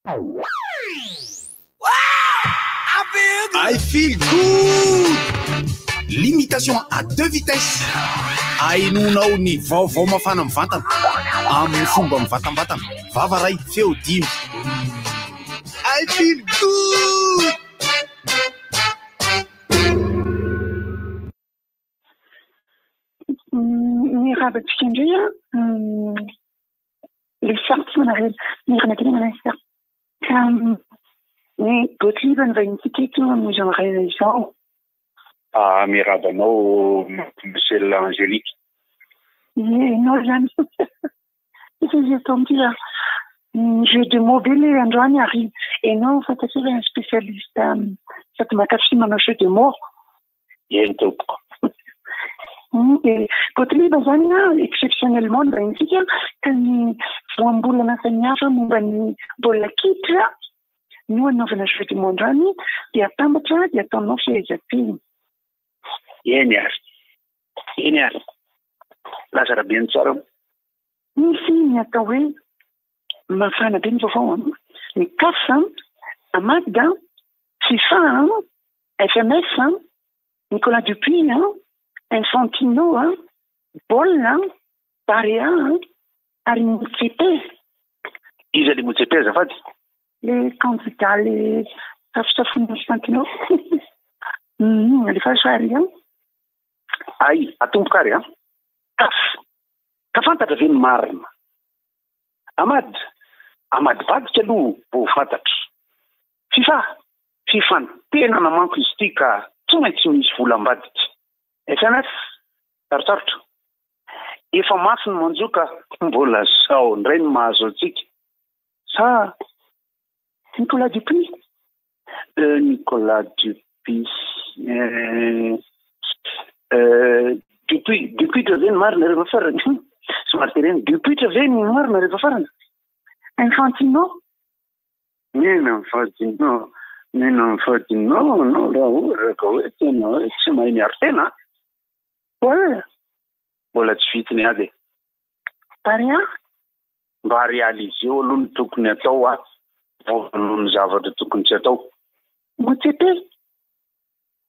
I feel good. Limitation à 2 vitesses. Ainonao ny vaovao mafana mivantana amin'ny fomba mivatambatana. Vava ray feo 10. I feel good. Ny rahabatsika indray le sarty manarely miranakeny manasar ka ny Gottlieb ny vahintsika eto amin'ny genre izao. Mirabanao Michel Angélique. Non, jamais. C'est comme tu as. Jeu de mots belé, Androani arrive. Et non, ça te serait un spécialiste. Ça te m'a caché mon jeu de mots. Et Gottlieb Bazania, exceptionnellement, dans une figure, quand il faut un boule à l'enseignant, on va nous boule la quitte. Nous, on a un jeu de mots Androani, il y a tant de temps, il y a tant de noms chez les filles. Eny Lazara bien tsara. Misy ny atao hoe mafana be ny vaovao ny CAF, AMAD, FIFA, FMS, Nicolas Dupuis, Infantino, Bol, Barea, ary Motsepe. Iza le Motsepe azafady? Le candidat le safosafon'ny Infantino. Le fahasary Ay, atombokary CAF. Ka fantatra ve ny marina? AMAD badika aloha vao fantatra. FIFA ny tena namanko izy ity ka tsy maintsy misy volambadika. FMS sarosarotra. Efa mafy ny manjoka mbola sao ndray ny mahazo antsika. Sa Nicolas Dupuis. Nicolas Dupuis. Dupuis tra ve ny marina rehefa farany. Somary tereny Dupuis tra ve ny marina rehefa farany. Infantino. Nena Infantino no raha ohatra hoe tena hoe tsy mahay miaro tena. Mbola tsy vitiny ady. Barea? Mba réaliser aloha ny tokony atao voalohany zavatra tokony tsy atao.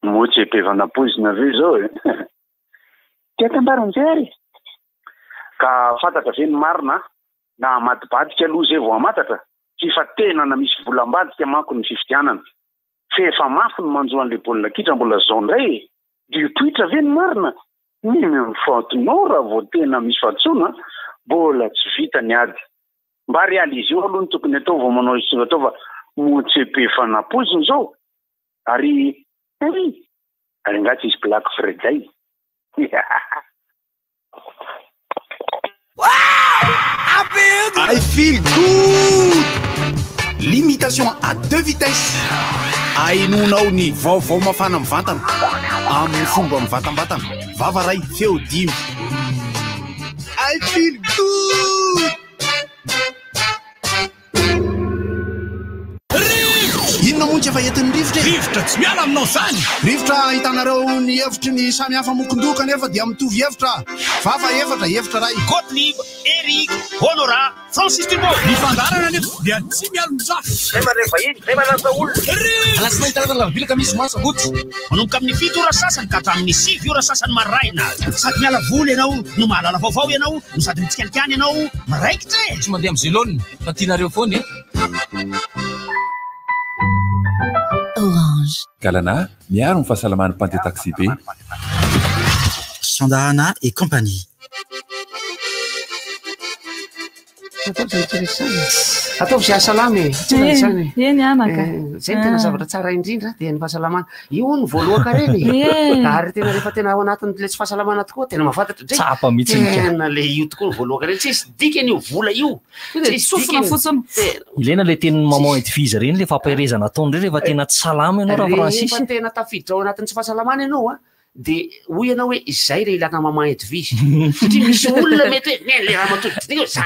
Motsepe vanapozina ve zao e. Dia tambaronjery. Ka fantatra ve ny marina na amadibadika aloha zay vao amantatra. FIFA tena na misy volambadika manko ny fifidianana. Fefa mafy ny manjoan'le baolina kitra mbola zao ndray. Dupuis ve ny marina? Infantino raha vao tena misy fahatsona mbola tsy vita ny ady. Mba réaliser aloha ny tokony atao vao manao izy atao fa Motsepe fanapozina zao. Ary ngaty izy Black Friday. I feel good. Limitation à 2 vitesses. Ainonao ny vaovao mafana mivantana amin'ny fomba mivatambatana. Vava ray feo 10. I feel good. Inona moa tsy efa entin'ny rivotra tsy miala aminao zany. Rivotra hitanareo ny hevitry ny samy hafa mokondoka nefa dia mitovy hevitra. Vava hevitra ray. Gottlieb, Eric, Honora, Francis Dumont. Ny fandarana nefa dia tsy miala mizaha. Zay marevahiny, zay malasa olona. Alasina hitarana lavilaka misy masagotsy. Manomboka amin'ny 7 ora sasany ka hatramin'ny 6 ora sasany maraina. Sady miala voly ianao, no mahalala vaovao ianao, no sady mitsikalikany ianao, maraikitra e. Tsy mandeha amin'ny zélone, fa tianareo foana e. Orange. Galana, miaro ny fahasalaman'ny Pante Taxi B. Sandahana et compagnie. Ataovy sy asalamy tsy maintsany. Eny anaka. Zay tena zavatra tsara indrindra dia ny fahasalamana. Io ny voaloaka reny. Ary tena rehefa tena ao anatin'le tsy fahasalamana tokoa tena mahafantatra dray. Tsapa mihitsy tena le io tokoa ny voaloaka reny. Tsisy dikany io vola io. Sofina fotsiny. Ilaina le teny maman Edvise reny le fampahirezana ataony rehefa tena tsy salama ianao raha Francis. Rehefa tena tafiditra ao anatin'ny tsy fahasalamana ianao dia hoy ianao hoe izay re ilana maman Edvise. Satria misy olona mety hoe le raha matoditra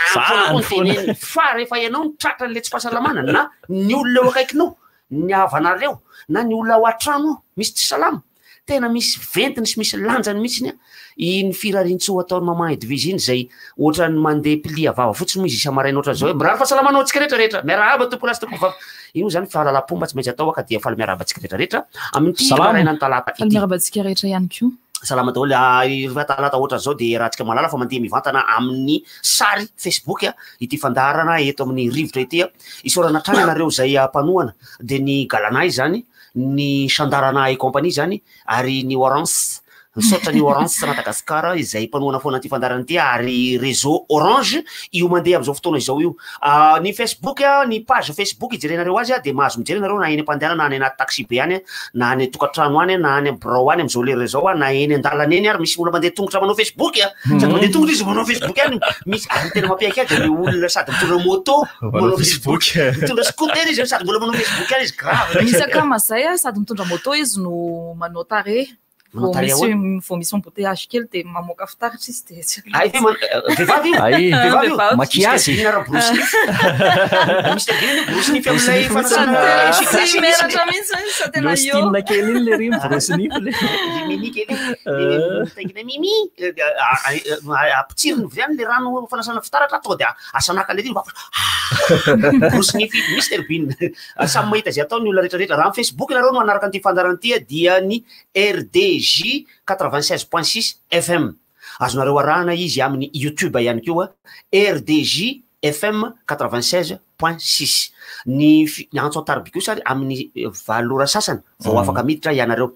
fa rehefa ianao ny tratra le tsy fahasalamana na ny olona eo akaikinao ny havanareo na ny olona ao an-trano misy tsy salama tena misy ventiny sy misy lanjany mihitsiny iny firarintsoa ataony mama Edwige iny zay ohatrany mandeha pilia vava fotsiny moa izy isamaraina ohatran'izao hoe mirary fahasalamanao antsika rehetrarehetra miarahaba tompo lasy tompo vava io moa zany fahalalam-pomba tsy maintsy atao ka dia faly miarahaba antsika rehetrarehetra amin'ity maraina ny talata ity miarahaba antsika rehetra ihany koa salama daholo talata ohatran'izao dia raha tsika malala fa mandeha mivantana amin'ny sary Facebook ity fandarana eto amin'ny rivotra ity isorana trany anareo zay mpanohana dia ny Galanay zany ny Sandarana et compagnie zany ary ny Orange misaotra ny Orange Madagasikara izay mpanohana foana ty fandarana ity ary réseau Orange io mandeha am'izao fotoana izao io ny Facebook ny page Facebook ijerenareo azy dia mahazo mijery nareo na eny am-pandehanana na any anaty taxi be any na any tokantrano any na any birao any am'izao lera zao na eny an-dalana eny ary misy olona mandeha tongotra manao Facebook sady mandeha tongotra izy manao Facebook any misy ary tena mampiaiky azy le olona sady mitondra moto manao Facebook mitondra scooter izy sady mbola manao Facebook any izy grave misy akamasay sady mitondra moto izy no manao tare vao misy embouteillage kely dia mamoaka fitaritra izy dia vehivavy makiazy misy tadiny brosy nify amin'ilay meratra mihitsy sa tena io lostinina kely iny le rimy brosy nify le mimi kely taingina mimi ampitsiriny vyany le rano fanasana fitaratra atao dia asanaka le brosy nify Mr Bean samy mahita zay atao ny olona rehetrarehetra raha amin'ny Facebook nareo no anaraka an'ity fandaran'ity dia ny RDJ 96.6 FM azonareo arahana izy amin'ny YouTube ihany koa RDJ FM 96.6 ny antso antarby kosa ary amin'ny valora sasany vao afaka miditra ianareo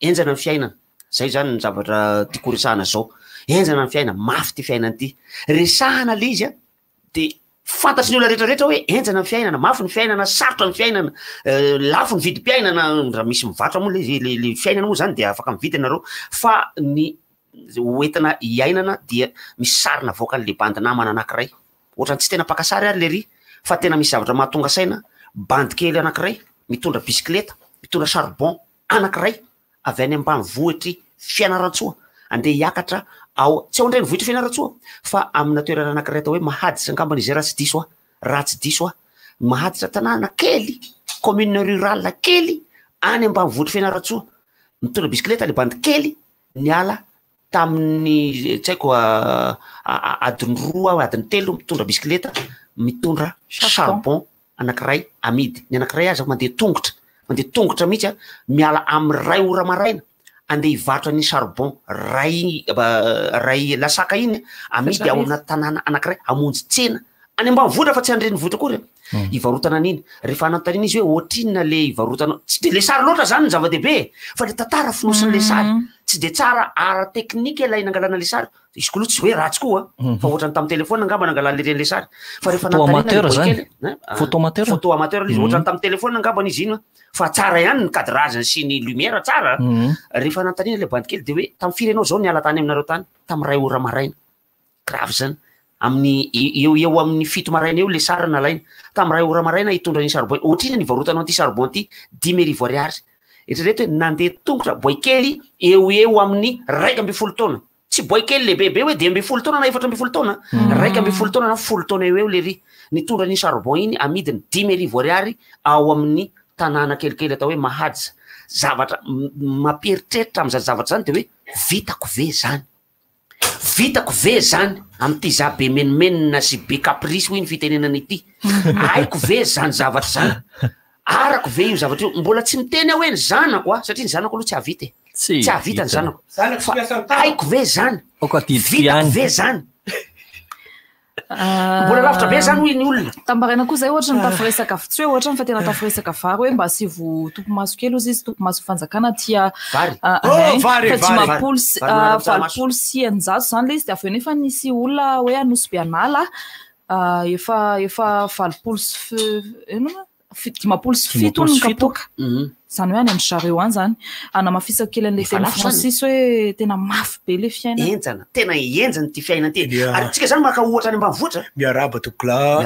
enjana ny fiainana zay zany ny zavatra tiako resahana zao enjana ny fiainana mafy ty fiainana ity resahana le izy dia fantatry ny olona rehetrarehetra hoe enjana ny fiainana mafy ny fiainana sarotra ny fiainana lafo ny vidim-piainana raha misy mivatra moa le fiainana moa zany dia afaka mividy anareo fa ny hoentina iainana dia misy sarina voaka an'le bandy namana anankiray ohatrany tsy tena pakasary ary le ry fa tena misy zavatra mahatonga saina bandy kely anankiray mitondra bisikileta mitondra charbon anankiray avy any ambany vohitry fianarantsoa andeha hiakatra ao tsy ao indray ny vohitry fianarantsoa fa amina toerana anankiray atao hoe mahaditra angambany izay raha tsy diso mahaditra tanàna kely commune rurale kely any ambany vohitry fianarantsoa mitondra bisikileta le bandy kely ny ala tamin'ny tsy haiko adiny roa adiny telo mitondra bisikileta mitondra charbon anankiray amidy ny anankiray azy mandeha tongotra mihitsy miala amin'ny ray ora maraina andeha hivarotra ny charbon ray lasaka iny amidy ao anaty tanàna anankiray amonjy tsena any ambany vohitra fa tsy andreny vohitra kory hivarotana an'iny rehefa anantaniny izy hoe ohatrinona le hivarotana tsy de le sary loatra zany ny zava-dehibe fa le tantara finosiny le sary tsy de tsara ara teknika ilay nangalana le sary izy koa tsy hoe ratsy koa fa ohatrany tamin'ny telefona angamba nangalana le reny le sary fa rehefa photo amateur izy ohatrany tamin'ny telefona angambany izy iny fa tsara ihany ny cadrazany sy ny lumière tsara rehefa anantanina le bandy kely de hoe tamin'ny firenao zao ny ala tany aminareo tany tamin'ny ray ora maraina grave zany amin'ny eo amin'ny fito maraina eo le sary nalaina tamin'ny ray ora maraina hitondra ny charbon ohatrina ny varotanao an'ity charbon ty 10,000 ariary eritrereto hoe nandeha tongotra boikely eo amin'ny 1,2 taona tsy boikely lehibe hoe 2,2 taona na 4,2 taona 1,2 taona na 10 taona eo le ry nitondra ny charbon iny amidiny 10,000 ariary ao amin'ny tanàna kelikely atao hoe mahadza zavatra mamperitreritra amin'izany zavatra zany de hoe vitako ve zany amin'ity za be menimenina sy be caprice hoy ny fitenenana ity haiko ve zany zavatra zany arako ve io zavatra io mbola tsy miteny aho hoe ny zanako satria ny zanako aloha tsy havita tsy havita ny zanako haiko ve zany vitako ve zany mbola lavitra be zany hoy ny olona tambaraina koa zay ohatra ny tafiresaka fitsy hoe ohatra ny fa tena tafiresaka vary hoe mba asivo tompomaso kely ozy izy tompomaso fanjakana tia valopolo sy eninjato zany le izy de aveo nefa nisy olona hoe anosy be anala efa valopolo sy dimapolo sy fito ny kapoka zany hoe any amin'ny zareo any zany anamafisaka kely an'le teny Francis hoe tena mafy be le fiainana enjana tena enjana ty fiainana ty ary tsika zany maka ohatra any ambanivohitra miaraba tokola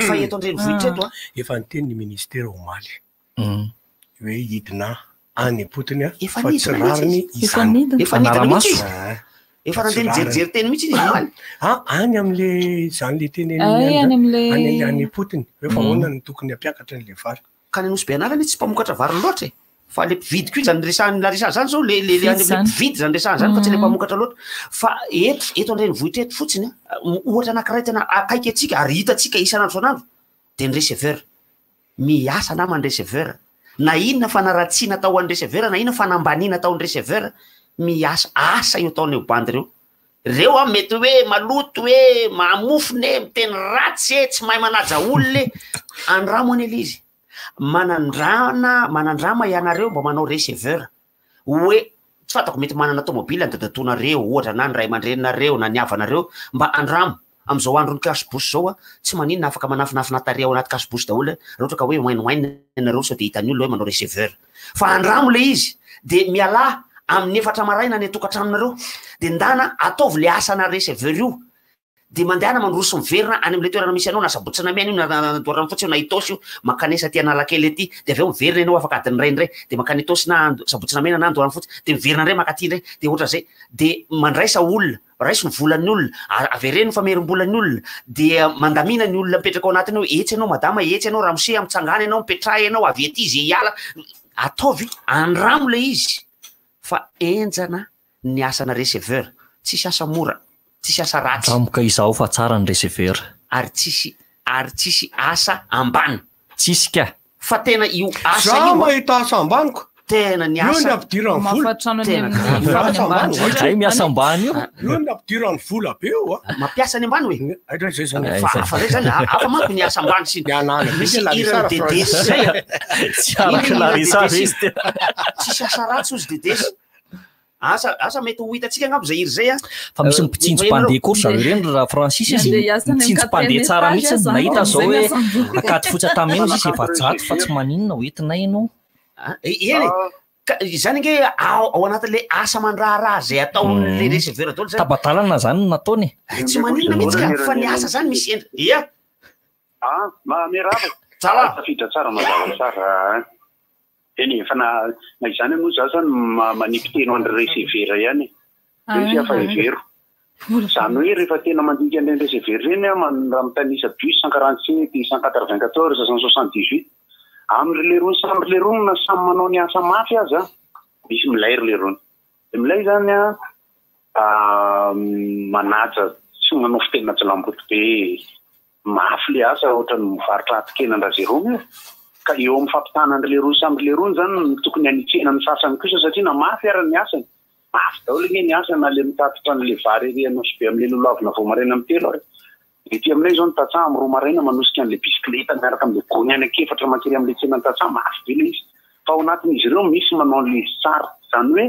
fa eto andrenivohitra eto efa niteny ny ministère omaly hoe hidina any potony fa tsy rariny izany efa nidina efa nandeha nijerijery teny mihitsy izy omaly any am'le zany le teny any am'le any potony hoe fa hoana ny tokony ampiakatra n'le vary ka ny anosy be anarany tsy mpamokatra vary loatra fa le mpividy ko zany laresana zany zao le mpividy zany resana zany fa tsy le mpamokatra loatra fa eto andrenivohitra eto fotsiny ohatra anankiray tena akaiky atsika ary hitatsika isanandro sanandro de ny receveur miasa nama ny receveur na inona fanaratsiana tao an'ny receveur na inona fanambaniana tao an'ny receveur miasa asa io taony eo bandy reo a mety hoe maloto hoe mamofony miteny ratsy tsy mahay manaja olony andramo any izy manandrama ianareo mba manao receveur hoe tsy fatako mety manana tomobile andadatonareo ohatra na ny ray aman-drenareo na niavanareo mba andramo am'izao andro ny kasibosy zao tsy maninona afaka manafinafina tare ao anaty kasibosy daholo raha ohatra ka hoe wainowaina nareo sao de hitany olo hoe manao receveur fa andramo le izy de miala amin'ny efatra maraina ny tokatraminareo de ndana ataovy le asana receveur io de mandehana mandroso miverina any am'le toerana misy anao na sabotsina miany io nadoarana fotsy io na itosy io makanesa ty analakely ety de aveo miverina ianao afaka adiny ray ndray de makany itosy na sabotsina mena na andoarana fotsy de miverina ndray makaty ndray de ohatra zay de mandraisa olona raiso ny volan'ny olona avereny famerim-bolany olona de mandamina ny olona mipetraka ao anatiny hoe etsy ianao madama etsy ianao ramose amitsangana ianao mipetrahy ianao avy ety izy iala ataovy andramo le izy fa enjana ny asana receveur tsisy asa mora tsisy asa ratsy amoka izao fa tsara ny receveur ary tsisy asa ambany tsisy ka fa tena io asa io mahita asa ambaniko tena ny asa io ny ampidirany vola miasa ambany io ny ampidirany vola be io mampiasa ny ambany hoe zay zany fa zay zany afa manko ny asa ambany sy misy irany dedesy zay tsy araka larisara izy tena tsisy asa ratsy ozy dedesy asa mety ho hitatsika angabo zay iry zay fa misy mipitsinjo-pandeha kory zareo reny raha Francis izy mitsinjo-pandeha tsara mihitsy nahita zao hoe akaty fotsy atameno izy efa jato fa tsy maninona ho entinay ianao eny zany nge ao anatin'le asa mandraharaha zay ataon'le receveur daholo zany tabatalana zany nataony tsy maninona mihitsy ka fa ny asa zany misy endra ia merava tsara tafiditra tsara mazava tsara eny fa na izany moa za zany manipiteno andry receveur ihany izy afa ivero zany hoe rehefa tena mandika an'ireny receveur reny raha mitanisa bus 147 194 178 am'le rony samby le rony na samy manao ny asa mafy aza misy milairy le rony de milay zany manaja tsy manao fitena tsy lamboty be mafy le asa ohatra ny mivarotra atikenan-drazerony ka eo amin'ny fampitanany le rony samby le rony zany tokony anitsena ny sasany kosa satria na mafy ara ny asany mafy daholo ny asa na le mitatotra n'le vary ery anosy be am'le lolavina vao maraina amin'ny telo ary ety amin'ilay zao ny tatsaha amin'ny roa maraina manosika an'le bisikleta miaraka am'le gony any akefatra makery am'le tsena ny tatsaha mafy be le izy fa ao anatin'izy ireo misy manao le tsara zany hoe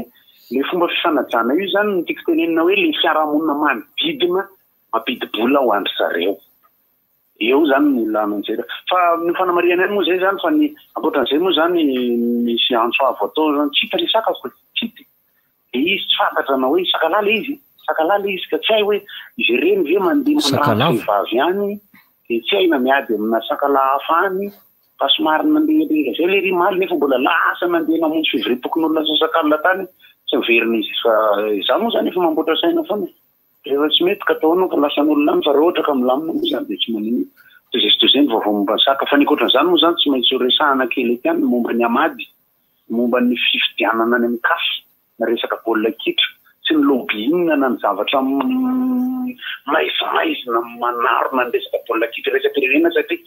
le fomba fifanajana io zany ny tiako tenenina hoe le fiarahamonina manodidina mampidi-bola ho andry zareo eo zany ny lanan'izay fa ny fanamariana any moa zay zany fa ny ankoatran'izay moa zany misy antso avo atao zany tsita le sakako tsity de izy tsy fantatra na hoe sakalala izy ka tsy hay hoe izy reny ve mandeha mandrano vehivavy any de tsy hay na miady amina sakala hafa any fa somary mandeha zay le ry maly nefa mbola lasa mandeha namonjy fivoriam-pokon'olona sasakalina tany tsy miverina izy fa za moa zany efa mamboatra saina foana rehefa tsy mety ka ataonao fa lasan'olona any fa raha ohatra ka milamina moa zany de tsy manino tozay ny vaovao momba ny saka fa ny ankoatran'izany moa zany tsy maintsy ho resahana kely ety any momba ny amady momba ny fifidianana any amin'ny kafy na resaka baolina kitra tsy ny lobbying na ny zavatra maizimaizina manarona ny resaka baolina kitra resam-pirenena satria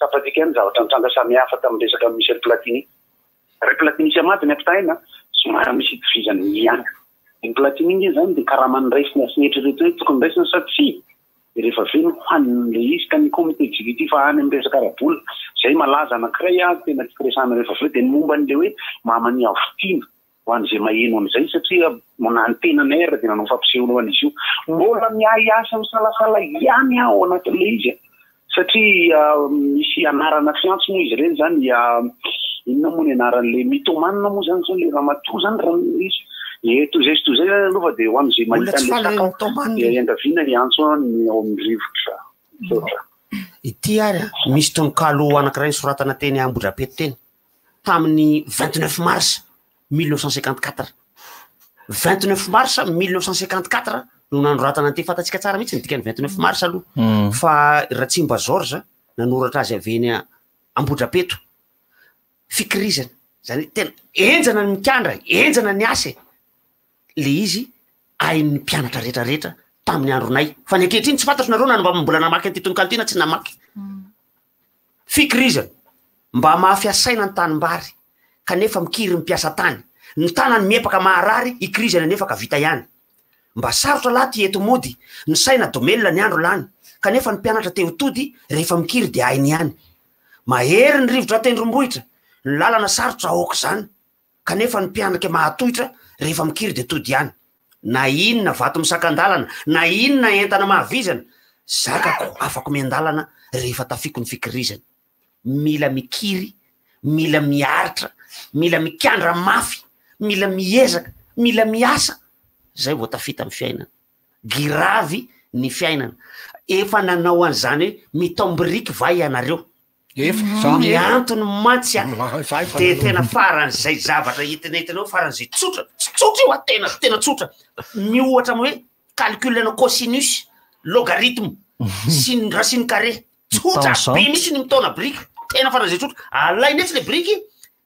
sapatika ihany zavatra nitranga samihafa tamin'ny resaka Michel Platini ray Platini sy amady ny ampitaina somary misy itovizany ihany ny Platini iny zany de karaha maniraisina sy eritrereto hoe tokony raisina satria de rehefa ve nohan'le izy ka ny comité exécutif any amin'ny resaka arabola zay malaza anankiray tena tiako resahana rehefa aveo de ny momba an'le hoe mamany avotiana ho an'izay maheno an'izay satria manany tenanay ra de nanao fampisehoana ho an'izy io mbola miahy asa misalasala ihany ao anatin'le izy satria misy anarana fiantso moa izy ireny zany inona moa ny anaran'le mitomanina moa zany zao le ramatoa zany raha izy tozay zany aloha fa de ho an'izay mahita an'le sakao de endaviana iantso ny ao amin'ny rivotra sotra ity ary misy tononkalo anankiray soratana teny Ambodrapeto teny tamin'ny 29 mars 1954 29 mars 1954 no nanoratana an'ity fatatsika tsara mihitsy ny dikany 29 mars aloha fa Ratsimba Georges nanoratra azy avy eny Ambodrapeto fikirizana zany tena enjana ny mikandra enjana ny asa le izy ain'ny mpianatra rehetrarehetra tamin'ny andronay fa ny ankehitriny tsy fantatro nareo na mba mbola namaky antytony kantina tsy namaky fikirizana mba mahafiasaina ny tanimbary kanefa mikiry mpiasa tany ny tanany miepaka maharary ikirizana nefa ka vita ihany mba sarotra laty eto mody ny saina domelona ny andro lany kanefa ny mpianatra teo tody rehefa mikiry de ainy ihany mahery ny rivotra tendrombohitra ny lalana sarotra aoka zany kanefa ny mpianatra mahatohitra rehefa mikiry de tody ihany na inona vato misakandalana na inona entana mahavizana zakako afako miandalana rehefa tafiko ny fikirizana mila mikiry mila miaritra mila mikandra mafy mila miezaka mila miasa zay vao tafita amin'ny fiainana giravy ny fiainana efa nanao an'izany hoe mitaombiriky vai ianareo ny antony mantsy de tena faran'zay zavatra hitinetinao faran'zay tsotra io atena tena tsotra miohatra amy hoe calcul ana cosinus logarithme sy ny racine carré tsotra be misy ny mitona briky tena faran'zay tsotra alay netsy le briky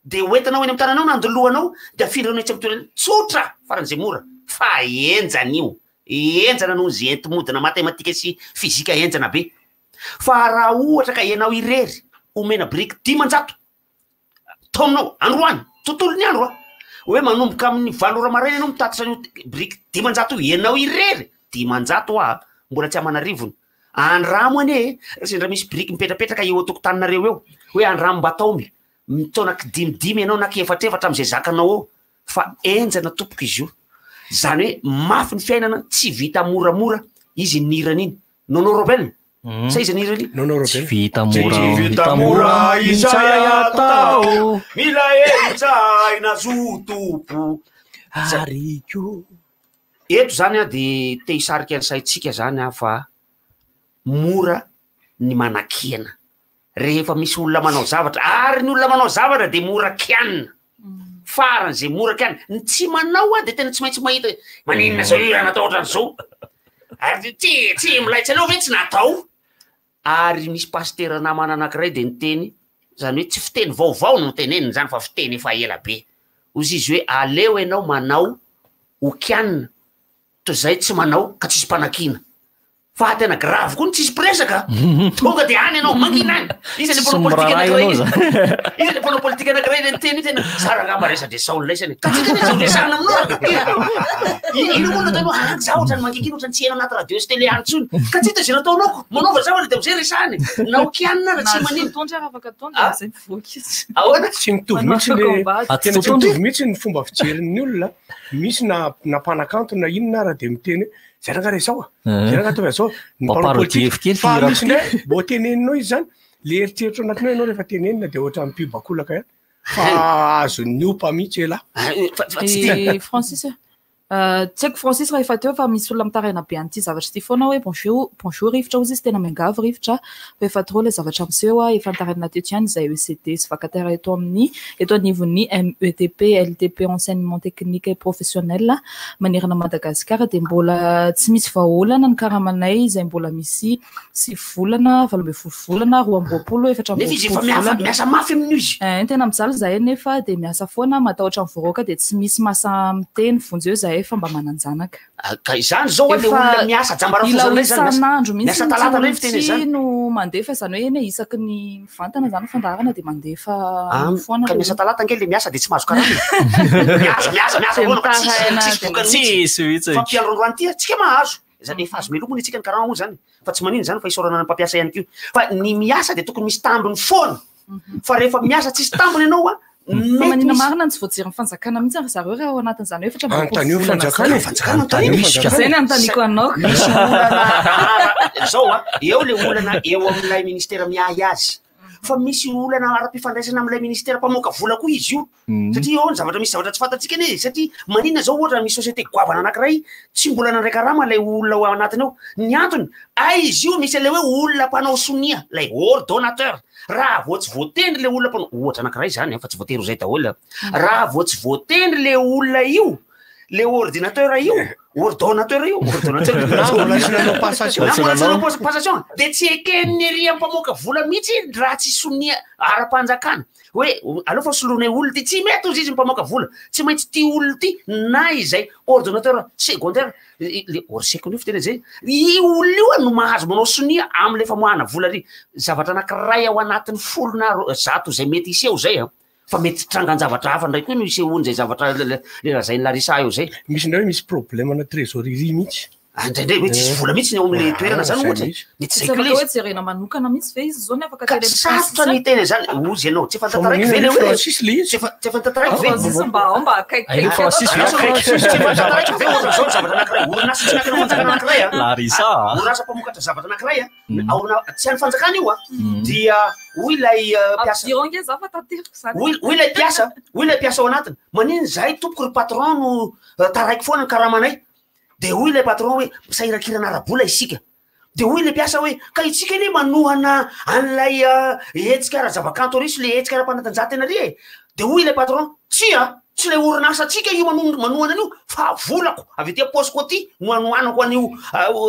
de oentanao eny amy tananao nandoloanao de afiranao etsy amy toerana tsotra faran'zay mora fa enjana io enjana noho zay entimodina matematika sy fizika enjana be fa raha ohatra ka ianao irery omena briky 10 taominao androany tontolo ny andro hoe manomboka amin'ny 7 ora maraina anao mitatitra anio briky 10 ianao irery 10 mbola tsy amanarivony andramo ane sendra misy briky mipetrapetraka eo tokotaninareo eo hoe andramo mba taomy mitonaky 5 ianao naky efatrefatra am'izay zakanao eo fa enjana tompoko izy io zany hoe mafy ny fiainana tsy vita moramora izy nirana iny nono robel sa izy nirany tsy vita mora izay atao mila enjaina zotompo ariko eto zany a de te hisarika ny saitsika zany a fa mora ny manakiana rehefa misy olona manao zavatra ary ny olona manao zavatra de mora kianina faran'zay mora kianina ny tsy manao a de tena tsy maintsy mahita maninona zao io raha natao ohatran'zao ary tsy milaitsy anao ve tsy natao ary misy pasteur namana anankiray de niteny zany hoe tsy fiteny vaovao no teneniny zany fa fiteny efa ela be ozy izy hoe aleo ianao manao ho kianina to zay tsy manao ka tsisy mpanakina fa tena grave koa tsisy presaka tonga de any ianao mangina any isany mpanao politika anankiray le niteny tena sara ngamba resade saolona isany ka tsy tena zao lesana aminao ino moa natao anao za ohatrany mangikina ohatrany tsy hena anaty radio sy tele any tsony ka tsy hita zay nataonao manaova zavatra de amizay resany na ho kianina ra tsy manino ahoana tsy mitovy mihitsy le tena tsy mitovy mihitsy ny fomba fijerin'ny olona misy na mpanakanto na inona raha de miteny zay raha resao zay raha atao zao fa misy ndray mbo teneninao izy zany le eritseritra anatinao ianao rehefa tenenina de ohatra mipibakolaka ihany fa azon'ny opa mihitsy ela Francis tsy haiko Francis raha efa teo fa misy olona mitaraina be an'ity zavatra ty foana hoe bonjour rivitra ozy izy tena miangavo rivitra fa efa trop le zavatra miseho a efa nitaraina teto ihany izay ECT sy vacataire eto anivon'ny METP LTP enseignement technique et professionnel manirana Madagasikara de mbola tsy misy vahaolana ny karamanay izay mbola misy 6 volana 12 volana 12 efatra miasa mafy amin'io izy tena mijaly zahay nefa de miasa foana matahotra ny voroaka de tsy misy masa miteny vonjeo zahay fa mba mananjanaka izany zao le olona miasa jambarafozana isan'andro miasa talata rey fiteny zany no mandefa zany hoe eny isaky ny vantana zany fandarana de mandefa foana ka miasa talata angely le miasa de tsy mahazo karana miasa fa mpiandroandroany ty tsika mahazo zany efa azo melomony itsika ny karana moa zany fa tsy manino zany fa isorana ny mpampiasa ihany kio fa ny miasa de tokony misy tambiny foana fa rehefa miasa tsisy tambiny ianao a manina marina tsy voajery fanjakana mihitsy ary zareo raha ao anatin'izany hoe efatra zay ny antaniko anao misy olana zao a eo le olana eo amin'ilay ministera miahy azy fa misy olana ara-pifandraisana amin'ilay ministera mpamoaka vola koa izy io satria eo ny zavatra misy zavatra tsy fantatsika ane satria manina zao ohatra misy société goavana anankiray tsy mbola nandraika rama lay olona ao anatiny ao ny antony izy io misy le hoe olona mpanao sonia lay ordonnateur raha vao tsy voatendry le olona mpanao ohatra anankiray zany fa tsy voatery zay daholo raha vao tsy voatendry le olona io le ordinateur io ordonnateur io ordonnateurpassation de tsy ekenny mpamoaka vola mihitsy raha tsy sonia ara-panjakana hoe aleo fa solonay olo ty tsy mety ozy izy mpamoaka vola tsy maintsy ty olo ty na izay ordonnateur secondaire le orseconio fitena zay i olo io no mahazo manao sonia am'le famoahana vola ry zavatra anankiray ao anatin'ny folona zato zay mety iseo zay fa mety trangan-javatra hafa ndray koa no isehoany zay zavatra le razay larisa eo zay misy ndray hoe misy problème na trésorerie mihitsy indraindray hoe tsisy vola mihitsy ny ao am'le toerana zany ohatra mety zay hoe jerena manokana mihitsy ve izy zao ny afaka sarotra ny tena zany ozy ianao tsy efa tantaraiky ve le hoe tsy efa tantaraiky ve mba akaiky Francis tsy efa tantaraiky ve ohatra zao zavatra anankiray orinasa tsy nakana fanjakana anankiray larisa orinasa mpamokatra zavatra anankiray aona tsy any fanjakana io dia hoy ilay piasa hoy ilay piasa ao anatiny maniny zay tompoko ry patron no taraiky foana ny karamanay de hoy ilay patron hoe misairakirana ara-bola isika de hoy ilay piasa hoe ka itsika anie manohana an'ilay hetsika ara-zavakanto risy le hetsika ara-panatanjahantena ry de hoy ilay patron tsy lay orinasa atsika io manohana an'io fa volako avy ety aposiko aty no anohanako an'io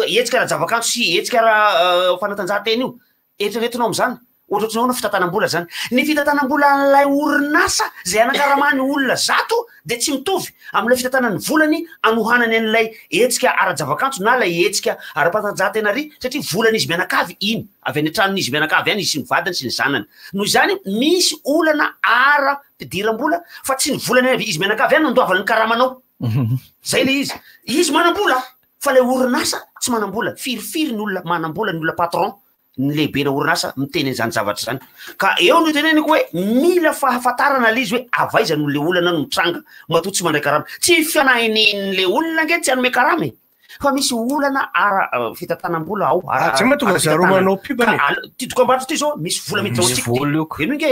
hetsika ara-zavakanto sy hetsika ara-fanatanjahantena io eritreretinao am'zany ohatraohatry nao na fitantanam-bola zany ny fitantanam-bola an'ilay orinasa zay anankaramany olona zato de tsy mitovy am'ilay fitantanany volany anohanany an'ilay hetsika ara-javakanto na lay hetsika ara-panatanjahantena ry satria volan'izy mianakavy iny avy any antranon'izy mianakavy any izy sy ny vadiny sy ny zanany noho izany misy olana ara-pidiram-bola fa tsy ny volany izy mianakavy any nandoavany ny karamanao zay le izy manam-bola fa lay orinasa tsy manam-bola firifiry ny olona manam-bola ny olona patron ny lehibe na orinasa miteny zany zavatra zany ka eo no teneniko hoe mila fahafantarana le izy hoe avaizany le olana no mitranga matoa tsy mandray karama tsy fianahin'le olona nge tsy anome karama fa misy olana ara fitantanam-bola ao tsy mahatonga zaro manao pibany ty dokam-barotra ty zao misy vola mety aotsika eno nge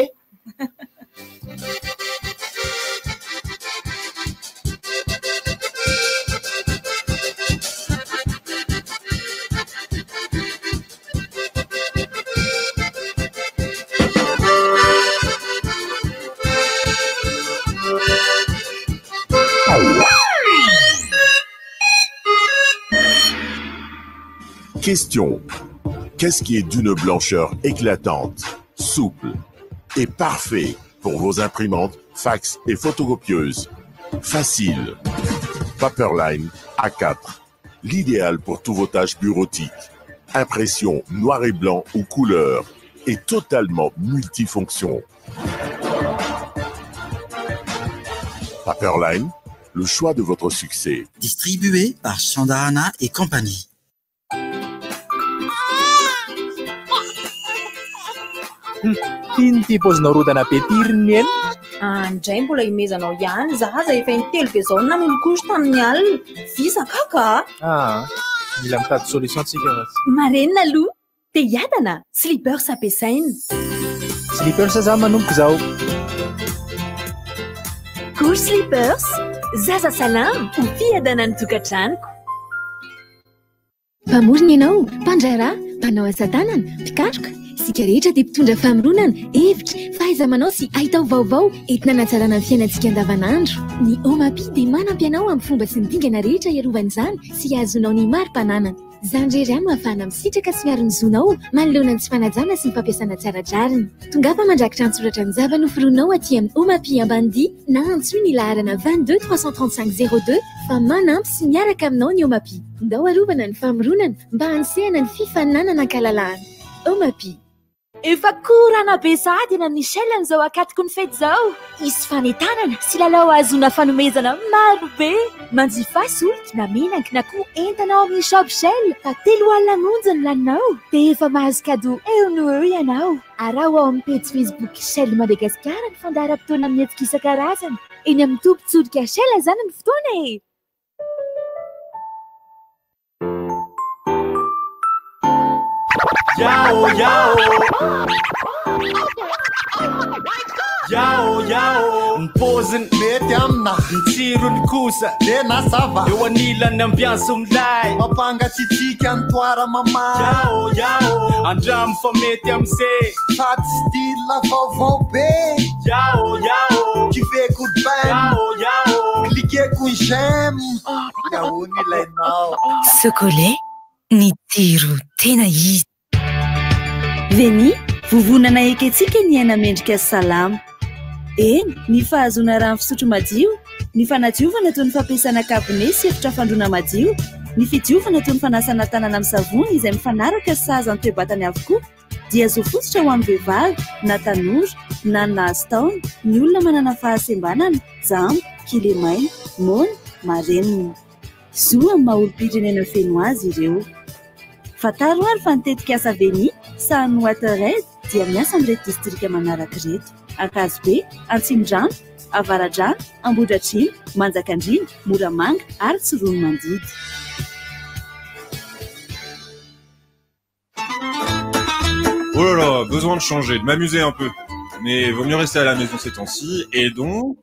Question. Qu'est-ce qui est d'une blancheur éclatante, souple et parfait pour vos imprimantes, fax et photocopieuses? Facile. Paperline A4. L'idéal pour tous vos tâches bureautiques. Impression noir et blanc ou couleur et totalement multifonction. Paperline, le choix de votre succès. Distribué par Chandarana et compagnie. Ino ty paozina rodana petiriny eny andray mbola imezanao ihany zaza efa intelo be zao namolokosy tamin'ny alina visakaka mila mitady solution tsika marenina aloha de hiadana slipers ampiasaina slipers za manomboka zao cour slipers zaza salama ho fiadana ny tokantranoko mpamorona ianao mpandrara mpanao asa-tanana mpikatroka sika rehetra dia mpitondra famoronana hevitra fahaiza-manao sy ahitao vaovao entina hanatsarana ny fiainantsika andavanandro ny omapi dia manampy anao amin'ny fomba sy ny dingana rehetra iarovanyizany sy azonao ny mari-pananana izany rery no ahafahana misitraka sy miaro ny zonao manoloana ny tsy fanajana sy ny fampiasana tsaradrariny tongafa mandrakitra antsoratra ny zava noforonao aty amin'ny omapi ambandi na antsoy ny laharana 22 335 02 fa manampy sy miaraka aminao ny omapi ndao arovana ny famoronana mba hanisehana ny fifaninanana ankalalahana omapi efa korana be sahady eny amin'ny chaîne zao akatoko ny fety zao isy fanetanana sy lalao azona fanomezana maro be manjifasy olika na menaky na koa entanao amin'ny shop shell fa 3 alina monja ny laninao dia efa mahazo kado eo no eo ianao araho ao amin'ny page Facebook Shell Madagasikara ny fandaharam-potoana amin'ny hetsika isan-karazany eny amin'ny tompon-tsodika Shell zany ny fotoana e Yao, yao. Yao, yao. Mpoziny mety amina tsirony kosa de nasava eo anilany ambianso milay mampangatsitsika ny toara mamahy yao, yao. Andramo fa mety am'se sady style vaovao be yao, yao. Kive goodbye yao, yao. Cliquez tiako j'aime ahoana ilainao Sokolay ny tiro tena izy Veni vovonana eketsika ny aina mendrika salama eny ny fahazona rano fisotro madio ny fanadiovana toy ny fampiasana kabone sy efitra fandroana madio ny fidiovana toy ny fanasana tanana amin'ny savony izay mifanaraka sazy ny toe-batany avokoa dia azo fototra ho amin'ny vehivavy na tanora na nahazo taona ny olona manana fahasembanana jambo kilemaina mona marenina zo amin'ny maha-olo-pirenena feno azy ireo fataro ary fa nitetika asa Veni sahany Waterred dia miasa amin'irety distrika manaraka reto Akazobe, Antsindrano, Avaradrano, Ambohidratrimo, Manjakandriana, Moramanga ary Tsorono Mandidy. Oh là là, besoin de changer, de m'amuser un peu. Mais vaut mieux rester à la maison ces temps-ci, et donc...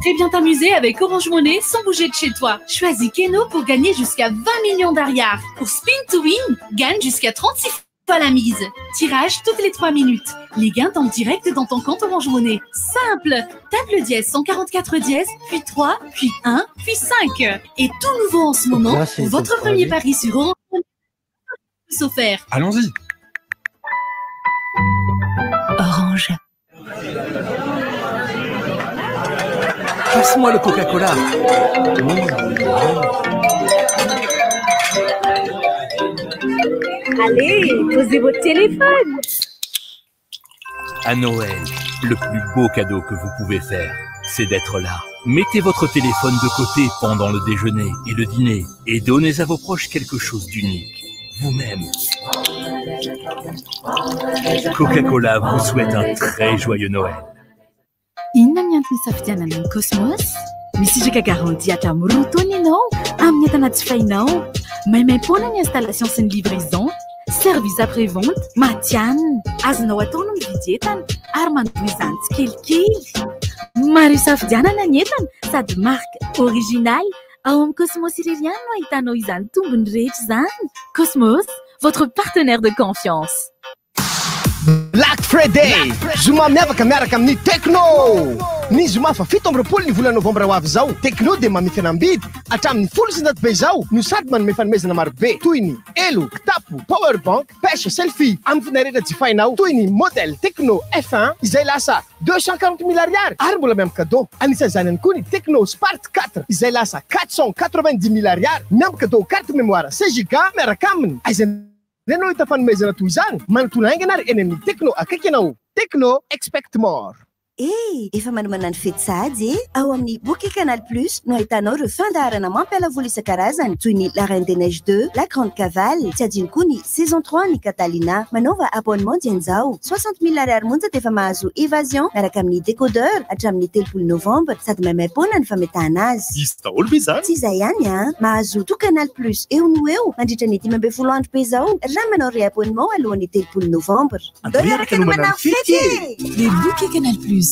Très bien t'amuser avec Orange Money sans bouger de chez toi. Choisis Keno pour gagner jusqu'à 20 millions d'ariards. Pour Spin to Win, gagne jusqu'à 36 fois la mise. Tirage toutes les 3 minutes. Les gains tombent direct dans ton compte Orange Money. Simple. Tape le dièse 144 dièse, puis 3, puis 1, puis 5. Et tout nouveau en ce moment, votre premier pari sur Orange Money est offert. Allons-y. Orange. Passe-moi le Coca-Cola. Allez, posez votre téléphone. À Noël, le plus beau cadeau que vous pouvez faire, c'est d'être là. Mettez votre téléphone de côté pendant le déjeuner et le dîner et donnez à vos proches quelque chose d'unique. Vous-même. Coca-Cola vous souhaite un très joyeux Noël. Inona ny antony safidianana ny Cosmos? Misy iraka garantie hatramin'ny roa taona ianao amin'ny entana jifainao. Maimaimpoana ny installation sy ny livraison, service après-vente, matianina. Azonao atao no mividy entana ary mandoa izany tsikelikely. Maro isafidianana ny entana sady marque original. Ao amin'ny Cosmos irery ihany no ahitanao izany tombony rehetra izany. Cosmos, votre partenaire de confiance. Black Friday! Zoma miavaka miaraka amin'ny Tecno! Ny zoma fa 17 ny volana novambra ho avy zao. Tecno dia mamify anambidy hatramin'ny 10 be zao no sady manome fanomezana maro be toy ny elo, kitapo, power bank, pêche, selfie amin'ny finareta jifainao toy ny modèle Tecno F1 izay lasa 240 000 ariary ary mbola miampy cadeau. Anisan'izany ihany koa ny Tecno Spark 4 izay lasa 490 000 ariary miampy cadeau carte mémoire 16 giga miaraka aminy. Renao hita fanomezana toy izany manontona aingana ary eny amin'ny Tecno akaiky ianao. Tecno, expect more. Efa manomana ny fety sady ao amin'ny Bouquet Canal Plus no ahitanao ireo fandaharana mampialavoly isan-karazany toy ny La Reine des Neiges 2, La Grande Cavale, tsy adino koa ny saison 3 ny Catalina. Manova abonnement dian'izao 60 000 ariary monja dia efa mahazo évasion miaraka amin'ny décodeur hatramin'ny 3 novembre sady maimaimpoana ny fametahana azy. Izy daholo be izany. Tsy izay ihany a, mahazo tout Canal Plus eo no eo mandritra ny 12 andro be zao raha manao réabonnement alohan'ny 3 novembre. Miaraka no manao fety. Les Bouquet Canal Plus.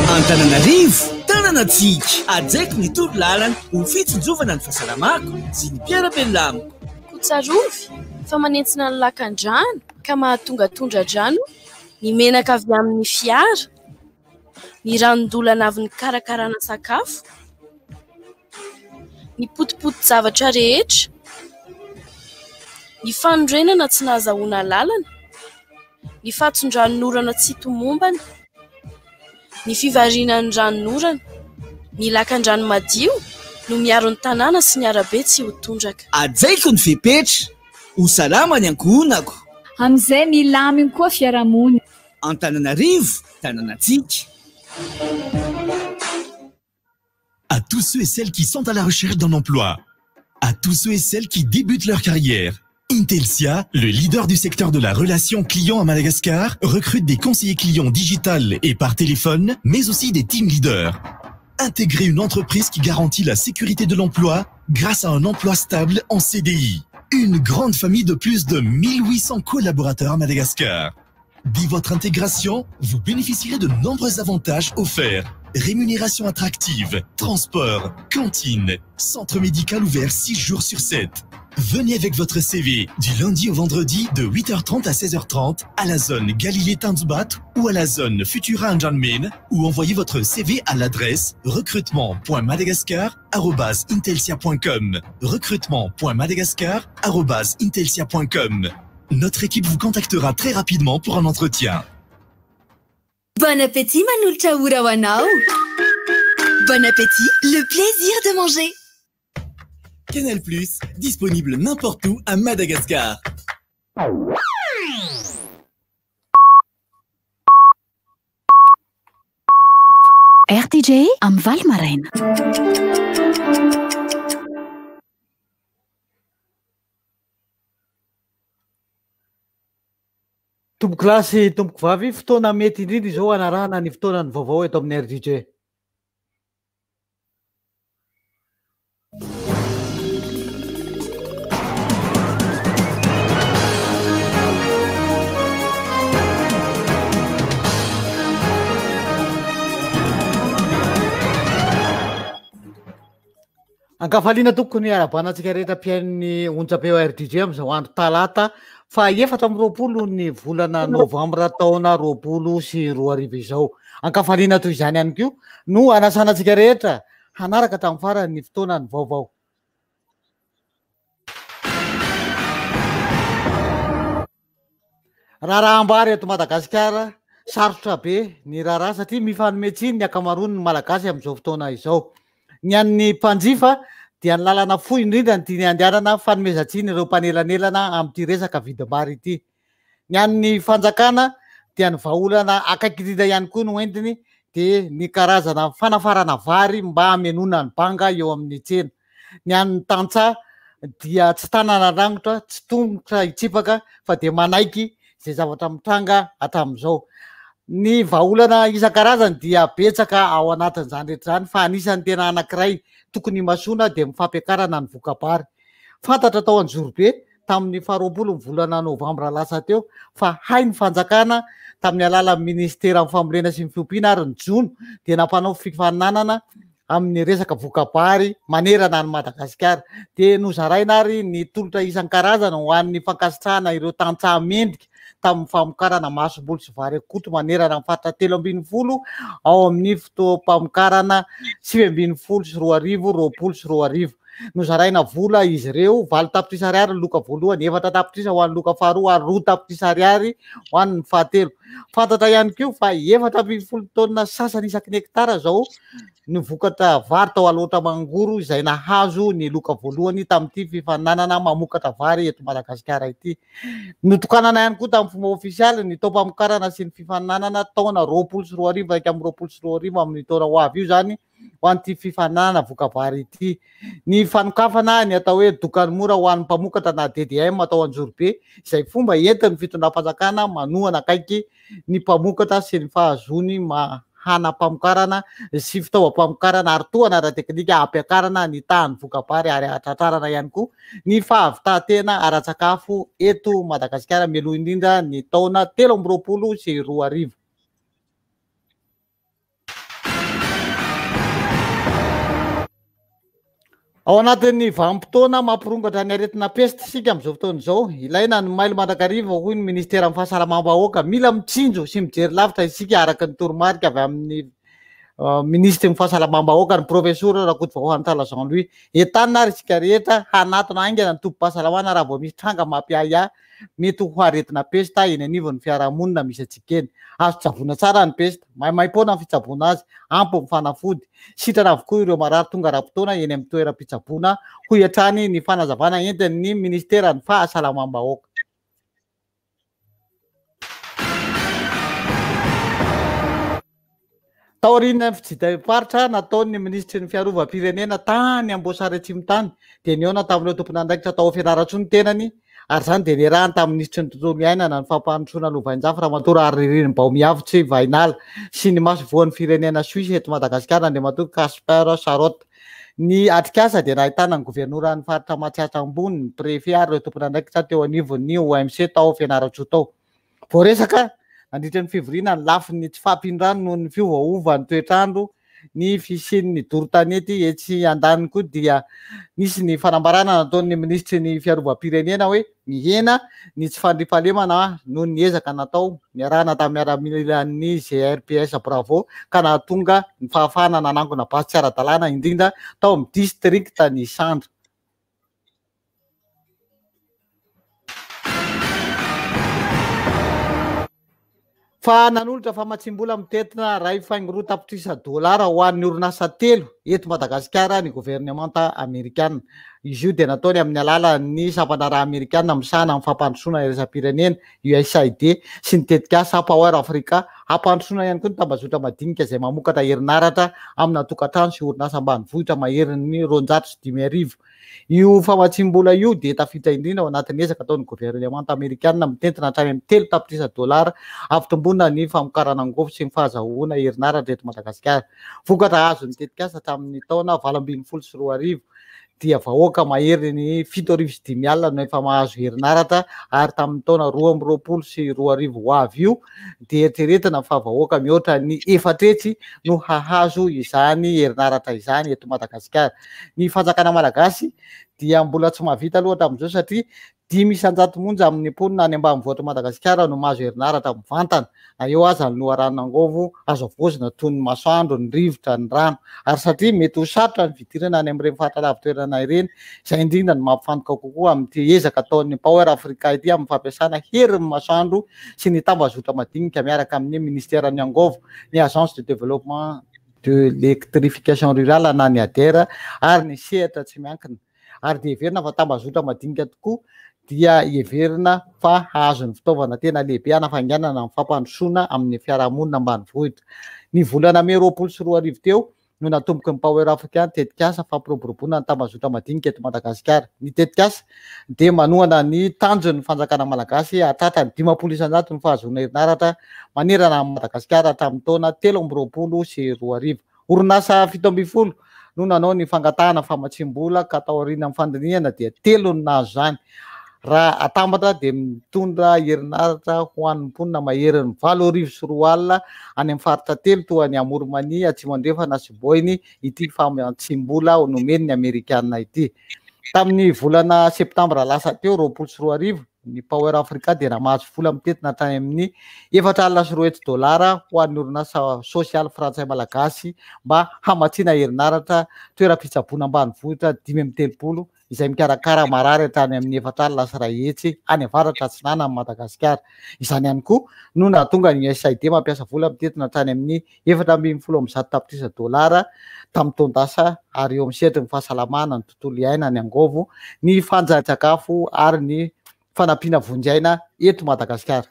Antananarivo, tananatsika ajaiko ny toro lalana ho fitsonjovana ny fahasalamako sy ny mpiara-belamiko. Kotsarovy fa manentsina ny lakan-drano ka mahatonga tondra-drano ny menaka avy amin'ny fiara, ny ranon-dolana avy ny karakarana sakafo, ny potipotin-javatra rehetra, ny fanondrenana tsy nahazahoana lalana, ny fahatsondranon'orana tsy tomombana, ny fivarianan'ny ranonorana, ny lakan-drano madio no miaro ny tanàna sy ny arabe tsy ho tondraka. Ajaiko ny fepetra, ho salama ny ankohonako. Amin'izay milaminy koa fiarahamonina. Antananarivo, tananatsika. À tous ceux et celles qui sont à la recherche d'un emploi, à tous ceux et celles qui débutent leur carrière, Intelsia, le leader du secteur de la relation client à Madagascar, recrute des conseillers clients digital et par téléphone, mais aussi des team leaders. Intégrez une entreprise qui garantit la sécurité de l'emploi grâce à un emploi stable en CDI. Une grande famille de plus de 1800 collaborateurs à Madagascar. Dès votre intégration, vous bénéficierez de nombreux avantages offerts. Rémunération attractive, transport, cantine, centre médical ouvert 6 jours sur 7. Venez avec votre CV du lundi au vendredi de 8h30 à 16h30 à la zone Galilée Tanzubat ou à la zone Futura Anjanmin ou envoyez votre CV à l'adresse recrutement.madagascar@intelsia.com. recrutement.madagascar@intelsia.com. Notre équipe vous contactera très rapidement pour un entretien. Bon appétit, Manulcha Urawanao. Bon appétit, le plaisir de manger. Canal+, disponible n'importe où à Madagascar. RTJ am Valmaraina. Tompoko lasy tompoko vavy fotoana mety indrindra izao anarahana ny fotoanany vaovao eto amin'ny RTJ. Ankafaliana tokony arabanatsika rehetra mpiain'ny onjam-peo RTJ amin'izao andro talata fa 4 ny volana novambra taona 2020 izao. Ankafaliana toy izany ihany koa no anasanatsika rehetra hanaraka tamin'ny farany ny fotoanany vaovao. Raharaha ambary eto Madagasikara sarotra be ny raharaha satria mifanometsiny ny akamaroany ny malagasy amin'izao fotoana izao. Ny an'ny mpanjifa dia ny lalana fohy indrindra ny tiany andehanana fanomezantsiny ireo mpanelanelana amin'ity resaka vidim-bary ity. Ny an'ny fanjakana dia ny vahaolana akaiky indrindra ihany koa no entiny dia ny karazana fanafarana vary mba hamelona ny banga eo amin'ny tsena. Ny an'ny tantsaha dia tsy tanana rangotra, tsy tongotra hitsipaka fa dia manaiky izay zavatra mitranga hatramin'izao. Ny vahaolana isan-karazany dia betsaka ao anatin'izany rehetra izany fa anisan'ny tena anankiray tokony masoana dia mifampiakarana ny vokabary. Fantatra tao Anjorobe tamin'ny 20 volana novambra lasa teo fa hay ny fanjakana tamin'ny alalan'ny ministera amin'ny fambolena sy ny fiompiana ary ny jono dia nampanao fifananana amin'ny resaka vokabary manerana ny Madagasikara dia nozaraina ary ny tolotra isan-karazana ho an'ny fankasitrahana ireo tantsaha mendrika tamin'ny famokarana masobolo sy vary akoto manerana amin'ny faritra 3 ao amin'ny fotoam-pamokarana 7 sy 2020 sy 2020. Nozaraina vola izy ireo 7 tapitrisa ariary ny loka voalohany, 4 tapitrisa ho an'ny loka faharoa ary 2 tapitrisa ariary ho an'ny fahatelo. Fantatra ihany koa fa 4 taonina sasany isaky ny hektara zao ny vokatra vary tao aloatra mangoro izay nahazo ny loka voalohany tamin'ity fifananana mamokatra vary eto Madagasikara ity. Notokanana ihany koa tamin'ny fomba ofisialy ny taom-pamokarana sy ny fifananana taona 20 sy 2020 raika amin'ny 20 sy 2020 amin'ny taona ho avy io zany ho an'ity fifananana vokavary ity. Ny fanokafana ny atao hoe dokany mora ho an'ny mpamokatra na DDM atao Anjorobe izay fomba entin'ny fitondram-panjakana manohana akaiky ny mpamokatra sy ny fahazony hana-pamokarana sy fitaovam-pamokarana ary toana ara-teknika ampiakarana ny tahany vokabary ary atratrarana ihany koa ny fahavitantena ara-tsakafo eto Madagasikara mialoha indrindra ny taona 2020 sy 2020. Ao anatin'ny vanim-potoana mampirongatra ny aretina peste sika amin'izao fotoana izao, ilaina ny mailo mandrakariva hoy ny ministera amin'ny fahasalamam-bahoaka mila mitsinjo sy mijery lavitra isika araka ny toromarika avy amin'ny ministry ny fahasalamam-bahoaka ny profesora Rakotovahantala Jean-Louis entanina ary isika rehetra hanatona aingana ny tombom-pahasalamana raha vao misy tranga mampiaya mety ho aretina peste eny anivon'ny fiarahamonina misy antsika eny. Azo tsavoana tsara ny peste, maimaimpona ny fitsaboana azy, ampy mifanafody, sitrana avokoa ireo marary tonga ra-potoana eny amin'ny toeram-pitsaboana ho hiatrany ny fanazavana entin'ny ministera ny fahasalamam-bahoaka. Taoriana fitsidim-paritra nataon'ny ministry ny fiarovam-pirenena tany Amboasary Atsimo-tany dia niona tamin'ireo tompon'andraikitra tao Fianarantsoa ny tenany ary zany dia niarahany tamin'ny ministry ny tontolo iainana ny fampandrosoana Lovainjafy Ramatoa Aririry Baomiavitry Vainala sy ny maso voan'ny firenena Suisse eto Madagasikara Andriamatoa Kasper Sarotte. Ny atrikasa dia nahitana ny governoran'ny faritra Matsiatra ambony ny prefet ary ireo tompon'andraikitra teo anivon'ny OMC tao Fianarantsoa tao. Voaresaka nandritra ny fivoriana ny lafin'ny tsy fampindrano noho ny fiovaovan'ny toetrandro ny fisian'ny dorotanety etsy andaniny koa dia nisy ny fanambarana nataon'ny ministry ny fiarovam-pirenena hoe mihena ny tsy fandriampahalemana noho ny ezaka natao niarahana tamin'ny miaramilan'ny GRPS Bravo ka nahatonga ny fahafahana nanangona basy tsy ara-dalàna indrindra tao amin'ny district ny Sandra. Fa nanolotra famatsim-bola mitetina ray faingo roa tapitrisa $, ho an'ny orinasa 3 eto Madagasikara ny gouvernemanta amerikanina. Izy io dia nataony amin'ny alalan'ny sampanara amerikanina misahana amin'ny fampandrosoana iraisam-pirenena USAID sy ny tetikasa Power Africa hampandrosoana ihany koa ny tambazotra madinika izay mamokatra herinaratra amin'ny tokantrano sy orinasa ambanivohitra maherin'ny 205,000. Io famatsim-bola io dia tafiditra indrindra ao anatin'ny ezaka ataon'ny gouvernemanta amerikanina mitentina hatrany amin'ny 3 tapitrisa $, avitombona ny famokarana angofo sy ny fahazahoana herinaratra eto Madagasikara. Vokatra azo ny tetikasa hatramin'ny taona 2012 dia vahoaka mahery ny 7,500 alina no efa mahazo herinaratra ary tamin'ny taona 2020 sy 2020 ho avy io dia eritreretina fa vahoaka mihoatra ny 4 no hahazo izany herinaratra izany eto Madagasikara. Ny fanjakana malagasy dia mbola tsy mahavita loatra amin'izao satria 500 monja amin'ny mponina any ambanivohitra Madagasikara no mahazo herinaratra mivantana na eo aza ny loharanona angovo azo avozina toy ny masoandro, ny rivotra, ny rano ary satria mety ho sarotra ny fidirana any amin'ireny faritra lavitoerana ireny izay indrindra ny mampifantoka kokoa amin'ity ezaka ataon'ny Power Africa ity amin'ny fampiasana herin'ny masoandro sy ny tambazotra madinika miaraka amin'ny ministèran'ny angovo, ny agence de développement de l'électrification rurale na ny ADER ary ny sehatra tsy miankina ary dia heverina fa tambazotra madinika tokoa dia heverina fa ahazon'ny fitaovana tena lehibe anafainganana amin'ny fampandrosoana amin'ny fiarahamonina ambanivohitra. Ny volana May 2024 teo no natomboky ny Power Africa tetikasa fampiroboroboana ny tambazotra madinika eto Madagasikara. Ny tetikasa dia manohana ny tanjon'ny fanjakana malagasy hatratra ny 50 isan-jato ny fahazoana herinaratra manerana amin'ny Madagasikara hatramin'ny taona 2020 sy 2020. Orinasa 17 no nanao ny fangatahana famatsim-bola ka tao aoriana amin'ny fandinihana dia 3 no nahazo izany. Raha atambatra dia mitondra herinaratra ho an'ny mponina maherin'ny 8,2 alina any amin'ny faritra 3 toa ny Amoromania, Atsimandrefana sy Boiny ity famatsim-bola nomeny ny Amerikanina ity. Tamin'ny volana septambra lasa teo 2024 ny Power Africa dia namahazo vola mitetina hatrany amin'ny $4,3 ho an'ny orinasa sosialy frantsay malagasy mba hamatsiana herinaratra toeram-pitsaboana ambanivohitra 530 izay mikarakara marary hatrany amin'ny $4,1 any avaratra Atsinana amin'ny Madagasikara. Izany ihany koa no nahatonga ny USAID mampiasa vola mitetina hatrany amin'ny $710 tapitrisa tamin'ny taondasa ary eo amin'ny sehatry ny fahasalamana, ny tontolo iaina, ny angovo, ny fanjaitsakafo ary ny fanampiana vonjaina eto Madagasikara.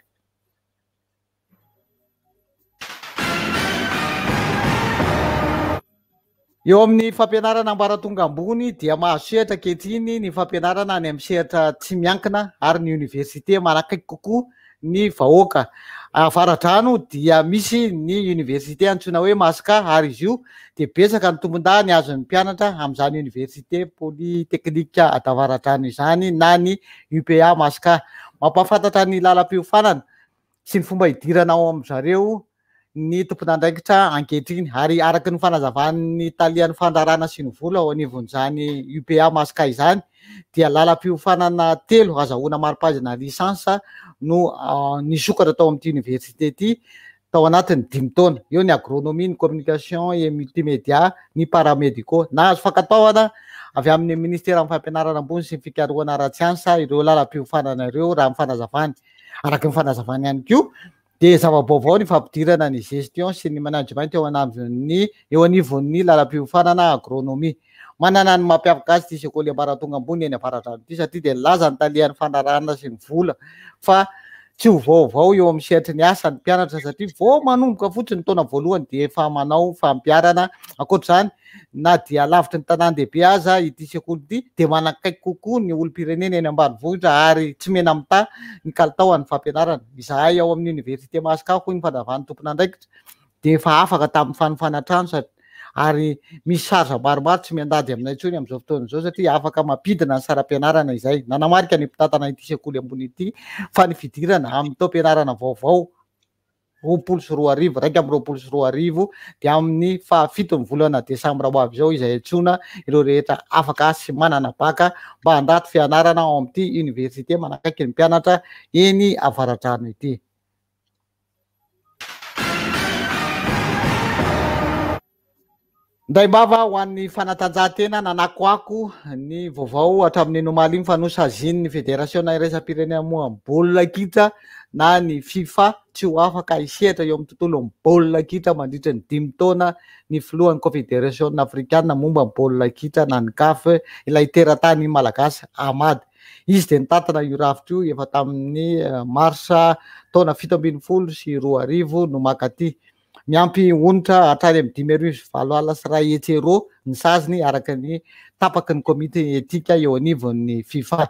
Eo amin'ny fampianarana ambaratonga ambony dia mahazo sehatra ankehitriny ny fampianarana any amin'ny sehatra tsy miankina ary ny université manakaiky kokoa ny vahoaka. Avaradrano dia misy ny université antsoina hoe Masaka ary izy io dia betsaka ny tombon-dany azon'ny mpianatra amin'izany université polytechnique Adavaradrano izany na ny UPA Masaka. Mampafantatra ny lalam-piofanana sy ny fomba hidirana ao amin'izareo ny tompon'andraikitra ankehitriny ary araky ny fanazavan'ny talian'ny fandarana sy ny vola ao anivon'izany UPA Masaka izany dia lalam-piofanana 3 azahoana maripazina lisansa no nisokatra tao amin'ity université ity tao anatin'ny 5 taona. Eo ny agronomie, ny communication et multimédia, ny paramédicaux. Nahazo fankataovana avy amin'ny ministère amin'ny fampianarana ambony sy ny fikarohana ara-tsiansa ireo lalam-piofanana ireo raha amin'ny fanazavany. Araky ny fanazavany ihany koa dia zava-baovao ny fampidirana ny gestion sy ny management eo anivon'ny lalam-piofanana agronomie. Manana ny mampiavaka azy ity sekoly ambaratonga ambony eny avaradrano ity satria dia laza ny talian'ny fandarana sy ny vola fa tsy ho vaovao eo amin'ny sehatry ny asa ny mpianatra satria vao manomboka fotsiny taona voalohany dia efa manao fampiarana. Ankoatr'izany na dia lavitry ny tanàn-dehibe aza ity sekoly ity dia manakaiky kokoa ny olom-pirenena eny ambanivohitra ary tsy mena mita ny kalitaon'ny fampianarana. Izahay ao amin'ny université Masaka hoy ny fandavan'ny tompon'andraikitra dia efa afaka tamin'ny fanofana-trano ary misy sarza maromaro tsy miandady aminay intsony amin'izao fotoana izao satria afaka mampidina ny saram-pianarana izay. Nanamarika ny mpitantana ity sekoly ambony ity fa ny fidirana amin'ny tao-pianarana vaovao roapolo sy roa arivo, raiky amby roapolo sy roa arivo, dia amin'ny fahafito ny volana desambra ho avy zao izay antsoina ireo rehetra afaka sy manana baka mba handato fianarana ao amin'ity université manakaiky ny mpianatra eny Avaratrano ity. Ndaim-bava ho an'ny fanatanjahantena nanakoako ny vaovao hatramin'ny nomaly fa nosaziny ny fédération iraisam-pirenena moa baolina kitra na ny FIFA tsy ho afaka isehatra eo amin'ny tontolo ny baolina kitra mandritra ny 5 taona ny filohan'ny confédération africaine momba ny baolina kitra na ny CAF ilay teratany malagasy Ahmad. Izy dia nitatana io rafitra io efa tamin'ny marsa taona 17 sy 2000 no makaty. Miampy onitra hatrany amin'ny 5,7 sy 2 hetsero ny saziny araka ny tapaky ny komite etika eo anivon'ny FIFA.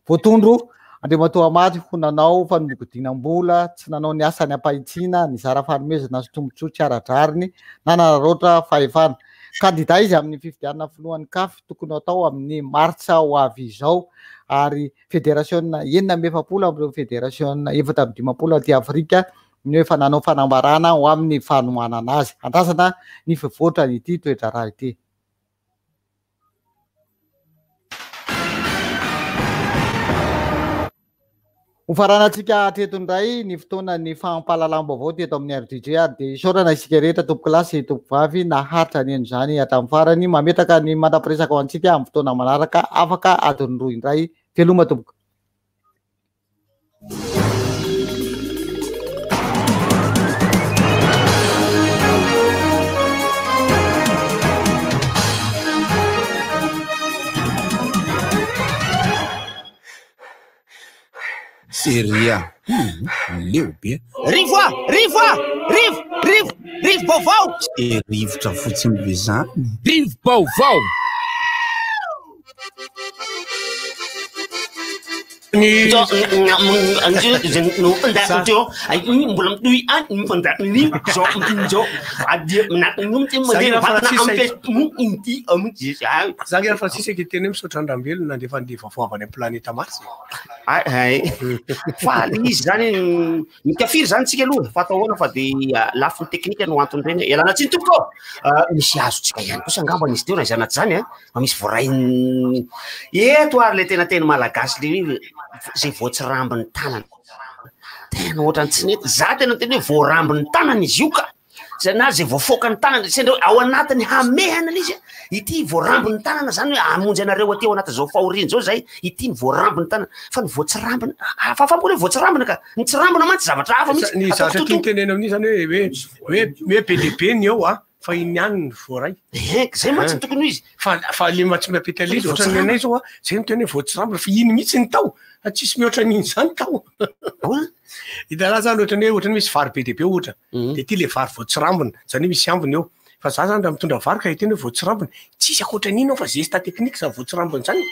Voatondro Andriamatoa Ahmad ho nanao fanombogodinam-bola, tsy nanao ny asany ampahitsiana, ny zara fanomezana sy tombontsoa tsy ara-drariny na nanaroatra fahefana. Kandida izy amin'ny fifidianana filohan'ny CAF tokony atao amin'ny martsa ho avy izao ary fédération 940 amin'ireo fédération 750 aty Afrika ny efa nanao fanambarana ho amin'ny fanomanana azy. Andrasana ny fivoatra ity toetra raha ity. Ho faranantsika teto indray ny fotoana ny fampahalalam-baovao teto amin'ny RTG dia isaorana isika rehetra tompo kilasy tompo vavy naharitra ny endriny hatramin'ny farany mametraka ny mandapiresaka ho antsika amin'ny fotoana manaraka afaka adiny 2 indray. Veloma tompoka. Seria. Leo be. Rivo baovao. Rivotra fotsiny be zany. Rivo baovao. Zangy Francis teny misaotra Andram-belona ndefa vaovany amin'ny planeta Mars. Fa izy zany mikafiry zany tsika aloha fa atao ahoana fa dia lafiny teknika no antony reny elana tsiny tompoko misy azotsika ihany kosa angambany izy teo na izanaty zany misy voarainy eto ary le tena malagasy le zay voatsirambiny tanana tena ohatrany tsy nety za tena tena hoe voarambiny tanana izy io ka na zay voafoaka ny tanana sendra ao anatiny hamehana izy ity voarambiny tanana zany hoe amonjy anareo aty ao anaty zao fahoriana zao zay ity ny voarambiny tanana fa ny voatsirambiny fafambola hoe voatsirambiny ka ny tsirambina mantsy zavatra hafa mihitsy ny zavatra tinytenena amin'io zany hoe PDP ny ao fa iny ihany ny voaray zay mantsy tokony izy fa le matsy miapetala izy ohatrany nenay zao zay miteny hoe voatsirambina fa iny mihitsy ny tao tsisy mihoatra n'iny zany tao hitaraha zany ohatrany misy vary PDP ohatra dia ty le vary voatsirambina zany hoe misy ambiny eo fa za zany raha mitondra vary ka hiteny hoe voatsirambina tsisy akoatran'iny ao fa zesta teknika za voatsirambina zany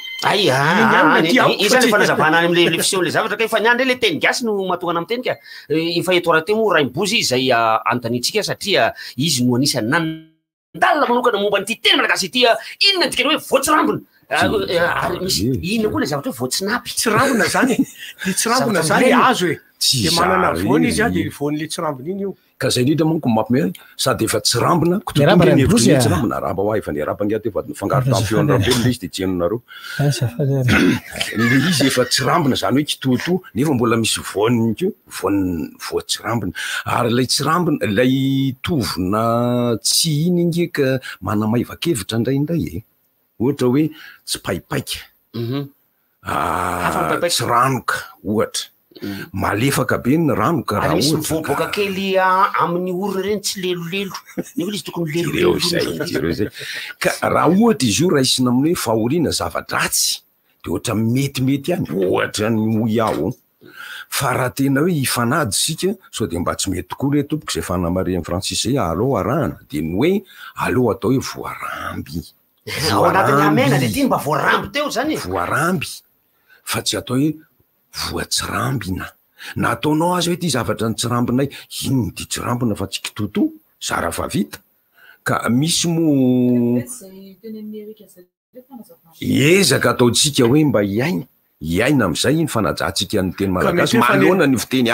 izany fanazavana any am'le fisehoan'le zavatra ka efa niandry le teny gasy no mahatonga ana miteny ka efa eto rahateo moa raimbozy izay antanitsika satria izy no anisany nandalina manokana momba n'ity teny malagasy ity inona dikany hoe voatsirambina misy ino koa le zavatra hoe voatsinapy tsirambina zany le tsirambina zany azo e dia manana voany izy dia voan'le tsirambina iny io ka zay indrindra manko mampime sady efa tsirambina tsirambina raba ho efa nerabanga ato efa fangaro champion rabelona izy dia tsenonareo le izy efa tsirambina zany hoe kitoto nefa mbola misy voany ko voatsirambina ary lay tsirambina lay tovina tsy iny ingeka manamaivakevitra indraindray ohatra hoe tsy paipaika tsy ranoka ohatra malefaka be ny ranoka raha misy mivoaboaka kely amin'ny orona reny tsy lelolelo nefa izy tokony lelozay ka raha ohatra izy io raisina amin'ny hoe fahoriana zava-dratsy dia ohatra metimety ihany ohatra ny moy aho fa raha tena hoe hifanady sika sao dia mba tsy mety tokoa le tompoko zay fanamarian'ny Francis aleo arahana dia ny hoe aleo atao hoe voaramby ao anatin'ny amena dia ty mba voaramby teo zany voaramby fa tsy atao hoe voatsirambina na ataonao azy hoe ty zavatra ny tsirambinay ino ty tsirambina fa tsy kitoto zara fa vita ka misy mo ezaka ataotsika hoe mba hiainy iaina am'izay ny fanajantsika ny teny malagasy manoloana ny fiteny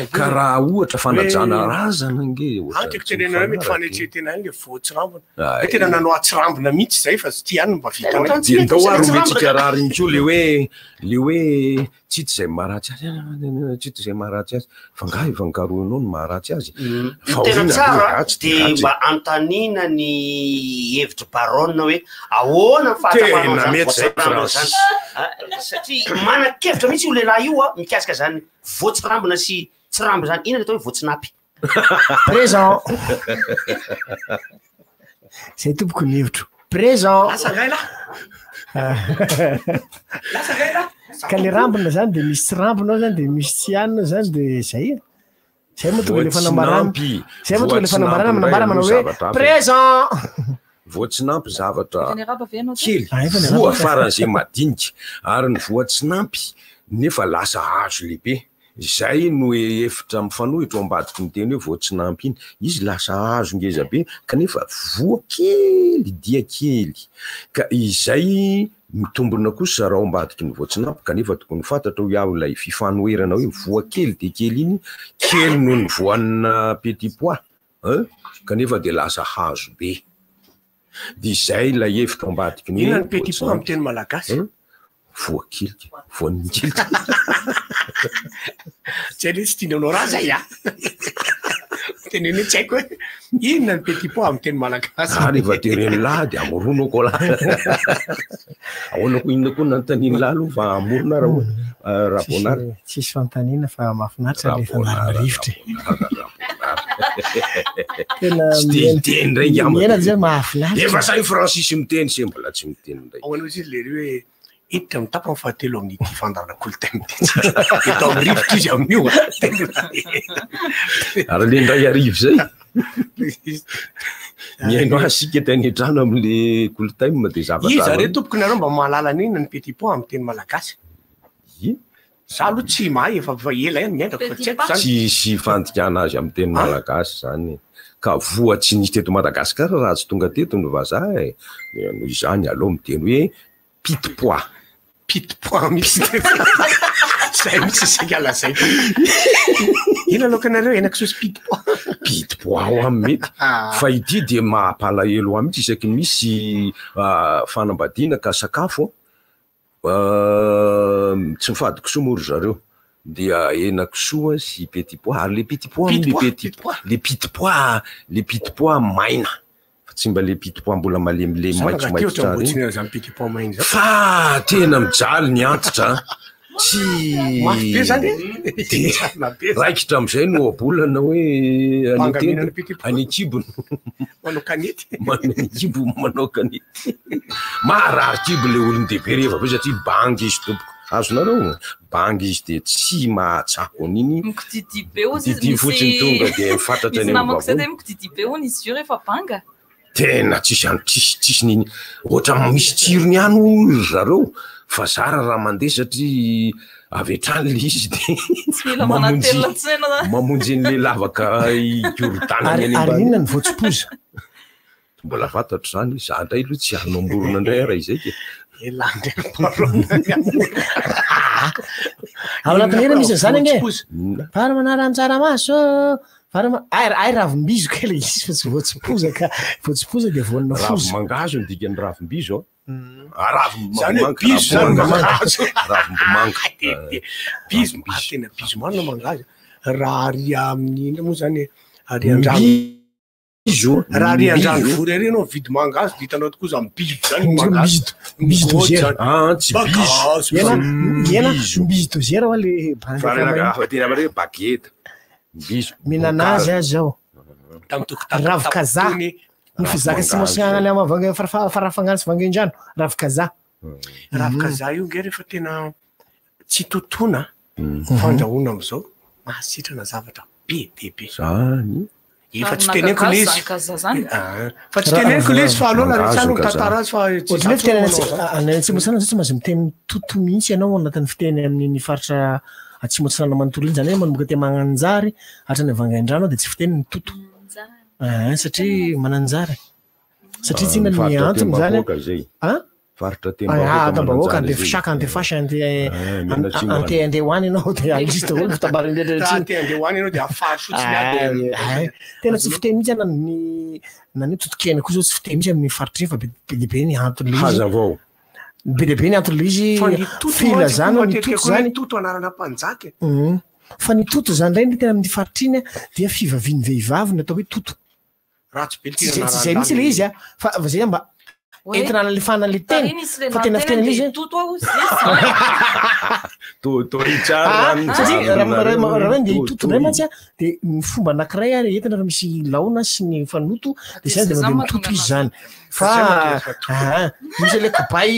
ka raha ohatra fanajana razana ngetenena mety fanetretena any le voatsirambona tena nanao atsirambona mihitsy zay fa tsy ty any mba vitantsika raha riny ko le hoe tsity zay maharatsy azy tsity zay maharatsy azy fa nga ivangaroanao no maharatsy azy tena tsara de mba antanina ny hevitry barona hoe ahoana fahatamana zany satria manan-kevitra mihitsy io lehilahy io a mikasika zany voatsirambona sy tsy rambo zany ina le atao hoe voatsinapy présent zay tompoko ny hevitro présent ka le rambona zany de misy tsy rambonao zany de misy tsy anina zany de zay moa tonga le fanambarana manambara hoe présent voatsinampy zavatra kely voa faran'izay madinika ary ny voatsinampy nefa lasa hazo lehibe zay no efitra mifanohitra ambadiky ny teny hoe voatsinampy iny izy lasa hazo ngeza be kanefa voa kely dia kely ka izay mitombona kosa raha ambadiky ny voatsinampy kanefa tokony fantatra hoe ao ilay fifanoherana hoe voa kely de kely iny kely noho ny voanina petit pois kanefa de lasa hazo be de zay la efitra ambadiky ny inany petit pois amin'ny teny malagasy voakiliky voan'kiliky zay le tsy tianao raha zay teneny tsy haiko hoe inona ny petit pois amin'ny teny malagasy rehefa tereny lahy de amoronako lahy ahoana ko inona koa nantaniny lahy aloha fa amorona raha bonary tsisy fantanina fa mahafinaritra le fanarina rivotra teny raiky zay mahafinaritra efa say Francis miteny se mbola tsy miteny ndray ahoana izy le hoe hiditra amin'ny tapany fahatelo amin'ity fandaranakolotaina atao amin'ny rivotra izy amin'io ary le ndray arivo zay miaino asika teny an-trano amin'le kolotaina de zavatra izy are tompoko nareo mba mahalala n'inona ny petit pois amin'ny teny malagasy za aloha tsy mahay efa ela any miaingako fa tsy haiko zany tsy fandikana azy amin'ny teny malagasy zany ka voa tsy nisy teto Madagasikara raha tsy tonga teto ny vazaha noho izany aloha miteny hoe pit pois misy zay misy isakala zay ina aloka nareo henakisoa sy pit pois ao amy mety fa ity de mampalahelo ao mihitsy isaky misy fanambadiana ka sakafo tsy mifady kisoa moa ry zareo dia henakisoa sy petit pois ary le petit pois le petit pois maina fa tsy mba le petit pois mbola malemilemy maitsomaitso fa tena mijaly ny antitra tsy raikitra am'izay no abolana hoe any kibony kibo manao kanety maharary kibo le olon-dehibe rehefa be satria bangy izy tompoko azonareo bangy izy de tsy mahatsako an'iny didi fotsiny tonga de mifantatra ny tena tsisy niny ohatra misy tsirony any ry zareo fa zara raha mandeha satria avy atrany le izy de mamonjy n'le lavaka Jordan ary inona ny voatsipoza mbola fantatro zany za ndray aloha tsy anao amborona indray raha izay ke ao anatin'era misy zany ange fara manara ny tsaramaso ay ravim-bizo kely izy fa tsy voatsipoza ka voatsipoza de voanina foza ravi-mangazo ny dikany ravim-bizo tena bizo marina mangazo raha ary amin'ina moa zany ary andrano raha ary andrano vory ary anao vidy mangazo de hitanao tokoa za mibizo zany mibizo dozera mibizo dozera hoa le tena amare bageta minanazy azy zao ravikaza ny fizaka sy mosignany amavanga farafangany sy vangendrano ravikaza io nge rehefa tena tsy totona fandrahoana am'izao mahasitrana zavatra be debe efa tsy teneniko le izy fa tsy teneniko le izy fa aloha laretrano tantara azy fa antsimotsana zao tsy mahazo miteny toto mihitsy ianao anatin'ny fiteny amin'ny faritra atsimotsana manontolo iny zany hoe manomboka te magnanjary hatrany vangaindrano de tsy fiteny ny toto satria mananjary satria tsy inona ny antony zany faritra tembahoaka ande fisaka ande fasy ande hoany ianao de aisy daholo fitabarandeatrahandeha hoany ianao de afary fotsiny tena tsy fiteny mihitsy nany totokena koa zao tsy fiteny mihitsy amin'ny faritra fa be deabe ny antony hazavao be deabe ny antony le izy filazana nitoto zany toto anarana mpanjaka fa ny toto zany ndray tena amin'ny faritriny dia fivaviany vehivavy natao hoe toto ratsy be zay mihitsy le izy fa zay mba entina nalefana le teny fa tena fitena izy raha de toto ndray mantsy de ny fomba anankiray ary entina raha misy laona sy ny fanoto de zany de mandeha mitoto izy zany fa misy le kopay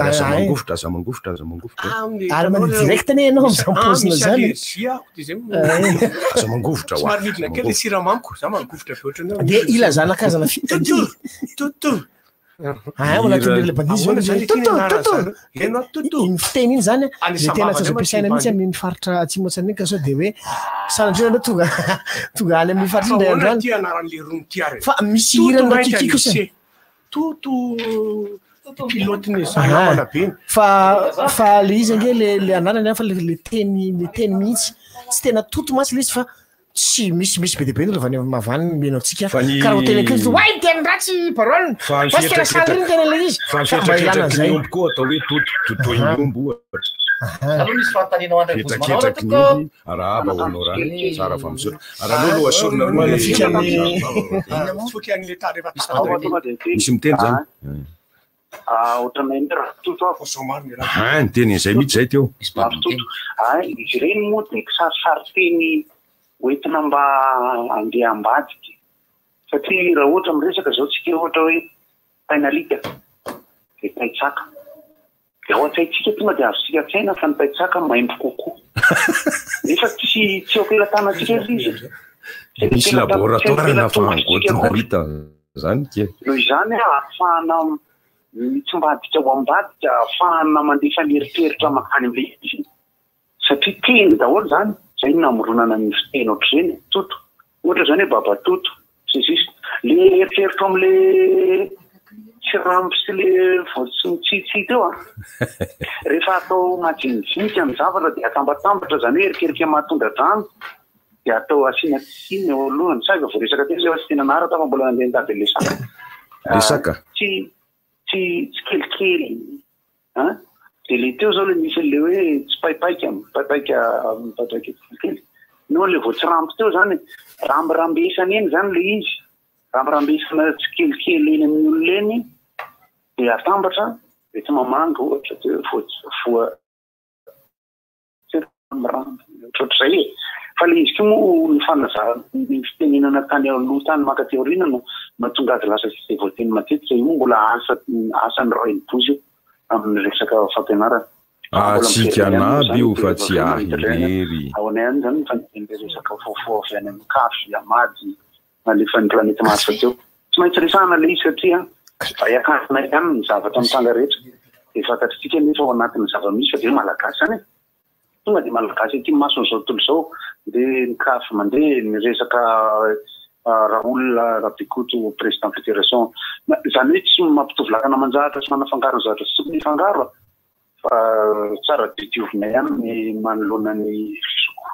aza mangofotra ary mandeha direct ne ianao am'izany paozina zany aza mangofotra somary midina kely le siramamiko za mangofotra be ohatrany de ilazana kazana fiteny manaton'le bandizy ny fiteny iny zany de tena tsy azo ampiasaina mihitsy amin'ny faritra atsimoatsaniny ka sao de hoe sanadreo anao tonga any amin'ny faritra indray andro any fa misy hirana kikiko sa toto pilotiny zana be fa le izy ange le anarany fa le teny mihitsy tsy tena toto matsy le izy fa tsy misy be deabe no lavany mavany menao antsika karaha hoteny akely way teny ratsy parole basy tena saliriny tena le izy fa mifiatrakitraka ny omby koa atao hoe totoiny omby arahaba hoanao raha tsara fa misoratra araha loha asorona misy miteny zany ny teny zay mihitsy zay teo izy ireny moa de kisarisary-teny oentina mba andeha ambadiky satria raha ohatra miresaka zao tsika ohatra hoe tainalika de taitsaka de ohatsaitsika tonga de azosika tsaina fa ny taitsaka maimbo kokoa nefa tsy okelatanatsika izy misy laboratoire na fangotinarita zany ke noho izany ahafahana mitsombadika ho ambadika ahafahana mandefa nyeritreritra makany am'le izy satria teny daholo zany zay namoronana ny fiteny ohatr'izany toto ohatra zany hoe babatoto sy zis le eritreritro am'le tsirambo sy le voatsymitsitsy teo rehefa atao majinijinika ny zavatra de atambatambatra zany hoe erikerika mahatonga drano de atao asina tsiny eo alohany saka vo resaka te zay tena narata fa mbola nandeha ndady lesaka tsy kelikely de le teo zao le misy le hoe tsy paipaika kelikely no le voatsirambo teo zany rambirambesana eny zany le izy rambirambesana tsy kelikely eny amin'ny olona eny de atambatra de tsy mamanga ohatra te voa ohatr'izay fa le izy ko moa ny fanazara ny fitenenana tany aloha tany maka teorina no mahatonga azy lasa tsy voateny matetika io mbola asany rainipozy amin'ny resaka fampianarana atsika anaby io fa tsy ahirery ao anay any zany fanitende resaka fofoa avy any amin'ny kafy amady nalefan'ny planety Mars teo tsy maintsy resahana le izy satria aiakanay any ny zavatra mitanga rehetra de fantatritsika nefa ao anatin'ny zava-misy fa de malagasy any tonga de malagasy aty masony zao tontolo zao de ny kafy mandeha ny resaka Raoul Rabikoto président fédération zany hoe tsy mampitovy lakana manjahatra sy manafangaro ny zavatra sy tokony hifangaro fa tsara diovina ihany ny manoloana ny fisoko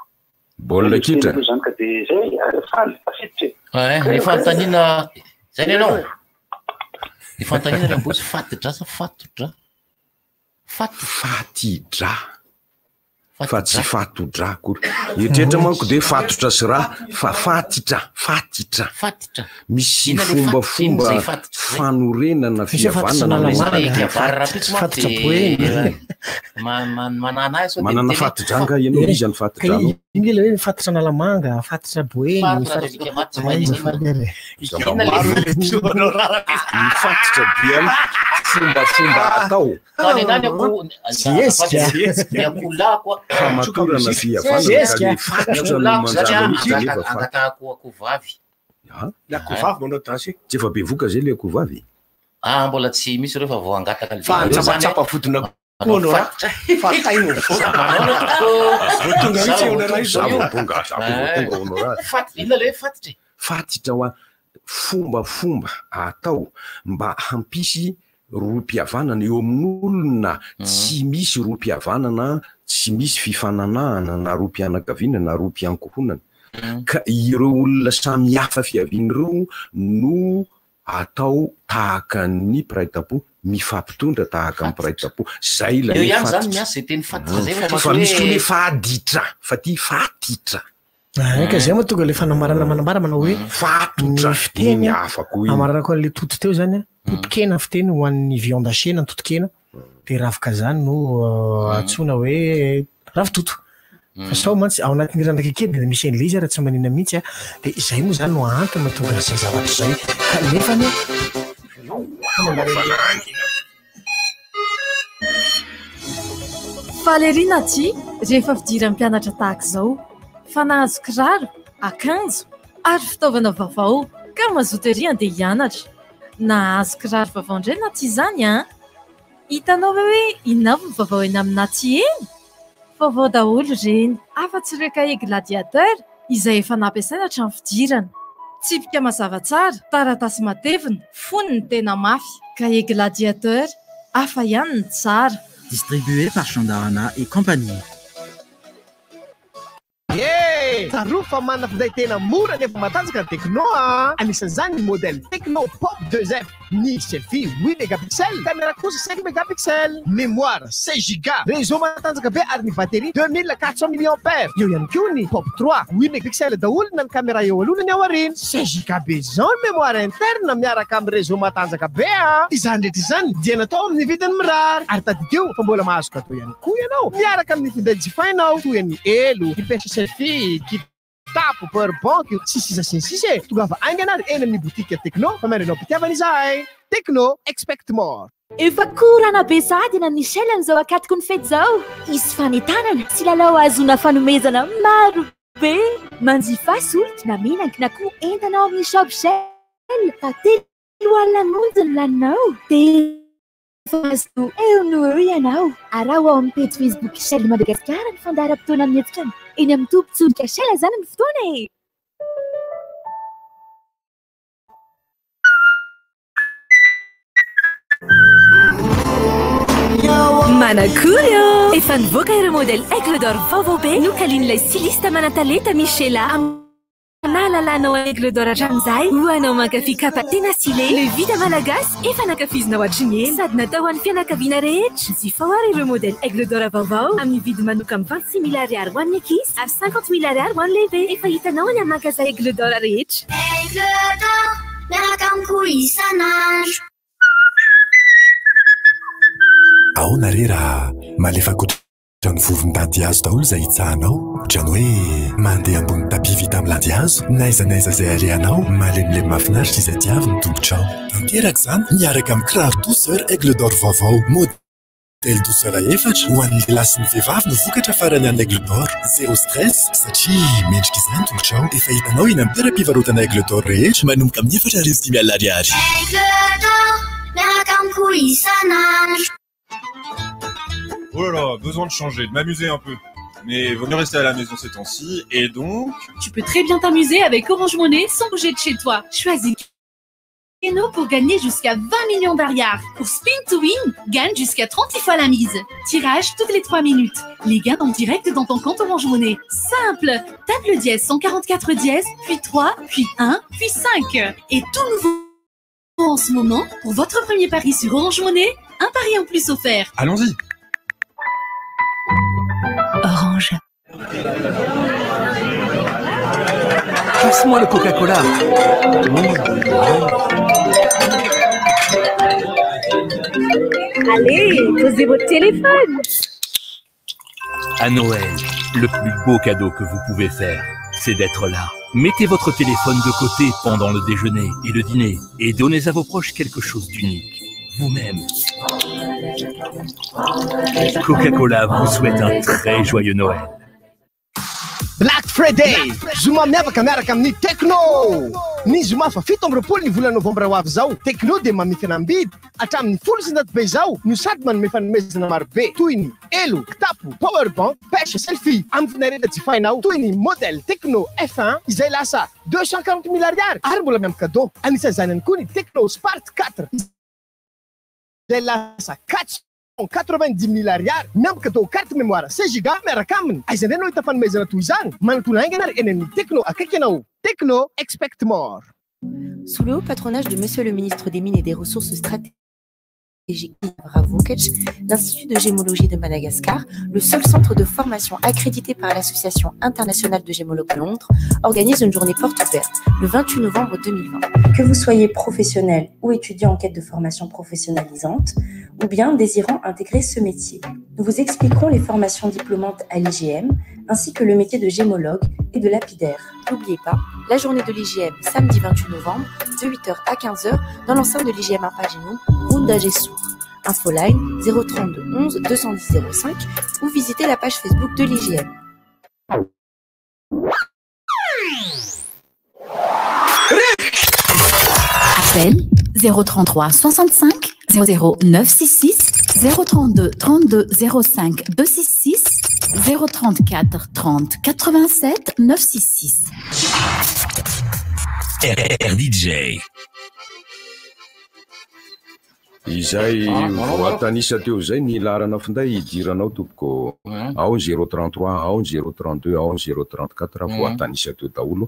baolina kitra zany ka de zay faly tafiditra ny fanontaniana zany ianao ny fanontaniana rambosy fatidra sa fatodra fatidra fa tsy fatodra akory etrehitra manko de fatotra sy raha fa fatitra misy fomba fanorenana fihavananamanana fatidrangah ianao izy any fatidrano iny le hoe fatitra analamanga fatitra boeny fatitra biany fomba atao famatorana fihavanaakoavavy manao dansy tsy efa be voka zay le akovavy mbola tsy misy reo fa vao angataka fa antsapatsapa vodina fatitra hoa fomba atao mba hampisy rom-pihavanana eo amin'olona tsy misy rom-pihavanana, tsy misy fifananahana na rom-pianakaviana na rom-piankohonana. Ka ireo olona samy hafa fiavian'ireo no atao tahaka ny piraitapo, mifampitondra tahaka ny piraitapo. Zay eo ihany zany miasa zay teny fatitra zay fa misy koa le fahaditra, fa ty fatitra. Ka zay moa tonga le fanamarana manambara manao hoe fatotra fiteny afako iny. Amarana koa le toto teo zany totokena fiteny ho an'ny viande hachena ny totokena, de ravika zany no atsona hoe ravitoto. Fa sao mantsy ao anatin'ny randraka kely de misy an'le izy raha tsy manina mihitsy de izay moa zany no antony mahatonga izay zavatra zay kanefany Falerina ty rehefa fidiran'ny mpianatra tahaka izao fa nahazo kiraro, akanjo ary fitaovana vaovao ka mazoto ery andeha hianatra. Nahazo kiraro vaovao indray na ty izany hitanao hoe inona avy ny vaovao eny amina ty eny? Vaovao daholo reny, afa-tsy ireo kahie gladiateur izay efa nampiasaina hatramin'ny fidirana. Tsipika mazava tsara, taratasy matevina, foniny tena mafy. Kahie gladiateur, hafa ihany ny tsara. Distribué par Chandarana et compagnie. Tsaroa fa manana finday tena mora nefa matanjaka ny Tecno anisan'izany ny modèle Tecno Pop 2F. Ny selfie 8 mégapixels, caméra kosa 5 mégapixels, mémoire 16 giga, réseau matanjaka be ary ny batterie 2400 mAh. Eo ihany koa ny Pop 3 8 mégapixels daholo na ny caméra eo aloha ny ao aoriana, 16 giga be zao ny mémoire interne miaraka amin'ny réseau matanjaka be izany rehetra izany dia natao amin'ny vidiny mirary ary tadideo fa mbola mahazo cadeau ihany koa ianao miaraka amin'ny finday jifainao toy ny elo, kipesa selfie, kitapo, powerbank, sisy tonga fa aingana ary eny amin'ny boutique Tecno fa marinao pitiavana izay. Tecno, expect more. Efa korana be sady na Michel amin'izao akatoko ny fety zao. Isy fanentanana sy lalao azona fanomezana maro be. Manjifa solika na menaka na koa entanao amin'ny shop Shell. Fa telo alina monja ny laninao. Fahazo eo no eo ianao. Araho ao amin'ny page Facebook Shell Madagasikara ny fandaharam-potoana amin'ny etikany. Eny amin'ny tompontsodika Shell zany ny fotoana Manakurio! Efa nivoaka ireo modèle Aigle d'Or vaovao be nokalian'ilay styliste manan-talenta Michela nahalalanao Aigle d'Or hatramin'izay ho anao mankafy kapa tena stylé le vita malagasy efa nankafizinao hatriny eny sady natao ho an'ny fianakaviana rehetra. Jifa ho ary ireo modèle Aigle d'Or vaovao amin'ny vidy manoka amin'ny 26 000 ariary ho an'ny ankizy ary 50 000 ariary ho an'ny lehibe. Efa hitanao any amin'ny magasin Aigle d'Or rehetra. Aigle d'Or miaraka amiko isan'andro. Ahoana re raha malefa kotrany vovon-dady hazo daholo izay hitsahanao ohatrany hoe mandeha ambony tapis vita amin'ny landy hazo naizanaiza izay alehanao malemilemy mahafinaritra izay diavy ny tongotrao. Tanteraka izany miaraka amin'ny kiraro douceur Aigle d'Or vaovao modèle douceur efatra ho an'ny lehilahy sy ny vehivavy no vokatra farany an'ny Aigle d'Or. Zéro stress satria mendrika izany tongotrao. Efa hitanao eny amin'ny toeram-pivarotana Aigle d'Or rehetra manomboka amin'ny 4,500 ariary. Aigle d'Or miaraka amiko isan'andro. Oh là là, besoin de changer, de m'amuser un peu. Mais vaut mieux rester à la maison ces temps-ci, et donc... Tu peux très bien t'amuser avec Orange Money sans bouger de chez toi. Choisis Keno pour gagner jusqu'à 20 millions d'ariars. Pour Spin to Win, gagne jusqu'à 36 fois la mise. Tirage toutes les 3 minutes. Les gains en direct dans ton compte Orange Money. Simple. Tape le dièse 144 dièse, puis 3, puis 1, puis 5. Et tout nouveau en ce moment, pour votre premier pari sur Orange Money, un pari en plus offert. Allons-y. Orange. Passe-moi le Coca-Cola. Allez, posez votre téléphone. À Noël, le plus beau cadeau que vous pouvez faire, c'est d'être là. Mettez votre téléphone de côté pendant le déjeuner et le dîner et donnez à vos proches quelque chose d'unique. Vous-même. Coca-Cola vous souhaite un très joyeux Noël. Black Friday! Zoma miavaka miaraka amin'ny Tecno! Ny zoma fa 17 ny volana novambra ho avy zao. Tecno dia mamifana ambidy hatramin'ny 10 be zao no sady manome fanomezana maro be toy ny elo, kitapo, powerbank, pêche selfie amin'ny finareta jifainao toy ny modèle Tecno F1 izay lasa 240 000 ariary ary mbola miampy cadeau. Anisan'izany ihany koa ny Tecno Spark 4 zay lasa 90 000 ariary miambaka tao carte mémoire 16 giga miaraka aminy aiza indray anao hita fanomezana toy izany manatona ainga anary eny amin'ny Techno akaiky ianao. Techno, expect more. Sous le haut patronage de Monsieur le ministre des Mines et des Ressources stratégiques Vukec, l'Institut de gémologie de Madagascar, le seul centre de formation accrédité par l'Association internationale de gémologues de Londres, organise une journée porte ouverte le 28 novembre 2020. Que vous soyez professionnel ou étudiant en quête de formation professionnalisante, ou bien désirant intégrer ce métier, nous vous expliquerons les formations diplômantes à l'IGM, ainsi que le métier de gémologue et de lapidaire. N'oubliez pas, la journée de l'IGM samedi 28 novembre, de 8h à 15h, dans l'enceinte de l'IGM à Paginou, route d'Agessour. Infoline 032 11 210 05 ou visitez la page Facebook de l'IGM. Appel 033 65 00 966 032 32 05 266 034 30 87 966. RDJ. Izay voatanisa teo zay ny larana finday idiranao tompoko ao 033 ao 032 ao 034 voatanisa teo daholo.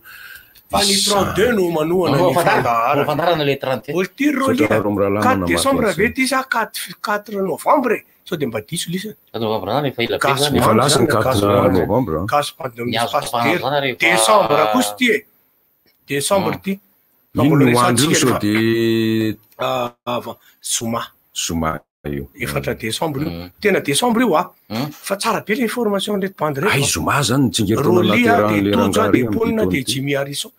Fa ny 32 no manohana ny fandaharana le 31. Olo ty ro 4 décembre ve ty sa 4 novembre sao dia mba diso lisa. 4 novembre zany efa ila be zany. Efa lasa ny 4 novembre. Gaso pasteur. Décembre kosa ty e. Décembre ty. Ino no andro io sao dia Zoma io. Efatra décembre io. Tena décembre io fa tsara be le information ndraiky bande reky. Ay Zoma zany tsingeritona naterahany le rangahy de Paulina de Jimmy Harrison.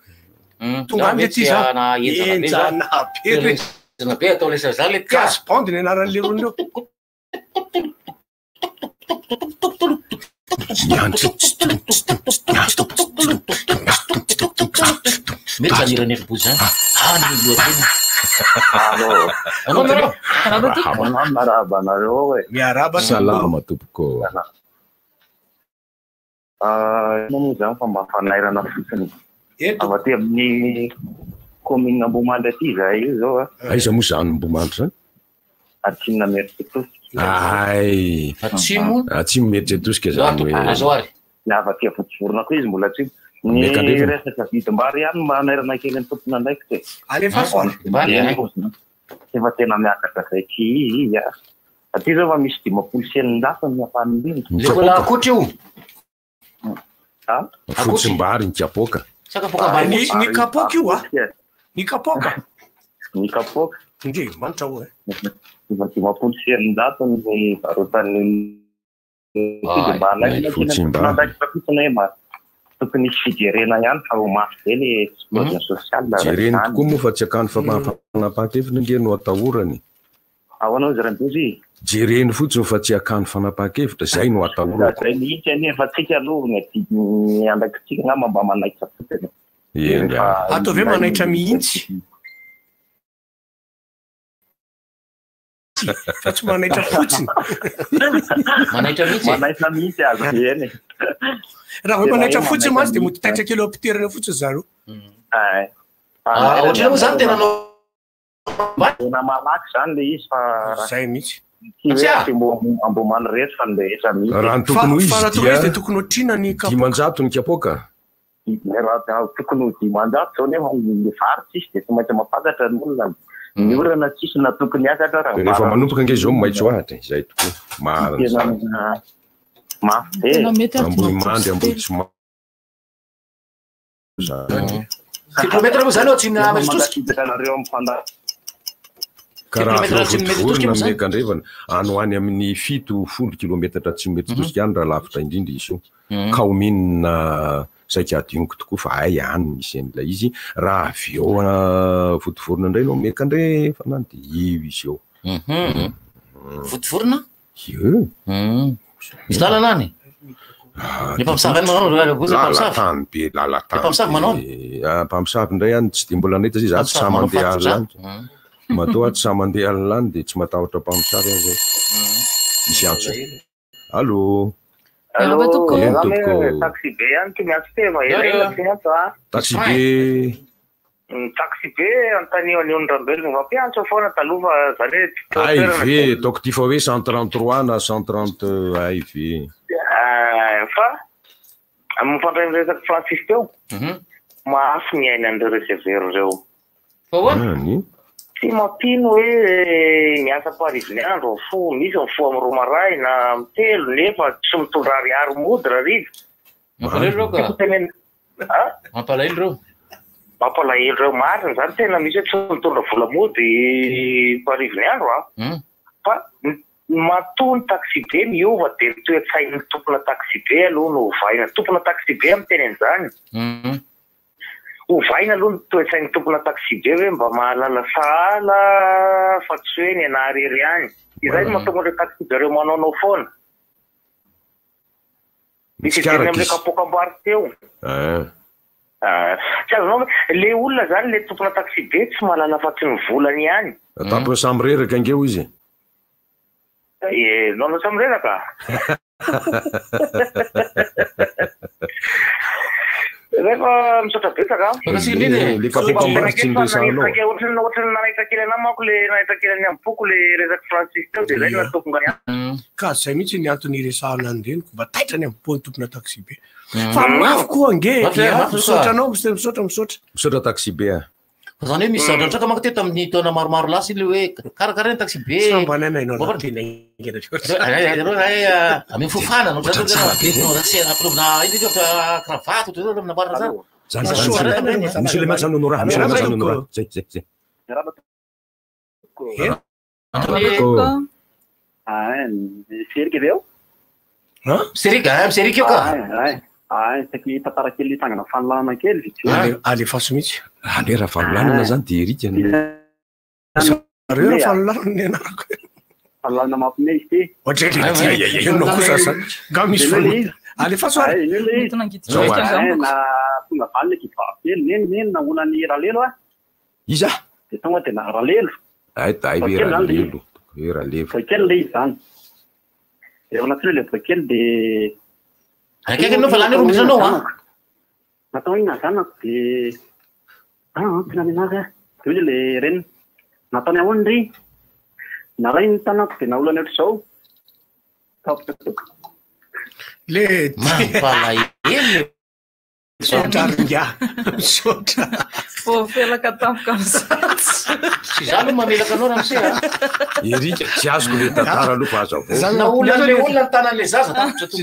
Tonga amle ty za enjana be re. Enjana be atao lesa za le gas bande ny anaran'le ron'ireo. Mety zanirany efa bozy zany. Any lohatena. Maraba anareo e. Miaraba salama tompoko. Moa zany fa mba fanairana fotsiny. Avy aty amin'ny commune Ambomandry aty zay io zao. Aiza moa zany Ambomandry zany? Atsimo Metry Tosika. Ay. Atsimo Metry Tosika zany hoe. Azoary. Avy aty Fotsivorona koa izy mbola atsimo. Ny resaka vidim-bary ihany mba nairana kely ny tompona ndraiky te. Alefa bary efa tena miakatra zay ty izy a. Aty zao fa misy 10 senin-dasa ny afan'indrindra. Le mbola akotra io. Fotsim-bary ny kapoka. Ny kapoka io a? Ny kapoka? Ny kapoka. Ndre manitra ho e. Efa 10 senin-dasa ny varotan'ny vidim-bary tokony fijerena ihany fa ho mafy be le explosion sociale. Jereny tokoa moa fa tsy akany fanapahakevitra ndre no atahorany. Ahoana izy Rambozy? Jereny fotsiny fa tsy akany fanapahakevitra zay no atahorany. Zay mihitsy anefa tsika aloha ny andaikitsika ngamba mba manaitra fotsiny. Atao ve manaitra mihitsy? Fa tsy manaitra fotsiny. Manaitra mihitsy. Manaitra mihitsy azo eny. Raha hoe manaitra fotsiny mazy dia mody taitra kely apiterana fotsiny zareo. Ohatrany moa zany tena tena malaky zany le izy fa zay mihitsy. Ambomandry rehetra fa nrehetra mihitsy. Raha ny tokony ho izy dia tokony otrina ny dimanjato ny kapoka. Raha tokony ho dimanjato zao nefa ny faritsy izy dia tsy maintsy mampatatra ny olona. Ny orana tsisy na tokony akatra raha. Rehefa manompoka ange zao maitso ahatra izay tokoa. Marina. Mafy be. Ambony mandy ambony tsy ma. Kilometra moa zany ao atsimo Metry Tosika. Karaha vorona amin'ny kandrevana ano any amin'ny 7 kilometatra atsimo Metry Tosika any raha lavitra indrindra izy io. Ka ominina saika adioniko tokoa fa ay any misy an'ilay izy raha avy eo votovorona indray no mekandre fanany dia io izy eo. Votovorona? Io. Misy lalana any? Ny mpamosavy any manao goza lalatany be lalatany. Mpamosavy manao? Mpamosavy indray any tsy dia mbola nahita zay za tsy sa mandeha alany. Matoa tsy sa mandeha alany dia tsy matahotra mpamosavy any zay. Misy antso. Allô? Allô, taxi be ihany ty miantso teo fa ela ty antso a. Taxi be. taxi be antanio an'io ny rambelona mampiantso foana taloha fa zany ay ve taoko ty fa hoe 133 na 130 ay ve fa mifandray miresaky Francis teo mahafy miaina an'ireo receveur reo tsy mampino hoe miasa pariviniandro fo misy mifo amy romaray na mitelo nefa tsy mitondra ariary mody rariva mampalahelo reo marina zany tena misy hoe tsy mitondra vola mody pariviniandro fa matony taxi be miova de toe-tsain'ny tompona taxi be aloha no ovaina tompona taxi be amy teny an'izany ovaina aloha toe-tsain'ny tompona taxi be hoe mba mahalala sahala fa tsy hoe ny anarery any izay mahatonga le taxi be reo manaonao foana misy deny amle kapokamboary teo tsy azonao le olona zany le tompona taxi be tsy mahalala fa tsy ny volany ihany atapo samy reraka angeo izy nanao samy reraka rehefa misaotra betsaka le kapokamboary tsy nresanao ohatrany nanaitrakely ana manko le nanaitrakely amy boko le resaky Francis teo de zay natokongany ka zay mihitsy ny antony iresahana any reniko mba taitrany amy poany tompona taxi be fa mafy koa ange misaotranao misaotra taxi be zany hoe misy zadratraka manko teto amin'ny taona maromaro lasy le hoe karakara ny taxi be amy fofana cravatte misy le mahatsy anono raha misy le mahatsy anono raha zay serika aveo serika io ka saky tantara kely tangana fanoloana kely alefaso mihitsy ale raha fanolanana zany de erika reo raha fanolanana ny anarako fanoloana mampine izy ty ohatrenao kosa ga misy fanola alefaso na tonga valina kivavely neny na olany ralelo iza de tonga de na ralelo ralelo voakely le izy zany de anaty le voakely de akaiky anao fa lany ro misy anao natao ina zanako de mpinany anazy de hoe le reniny nataony ahoany ry naray ny tanako de naolany ohatr'izao le mampalahelo misaotra ringa misaotra felaka tampoka sy zany mamelaka anao raha misea erika tsy azoko le tantara aloha fa aza na olana le olona ny tanan'le zaza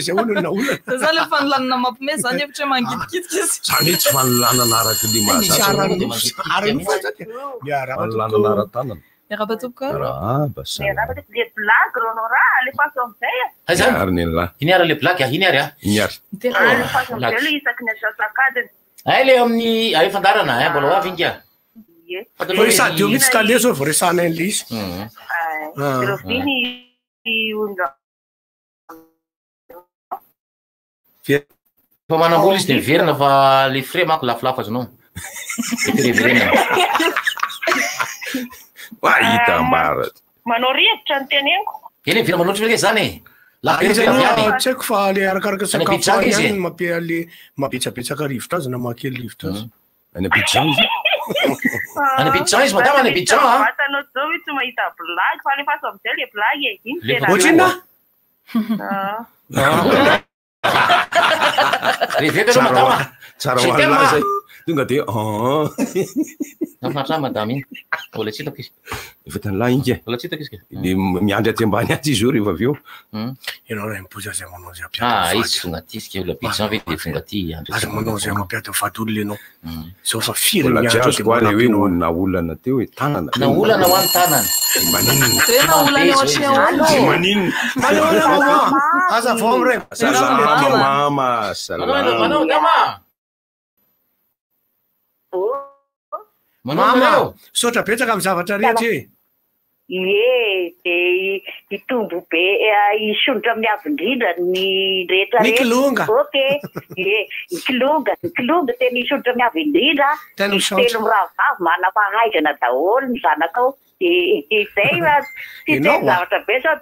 zay olona na olana zany le fanolanana mampime zany evitra mangidikitika izy zany tsy fanolanana araky le mahazafanolanana ara-tanana miara-batoboka le blague ronao raha le faso amizay ariny la iniara le blague iniary iniary le faso amizay le isaky ny asasakadiny ay le amin'ny ay fandarana mbola ho avy inga dio mihitsy ka le zao vao resana an'le izy roviny onga fa manambola izy de miverina fa le frais manko lafilafo azonao etereverena hita ambara manao rivitra ny teneniko eny vina manotry veke zany tsy haiko fa le arakaraka sakafo ihany mampia le mabetsabetsaka rivotra azy na mahakely rivotra azy any Abidjan izy any Abidjan izy madama any Abidjan vatanao zao hoe tsy mahita blague fa le faso amizay le blague iny ohatrina reveka anao madama tsara hoanina zay tonga de nafinatra madama iny mbola tsitako izy efa tany la inga mbola tsitako izy le miandry aty ambany aty izy io rehefa avy eo ianao raha mipozy azy amanao zay izy tonga ty izy olo Abidjan ve de tonga ty azy amanao zay mampiady vady olona ianao zao fa firy miandro koa le hoe na olana teo hoe tanana na olana ho any tanana maninona aza vao amre mama salama mama sotra betsaka amy zavatra rehetra de itombo be isondra miavindrindra ny rehetrarehetra ikilonga tena isondra miavindrindra telo miravavy manam-pahaizana daholo ny zanakao zay tsy te zavatra be sao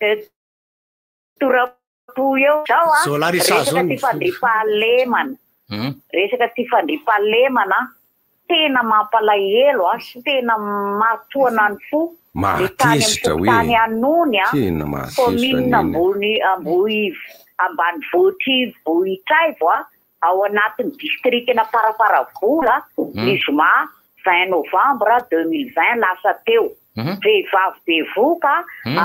de torapo eo zao resaka ty fandrifahalemana resaka ty fandripahalemana tena mampalahelo sy tena matoana ny fo le tany am'tany anony commune ambany voty vohitraivo ao anatin'ny districtna Farafaravola ny zoma 20 novembre 2020 lasa teo vehivavy bevoka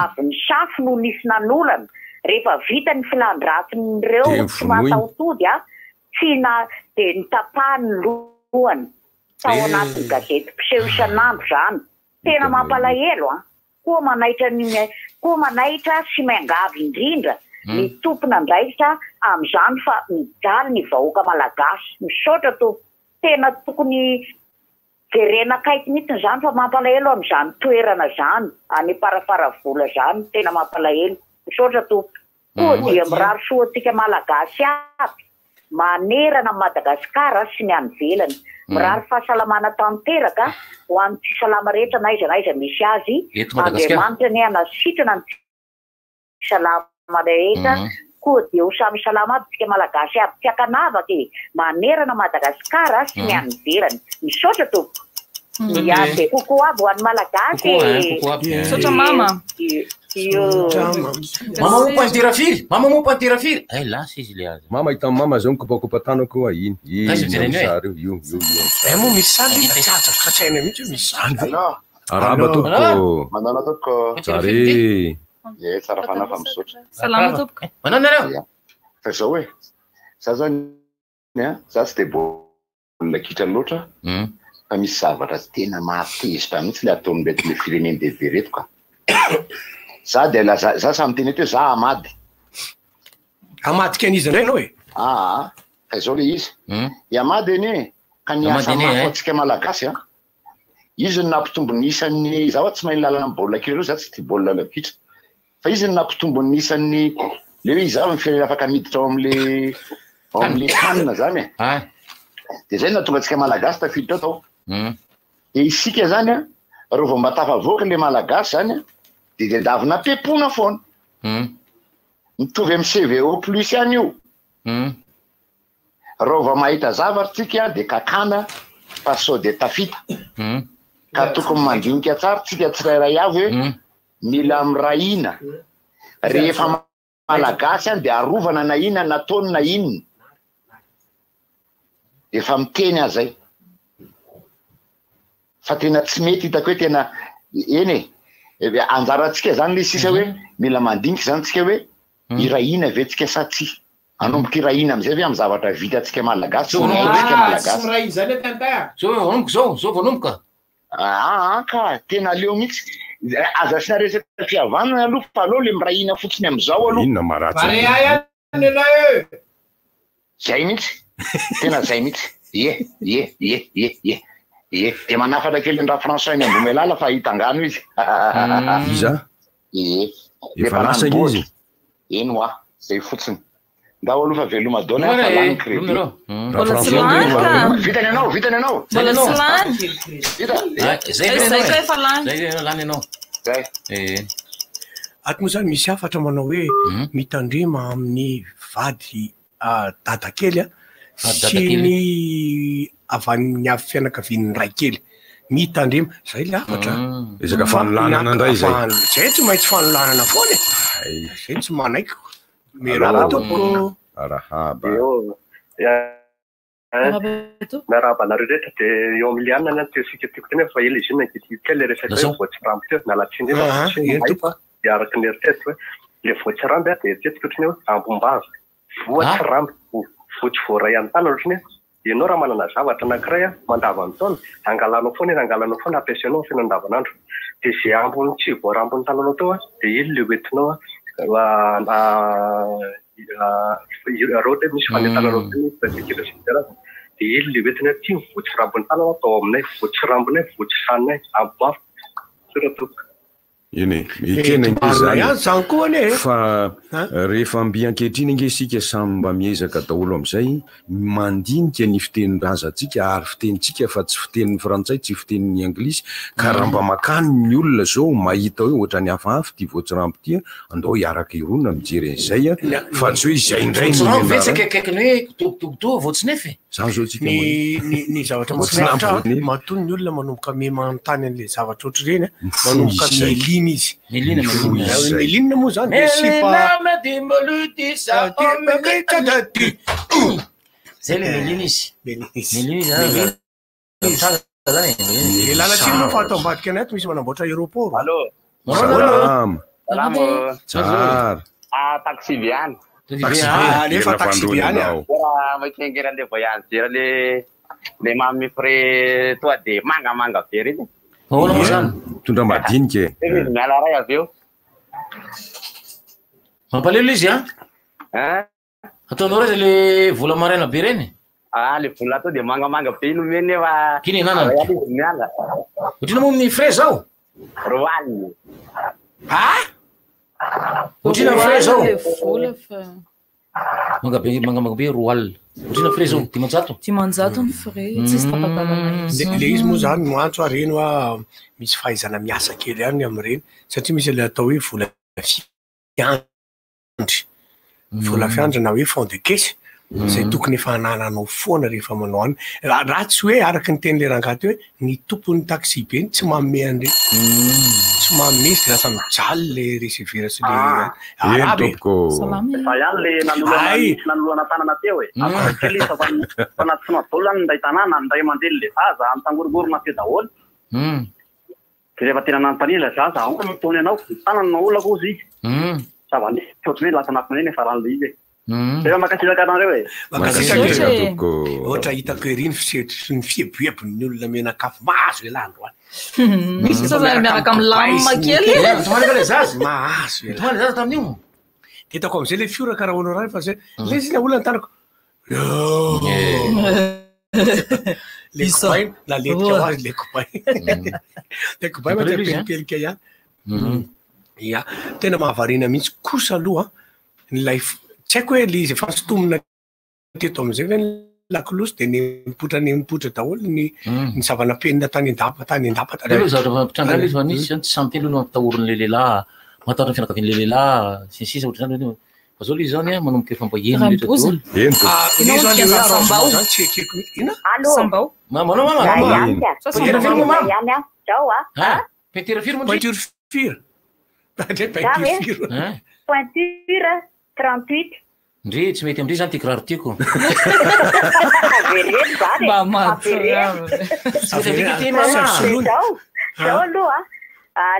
avy ny safy no nisy nanolana rehefa vita ny filandratin'ireo tsy mataotody tsina de nitapahany lohany tao anatin'ny gazety mpiseho isan'andro zany tena mampalahelo koa manaitra sy miangavy indrindra ny tompona andraikitra am'izany fa mijaly ny vahoaka malagasy misaotra to tena tokony jerena kaiky mihitsy zany fa mampalahelo am'izany toerana zany any Farafaravola zany tena mampalahelo misaotra to koa dia mirary soatsika malagasy aby manerana Madagasikara sy ny any velany mirary fahasalamana tanteraka ho an'ny tsy salama rehetra naiza misy azy Andriamanitra ny anasitrana ny salama rehetra koa dia ho samy salama aby tsika malagasy aby tsy akanavaky manerana Madagasikara sy ny any velany misaotra to de kokoa aby ho an'ny malagasy misaotra mama Mama mompa ny tirafiry, mama mompa ny tirafiry. Lasa izy le azy. Mama hitan'ny mama zao mikopakopa tanako koa iny. Io. Moa misy sandy tsatsaky tsaina mihitsy misy sandy. Araba tompoko. Manana tompoko. Tsary. Tsara fanafa misaotra. Salama tompoko. Manana nareo. Fa zao hoe, za zany za tsy de baolina kitra loatra. Fa misy zavatra tena mahatezitra mihitsy le ataon'ny le fireneny de vereto ka. Za de za samy teny eto za amady. Amadika an'izy indray anao e? Fa zao le izy. I amady eny ka niasa mafy atsika malagasy izy ny nampitombony isan'ny za tsy mahay lalana baolina kitra za tsy tia baolina kitra. Fa izy ny nampitombony isan'ny le hoe iza mifirenena afaka miditra ao am'le tanina zany e. De zay natonga atsika malagasy tafiditra tao. De isika zany raha vao mba tafavoaka le malagasy zany de davina pepona foana. Mitovy amin'ny CVO plus ihany io. Raha vao mahita zavatra tsika de kakana fa sao de tafita. Ka tokony mandinika tsara tsika tsirairay avy hoe mila mirahina. Rehefa malagasy any de arovana na inona nataony na inona. Efa miteny azay. Fa tena tsy mety hitako hoe tena eny anjaratsika zany le sisa hoe mila mandinika zany tsika hoe irahina ve tsika sa tsy anomboka irahina am'izay ve amy zavatra vitatsika malagasy tsy miray zany tanta zao voanomboka ka tena leo mihitsy aza sy naresaka fihavanana aloha fa aloha le mirahina fotsiny am'izao aloha inona maratsy zay mihitsy tena zay mihitsy de manafatra kely ndraha français ny ambome lala fa hitangano izy iza efa lasa izy eny oa zay fotsiny ndao aloha fa velomadona fa lany crédit vitany anao ato moa zany misy afatra manao hoe mitandrema amin'ny vady dada kely sy ny avany avy fianakavian'ny ray kely mitandrema zay le afatra ezaka fanolanana ndray zay tsy maintsy fanolanana foana zay tsy manaiky mero tompoko arahaba miarahaba anareo rehetra de eo amin'ny lianana teo sika tiako teny fa ela izy nakely resaka hoe voatsiramby teo nalatsiny de araky ny eritreritry hoe le voatsiramby de eritreritry ohatrany hoe ambom-bava voatsiramby votsy voaray any tana ohatrany hoe ianao raha manana zavatra anankiray mandava ny taona angalanao foana ampiasainao fiainao andavanandro de zay ambony tsy voarambony tananao tao de iny le hoentinao rote misy fanetananao de iny le hoentina ty voatsy rambony tananao atao aminay voatsy rambonay voatsy sanay ambomafo soratoko iny ikena ihany zany koa ane fa rehefa mby ankehitriny inge sika samy mba miezaka daholo am'izay mandinika ny fitenin-drazantsika ary fitenitsika fa tsy fitenin'ny frantsay tsy fitenin'ny anglisy ka raha mba makany ny olona zao mahita hoe ohatra ny hafahafa ty voatsirambo ty andao hiaraka irona mijery an'izay fa tsy hoe izay indray vetsakakaikiny hoe togotogotoa voatsinefy zany zao tsika ny zavatra matony ny olona manomboka me manontany an'le zavatra ohatry reny manomboka melina izy melina moa zany zay le melina izy lalatsiny fa atao ambadika anaty misy manamboatra aéroport tsara taxi viany nefa taxi viany makengera le voyageur le mamifre toa de mangamanga be reny tondra madinika miala ray avy eo mampalelo izy ataonao reza le vola maraina be reny le vola atao de mangamanga be inomeny efa kiny nanany miala otrina moa amin'ny frais zao roaly otrina frais zao mangamanga be roaly otrina frais zao dimanjato ny frais tsisy tapatalana le izy moa zany noantso areny hoa misy fahaizana miasa kely any am'ireny satria misy le atao hoe vola fiandry vola fiandry na hoe fond de caisse zay tokony efa hanananao foana rehefa manao any raha tsy hoe araky ny teny le rangaty hoe ny tompon'ny taxi be ny tsy mamme an'ireny tsy mamme sy lasa mijaly le recevera sy le arabe fa ihany le nanoloana tanana teo kely fa naty nabolany nday tanàna nday mandely le zaza antangorogorona teo daholo de rehefa tena nanontany la zaza tony anao tanana na olako ozy zavany ohatry hoe lasa nafineny efa rano le izy rehefa makasitaka anareo ohatra hitako eriny fisetry ny fieboebony olona menakafo mahazo e landro any misy zany miaraka amy lama kely tomanaka le zaza mahazo tomany zaza tamin'io hitako am'izay le fioraka raha olo ray fa zay le izy na olana tanako le copain la letika ho azy le copain le copain ma pelipelika ihany ia tena mahavarina mihitsy kosa aloha nylay tsy haiko hoe le izy efa sotomina teto am'izay ve lakolosy de nipotra daholo ny zavana penina tany andapa zavatra izy nisy zany tsy samy telo olo mampitahorony le lehilahy matatra ny fianakavian'le lehilahy sisisa ohatry zany hoe fa zao le izy zany manomboka efa mbaheniny zany tsy ekeko ina peinture firme peinture fire pointure 38 ndre tsy mety amindre zany ty kiraro tiako zao aloha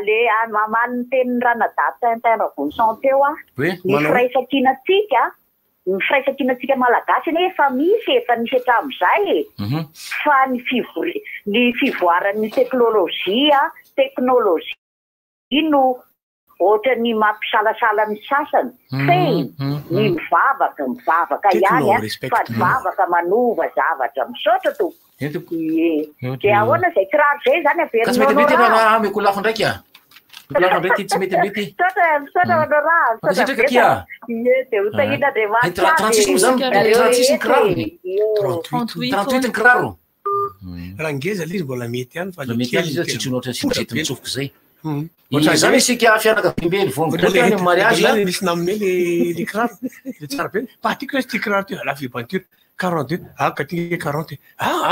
le mamaliny tenin'ny ranadatinteravony santeo ny firaisakinantsika malagasy ane efa misy hatram'izay fa ny fivoaran'ny teknôlôjia no ohatra ny mampisalasala ny sasany feny ny mivavaka ihany fa mivavaka manova zavatra misaotra to de ahoana zay kiraro zay zany tsy mety mety raha ameko lafo ndraiky lafo ndraiky tsy mety mety de utahina de matsisy ny kirarony 38 ny kiraro raha ngeza le izy mbola mety ihany fa mety izy tsitsy ohatry sibosety mitsofoka zay zany isika fianakavimbeny vongotra mariage misy namome le kiraro le tsara be patiko hoe ty kiraro ty la vie peinture 42 ka ty 40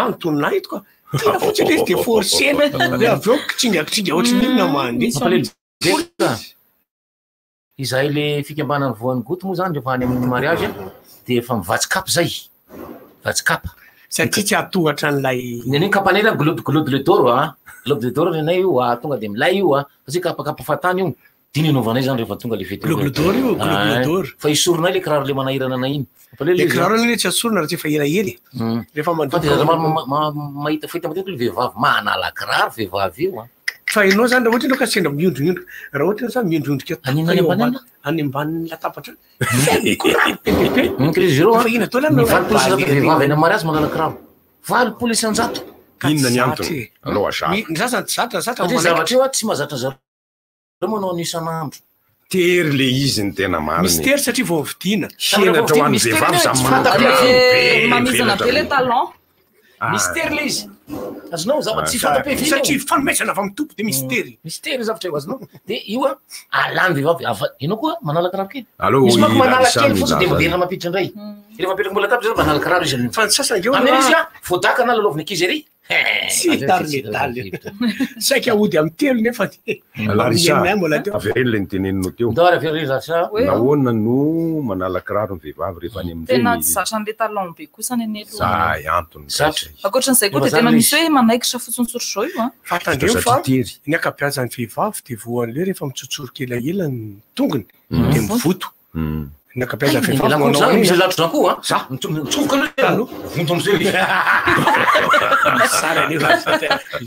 nitonona ito koa tena fotsiny izy de forcena le avy eo kitsinjakitsinja ohatry n'inona mandeha izahay le fikambanany voan'ny goto moa zany rehefa any amin'ny mariage de efa mivatsikapa zay vatsikapa satria tsy atohatra an'lay neny kapanela globe de doro globe de doro nenay io tonga de milay io satria kapakapa fatany io diny inovanay zany rehefa tonga le fety globe de doro io globe de doro fa isoronay le kiraro le manahirana anay iny le kiraro iny tsy asorona raha tsy efa elaely rehefa mahita fety matetiky le vehivavy manala kiraro vehivavy io fa inao zany raha ohatra inao ka sendra miondroindro raha ohatra zany miondroindrika any ambaniny latabatra vehivavy eny mariazy manala kiraro 20 isanjato inona ny antony aloha ny sasany tsy zatra zavatra io tsy mahazatra manao nisan'andro tery le izy ny tena mariny misy tery satria vao vidiana senatra ho an'ny vehivavy samy mamizana be le talon misy tery le izy azonao zavatra tsy fantapeviny satria fanomezana avy amin'ny tompo de misy tery zavatra eo azonao de io a alany vehivavy ianao koa manala kiraro kely allo misy mako manala kely fotsiny de moderna mampiditra indray rehefa mipetraka mbola tapitra zany manala kiraro izy fa sasangeo aminy izy a vodaka na lalovina ankizy ery tsy tarinetaly saika ahody amin'ny telo nefa avereny le niteneninao teo nahoana no manala kiraro ny vehivavy rehefa any tena tsy zatra an'le talon be kosa ny anely antony akoatran'izay koa de tena misy hoe manaikitra fotsiny tsotro zao io a fatandreo fa ny akapiazan'ny vehivavy de voan'le rehefa mitsotsoro kely ela ny tongony de mivoto ny akapiazan'ny vehivavy misy latro zany koa za mitsofoka aloha vonto am'zay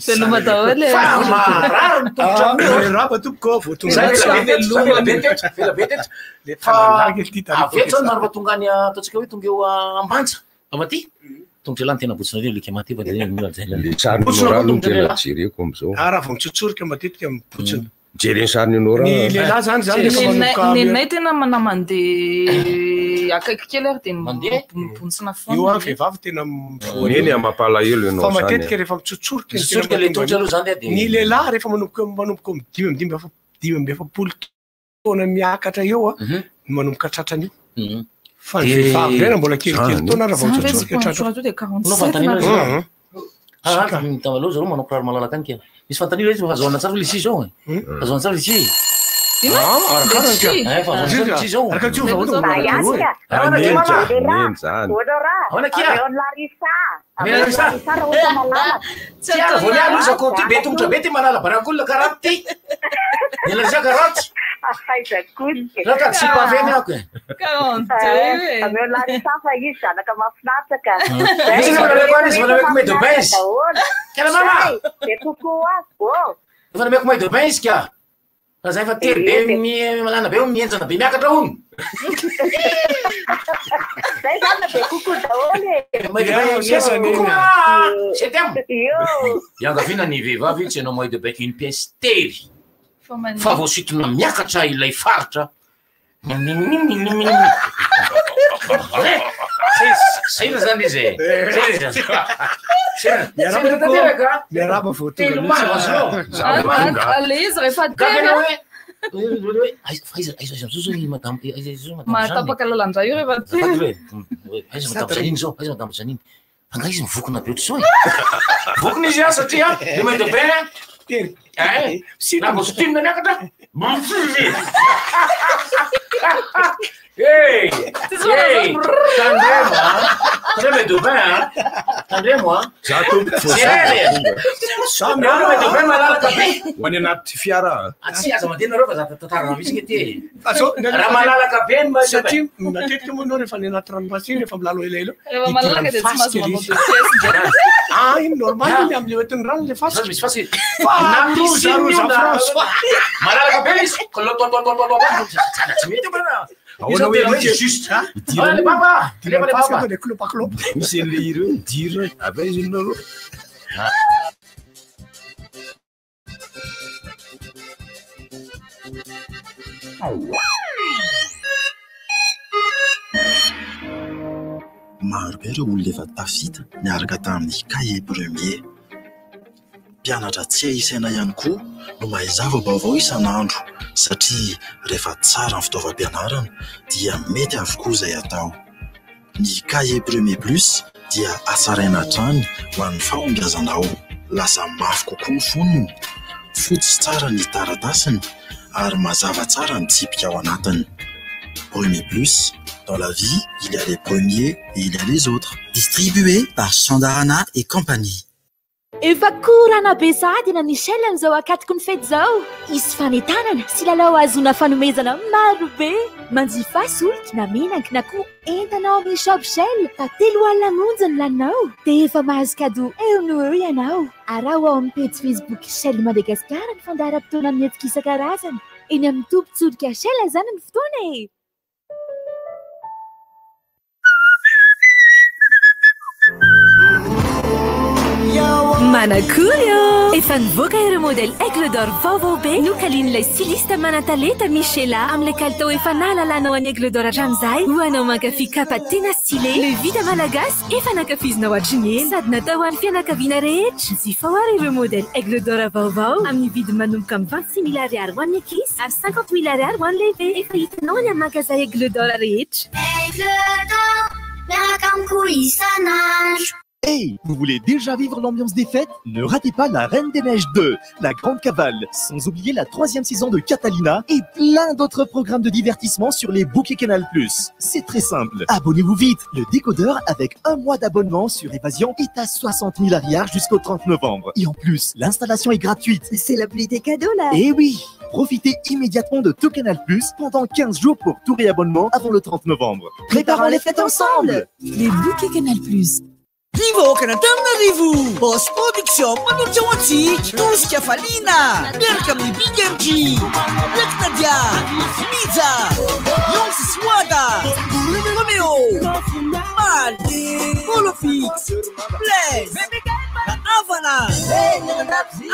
veloma daholo marary mitombotraraba tompoko votoavetsy maro tonga any ataontsika hoe tonga eo ambanja avaty tongotra lany tena botsina le kemate le sarinora no tena jereko am'izao raha vao mitsotsorika matetika mibotsina jereny sarinora ny lehilahy zany nenay tena mandeha akaiky kely ary de mibontsina foana io a vehivavy tena eny amapalahelo ianao fa matetika rehefa mitsotsoroka ny lehilahy rehefa manomboka dimy amby efapolo taona miakatra eo a manomboka tratran'io fa ny vehivavy rena mbola kelikely taona raha vao mitsotsoroka mitavaloha zareo manao kiraro malalaka any kely misy fantanila izy fahazoana tsara lisi zao fahazoana tsara lisi voanialozako ty be tongotra be ty manala barakolona karaty ty nilarisa karaty Raka tsy paveny ako e. Ameo Larissa fa izy zanaka mahafinaritra. Izy manameko any izy manameko maille de bain izy. Kena mama. De kokoa azy. Manameko maille de bain izy ka. Fa zay fa tery be malana be mienjana be miakatra hono. Zay zany be kokoa daholo e. Maille de bain kokoa. C'est dem. Iangavina ny vehivavy tsy anao maille de bain une pièce tery. Fa vao sitrona miakatra ilay faritra. Saina zany izy e. Miaraba fo telo maro azonao. Ale izy rehefa tena mahatapaka lalandra io rehefa tena. Aiza madamo Janine zao, aiza madamo Janine. Anga izy mivokona be ohatr'izao e. Vokona izy a satria le maille de bain tery. Na vao sitinona miakatra. Hey! Hey! Tandremo, hein? Tandremo de bain, hein? Tandremo, hein? Za tompoko fo samy ano de bain malalaka be. Ho any anaty fiara. Tsy aza mandeha nareo fa za tantarana misy ty. Raha malalaka be ny satria matetika moa anao rehefa any anaty ranomasina rehefa milalo elaela. Rehefa malalaka dia tsy mahazo manao de pièce. Iny normal ny amin'ny oetin'ny rano le fasika. Misy fasika. Fa France. Malalaka be izy. Tsara tsy mety bana. Ahoana hoe misy juste ha? Le papa. Le papa. Le clopaclop. Misy le ireo dire avy izy nareo. Maro be ireo olona efa tafita niaraka tamin'ny cahier premier. Mpianatra tsy isaina ihany koa no mahazava vaovao isan'andro satria rehefa tsara ny fitaovam-pianarana dia mety avokoa izay atao. Ny cahier premier plus dia asaraina hatrany ho an'ny fahombiazanao. Lasa mafy kokoa ny fonony, fotsy tsara ny taratasiny ary mazava tsara ny tsipika ao anatiny. Premier plus, dans la vie, il y a les premiers et il y a les autres. Distribué par Chandarana et compagnie. Efa korana be sady na Michel amin'izao akatoko ny fety zao. Isy fanentanana sy lalao azona fanomezana maro be. Manjifa solika na menaky na koa entanao amin'ny shop Shell. Fa 3 alina monja ny laninao dia efa mahazo cadeau eo no eo ianao. Arao ao amin'ny page Facebook Shell Madagascar ny fandaharam-potoana amin'ny hetsika isan-karazany. Eny amin'ny tompon-tsodika Shell zany ny fotoana e. Manakulio! Efa nivoaka ireo modèle Aigle d'Or vaovao be nokalin'ilay styliste manan-talenta Michela amin'ilay kalitao efa nahalalanao any Aigle d'Or hatramin'izay ho anao mankafy kapa tena stylé le vita malagasy efa nankafizinao hatriny eny sady natao ho an'ny fianakaviana rehetra zifa ho ary ireo modèle Aigle d'Or vaovao amin'ny vidiny manomboka amin'ny 26 000 ariary ho an'ny ankizy ary 50 000 ariary ho an'ny lehibe efa hitanao any amin'ny magasin Aigle d'Or rehetra. Aigle d'Or, miaraka amin'ny isan'andro. Hey, vous voulez déjà vivre l'ambiance des fêtes? Ne ratez pas la Reine des Neiges 2, la Grande Cavale, sans oublier la 3e saison de Catalina et plein d'autres programmes de divertissement sur les bouquets Canal+. C'est très simple, abonnez-vous vite. Le décodeur avec 1 mois d'abonnement sur Évasion est à 60 000 ariary jusqu'au 30 novembre. Et en plus, l'installation est gratuite. C'est la pluie des cadeaux là. Eh oui, profitez immédiatement de tout Canal+, pendant 15 jours pour tout réabonnement avant le 30 novembre. Préparons les fêtes ensemble. Les bouquets Canal+. Vivo Canatana Post-production Manucciawati Tosca Falina Miarka amin'ny Big MG Black Nadia Miza Yonsi Swada Romeo Mal Holofix Blaise Havana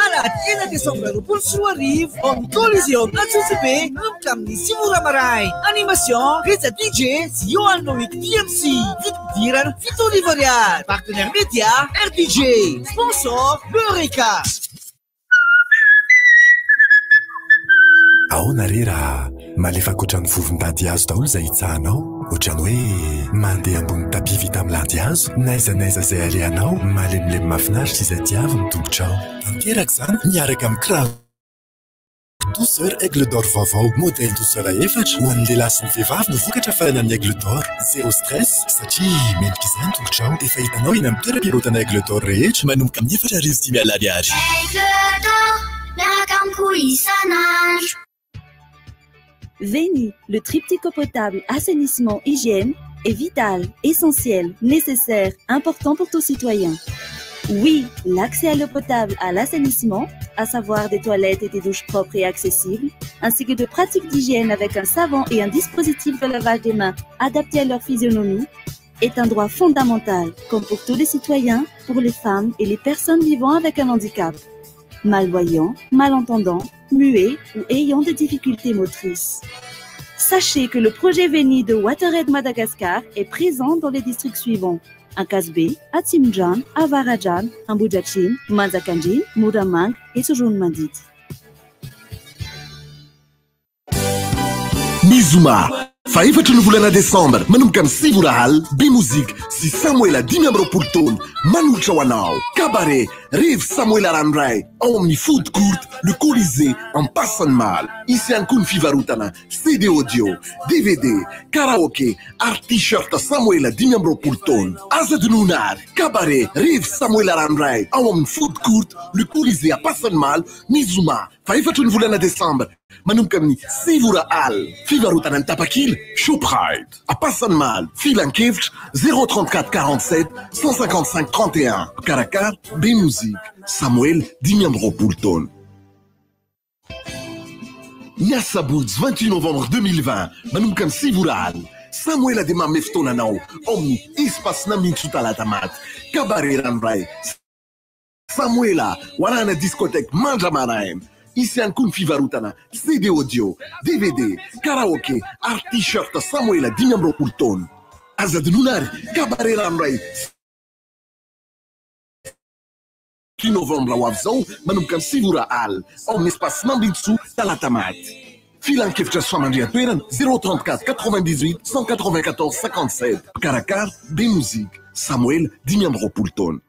Ala 1 Desembre Pulso arrive en collision Natsusepe Kamni Simura Marai Animation Reza DJ Johan Loic DMC Diran Vito Livoriar Partenaire média RDJ Sponsor Eureka Ahoana raha malefaka ohatran'ny vovon-dady hazo daholo izay hitsahanao ohatrany hoe mandeha ambony tapis vita amin'ny lady hazo n'aiza izay alehanao malemilemy mahafinaritra izay diavy ny tongotrao tanteraka izany miaraka amin'ny kiraro douceur Aigle d'Or vaovao modèle douceur efatra ho an'ny lehilahy sy ny vehivavy no vokatra faranan'ny Aigle d'Or zéro stress satria mendrika izany tongotrao efa hitanao eny amin'ny toeram-pivarotana Aigle d'Or rehetra manomboka amin'ny 4,500 ariary. Aigle d'Or, miaraka amin'ny isan'andro. Veni, le triptyque eau potable, assainissement, hygiène est vital, essentiel, nécessaire, important pour tout citoyen. Oui, l'accès à l'eau potable, à l'assainissement, à savoir des toilettes et des douches propres et accessibles, ainsi que de pratiques d'hygiène avec un savon et un dispositif de lavage des mains adapté à leur physionomie, est un droit fondamental, comme pour tous les citoyens, pour les femmes et les personnes vivant avec un handicap. Malvoyants, malentendants, muets ou ayant des difficultés motrices. Sachez que le projet Veni de WaterAid Madagascar est présent dans les districts suivants. À Kasbe, à Tsimjan, à Varajan, à Mbujachin, Manzakanjin, Muramang et Sojoun-Mandit. Mizuma fa efatra ny volana Desambra manomboka amin'ny 6 vorahaly be mozika sy Samuela 10 taona manolotra ho anao cabaret Rêve Samuela Randray ao amin'ny food court le Colisée en Passane Mal isy ihany koa ny fivarotana CD audio DVD karaoké ary t-shirt Samuela 10 taona aza dinonary cabaret Rêve Samuela Randray ao amin'ny food court le Colisée à Passane Mal Mizuma fa efatra ny volana Desambra manomboka amin'ny 6 vorahaly fivarotana ny tapakily Shoprite à Passane Mal filan-kevitra 034 47 155 31 Caracar be musique Samuel 10 taona. Niasabotsy 28 novembre 2020 manomboka amin'ny 6 vorahaly Samuel dia mamy fotoananao amin'ny espace Namitso talata maty cabaret Randray Samuela ho anana discothèque Mandra Maraim isy ihany koa ny fivarotana CD audio DVD karaoké ary t-shirt Samuela 10 taona aza dinonary cabaret Randray 6 novembre ho avy zao manomboka amin'ny 6 vorahaly ao amin'ny espace Namitso talata maty filan-kevitra sy famandrihan-toerana 034 98 194 57 Caracar be musique Samuel 10 taona.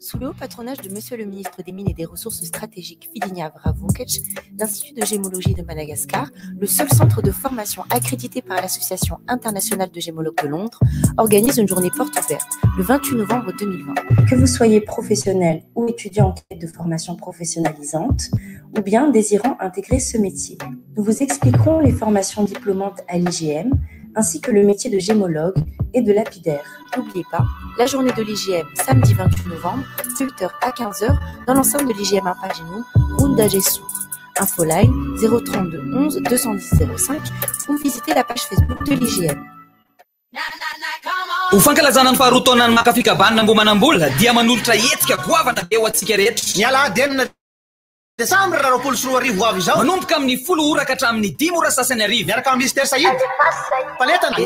Sous le haut patronage de Monsieur le ministre des Mines et des Ressources stratégiques Fidinia Vravokec, l'Institut de gémologie de Madagascar, le seul centre de formation accrédité par l'Association internationale de gémologues de Londres, organise une journée porte ouverte le 28 novembre 2020. Que vous soyez professionnel ou étudiant en quête de formation professionnalisante, ou bien désirant intégrer ce métier, nous vous expliquerons les formations diplômantes à l'IGM, ainsi que le métier de gémologue et de lapidaire. N'oubliez pas, la journée de l'IGM, samedi 28 novembre, 8h à 15h, dans l'enceinte de l'IGM à Paginou, Runda Gessour. Infoline 032 11 210 05 ou visitez la page Facebook de l'IGM. ho fankalazana ny faharoa taonany makafikabanina mbo manambola dia manolotra hetsika goavana be ho antsika rehetra miala ady enina desambra raha 24 avy izao manomboka amin'ny 10 ora ka hatramin'ny 10 ora sasany arivo miaraka amin'ny ministère saïd paletana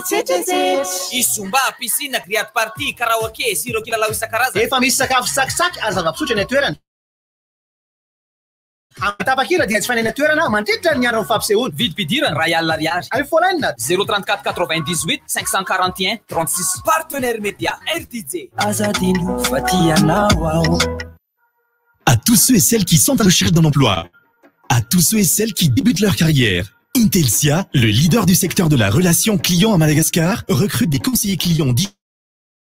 izomba piscine griade party karaoke siro kilalao isan-karazany efa misy sakafo sakisaky ary zava-pisotro eny toerana Tapakila dia tsy fanena toerana mandritra ny andro fampisehoana. Vidim-pidirana ray alina ariary. iPhone 034 98 541 36. Partenaire média RDJ. Azadino Fatianao. À tous ceux et celles qui sont à la recherche d'un emploi, à tous ceux et celles qui débutent leur carrière, Intelsia, le leader du secteur de la relation client à Madagascar, recrute des conseillers clients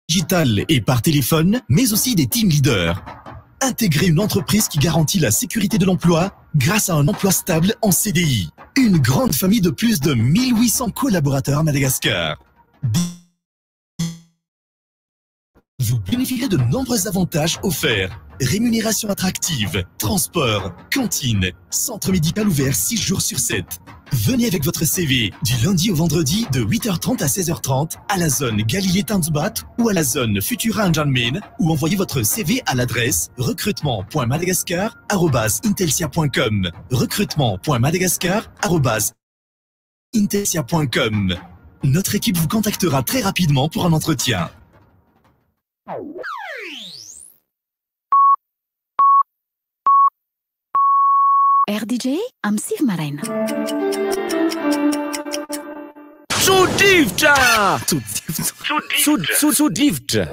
digital et par téléphone, mais aussi des team leaders. Intégrer une entreprise qui garantit la sécurité de l'emploi grâce à un emploi stable en CDI. Une grande famille de plus de 1800 collaborateurs à Madagascar. Vous bénéficierez de nombreux avantages offerts. Rémunération attractive, transport, cantine, centre médical ouvert 6 jours sur 7. Venez avec votre CV du lundi au vendredi de 8h30 à 16h30 à la zone Galilée-Tanzbat ou à la zone Futura-Njanmen ou envoyez votre CV à l'adresse recrutement.madagascar@intelsia.com. recrutement.madagascar@intelsia.com. Notre équipe vous contactera très rapidement pour un entretien. RDJ am Siv Maraina. Sodrivotra! Sodrivotra!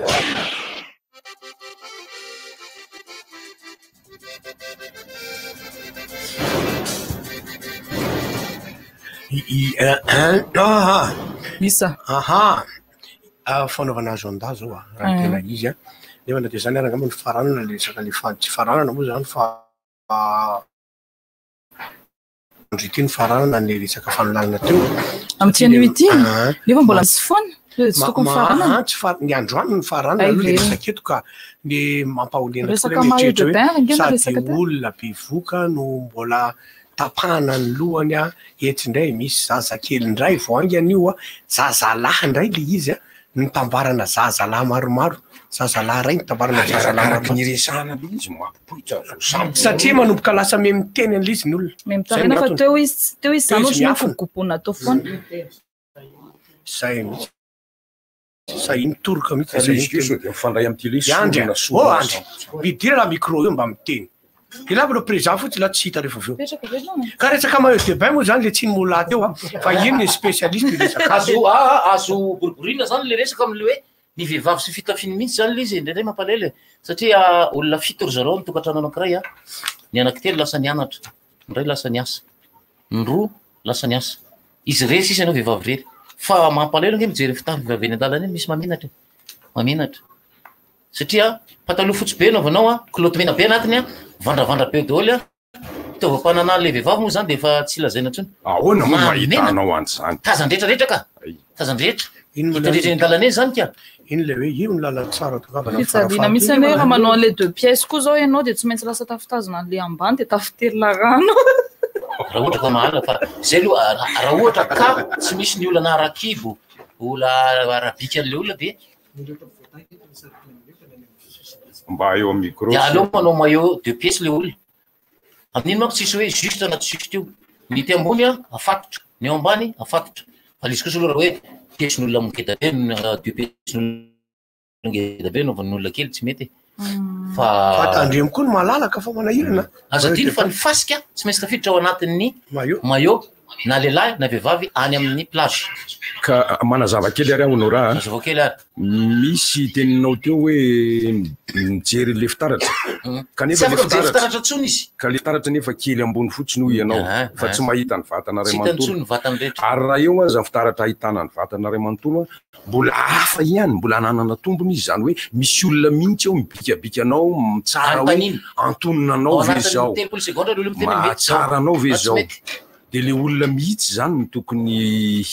Isa. Aha. Fanaovana azo anda zao raha tena izy a. Nefa na dia zany araka moa ny faranana le saka le tsy faranana moa zany fa andrity ny faranana ny resaka fanolorana teo. Amin'ity an'ity nefa mbola misy foana. Tsy tokony faranana. Ny androany ny faranana aloha le resaka eto ka ny mampaholiana sady olona bevoka no mbola tapahana ny lohany a etindray misy zazakely ndray voangany io a zazalahy ndray le izy a nitambarana zazalahy maromaro zazalahy ray nitambarana zazalahy maromaro niresana le izy mampoitra satria manomboka lasa me miteny an'le izy ny olona memtarena fa teo izy zany ohatry ny fokopona atao foana zay mihitsy zay nitoroka mihitsy mifandray amin'ny télé bidira raha micro io mba miteny ilava le président fotsy la tsy hita rehefa aveo ka resaka maillot de bain moa zany le tsy ny mola teo a fa iny ny spécialiste resaka azo boriborina zany le resaka am'le hoe ny vehivavy sy fitafiny mihitsy zany le izy ndray mampalele satria olona 7 zareo ny tokantrano anankiray a ny anankitelo lasa nianatra ny ray lasa niasa ny roa lasa niasa izy rery sisy anao vehivavy rery fa mampalelo nge mijery fitafy vehivavy eny an-dalana eny misy mamenatra satria pataloha fotsy be naovanao a kiloty mena be anatiny a vandravandra be daholo a fitaovam-panana le vehivavy moa zany de efa tsy lazaina ntsony ahoana moa mahitanao an'izany tazandrehetrarehetra ka tazandrehetra hitandrehetra eny dalana eny zany ka iny le hoe io ny lala tsara fitsabiana misy any hoe raha manao an'le 2 pièces koa zao ianao de tsy maintsy lasa tafitazana an'le ambany de tafiterina rano raha ohatra ka mahala fa zay aloha raha ohatra ka tsy misy ny olana arakibo ola arabika an'le olona de mba eo amin'ny micro aleo manao maillot 2 pièces le olona amin'iny manko tsisy hoe juste anaty juste io ny ity ambony a afatotra ny eo ambany afatotra fa lisy kosa aloha raha hoe piècen'olona mingeda be 2 piècen'olona ngeda be novan'olona kely tsy mety fa tandremo koa no malalaka fa manahirana azadiny fa ny fasika tsy maintsy tafiditra ao anatin'ny maillot na lehilahy na vehivavy any amin'ny plage ka manazava kely ary aho nora mazava kely ary misy teninao teo hoe mijery le fitaratra kanefa le fitaratra tsony izy ka le fitaratra nefa kely ambony fotsiny hoy ianao fa tsy mahita ny vatana ray manontolo ary raha eo aza ny fitaratra ahitana ny vatana ray manontolo mbola hafa ihany mbola ananana tombony izy zany hoe misy olona mihitsy ao mibikabikanao mitsara hoe antononanao ve zao mahatsaranao ve zao de le olona mihitsy zany ny tokony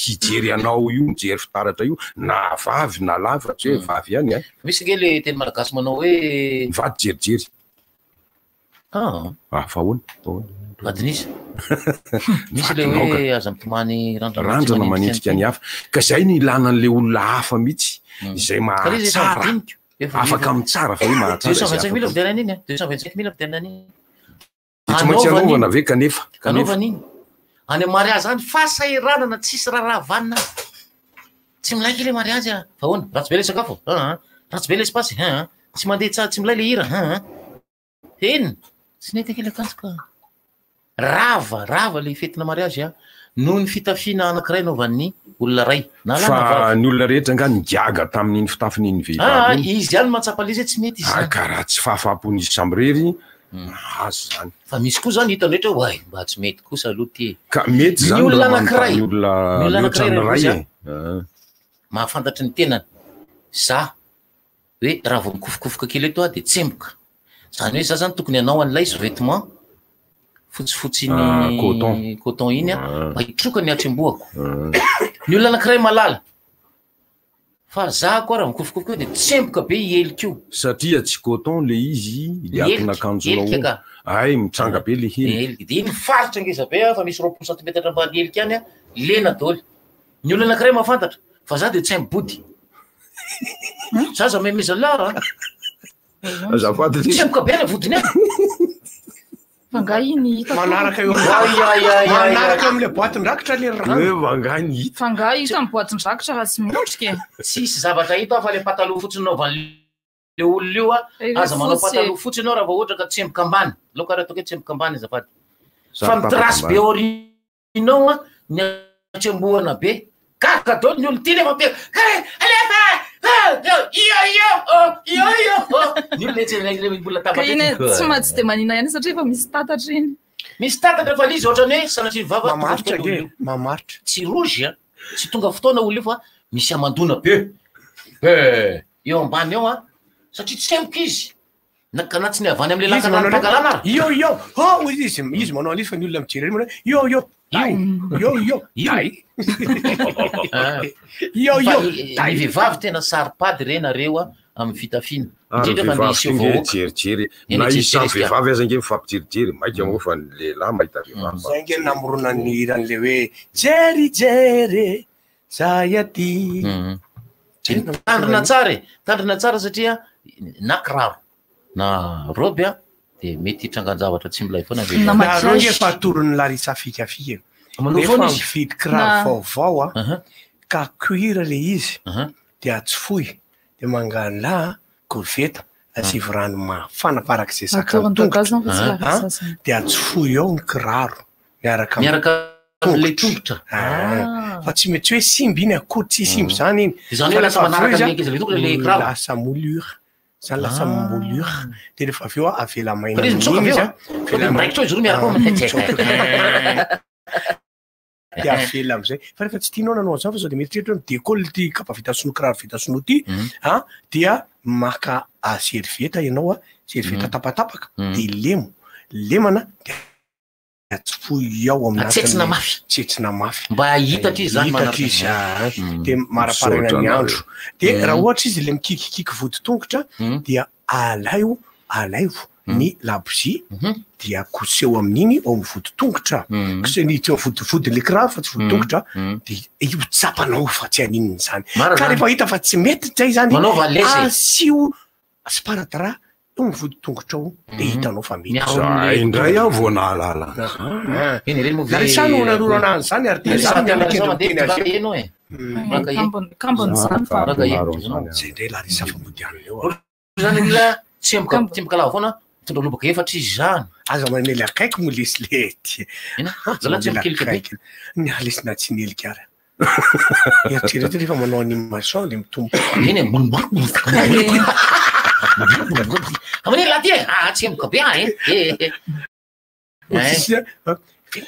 hijery anao io mijery fitaratra io na vavy na lahy fa tsy hoe vavy ihany misy nge le teny malagasy manao hoe vady jerijery vadinisa misy le hoe aza mitomany randrana manentsika ny hafa ka zay ny ilana n'le olona hafa mihitsy izay mahatsara afaka amy tsara fa hoe mahatsara 225 000 vidinana iny 225 000 vidinana iny tsy maintsy anaovana ve kanefa kanaovana iny any mariage any fasahiranana tsisy raha vanina tsy milaiky le mariage fa hoana ratsy be le sakafo ratsy be le espace tsy mandeha tsara tsy milay le hira eny tsy neteke le akanjo ka rava le fetina mariage noho ny fitafiana anankiray naovan'ny olona ray fa ny olona rehetra nga nigaga tamin'iny fitafin'iny vehivavy izy any matsapalizy tsy mety izy ka raha tsy fahafapon'izy samrery azo zany fa misy koa zany hitany rehetra way mba tsy mety kosa aloha ty ka mety zany olona anankiray ray mahafantatry ny tenany za hoe raha vo mikofokofoka kely eto de tsemboka zany hoe za zany tokony anao an'ilay izy vêtement fotsifotsiny coton iny mba hitroka ny atrem-boako ny olona anankiray malala fa za koa raha mikofokofoka de tsemboka be ielikio satria tsy coton le izy liatona akanjonao ay mitsanga be le heliky de iny faritra ngeza be fa misy 20 cm ambany heliky any lena daoly ny olona anankiray mahafantatra fa za de tsembody zaza memezala azafady tsemboka be ny vodiny Fanga iny hita manaraka eo am'le boatin-drakitra le rano fanga iny hita fanga hita amin'ny boatin-drakitra raha tsy miondrika tsisy zavatra hita fa le pataloha fotsiny naovan'le olona io aza manao pataloha fotsiny anao raha vao ohatra ka tsemboka ambany laoka raha toke tsemboka ambany azafady fa mitrasy be orinao ny atsembohana be kaka daoly ny olo ty nefa be alefa ka iny tsy mahatsy de manina ihany satria efa misy tatatra iny misy tatatra fa lizy ohatrany hoe sanatry vava mamaritra tsy rozy tsy tonga fotoana olo io fa misy amandona be eo ambany eo satria tsy semboka izy nakanatsy ny avany am'le lakananpagalana izy manao an'izy fa ny olona mijery manao yo vehivavy tena saripady renareo amy fitafiana jerijery na izy samy vehivavy aza nge mifampijerijery maika moa fa ny lehilahy mahita vehivavy zay nge namorona ny iran'le hoe jerijery zay aty tandrina tsara satria na kiraro na roby de mety hitrangan-javatra tsy milay foana ro nge fatorony larisa fikafika nefa mividy kiraro vaovao ka cuire le izy de atsofoy de mangala koveta asivy rano mafana farak'izay sakatogotra de atsofoy eo ny kiraro miaraka le tongotra fa tsy mety hoe simby iny akory tsy simby zany iny lasa moulure zany lasa moulure de rehefa avy eo avela maina de avela amizay fa rehefa tsy tianao nanao an'izany fa sao de mety rehetra décolle ty kapa vita sono kiraro vita sono ty dia maka servieta ianao servieta tapatapaka de lemana de atsofoy ao amin'atsetsina mafy tsetsina mafy mba hitatra izy zany izy de maraparana ny andro de raha ohatra izy le mikikikiky vodi-tongotra dia alaivo ny labousie dia koseho amin'iny ao amy vodi-tongotra koseny tsy vodivodiny le kiraro fa tsy vodi-tongotra de io tsapanao fa tsy anininy zany ka rehefa hita fa tsy mety zay zany asio sparadara eo amy vodi-tongotra ao de hitanao fa mety indray aho vo nahalala larisano narorana zany ary de zany zay ndray larisa famodianina eo zany la tsemboka lava foana mitondra lobaka efatra izy zany aza manely akaiky mo lesy le ty ny alesina tsy neliky ary eritreretra rehefa manao animation le mitombo amin'iny laha ty tsemboka be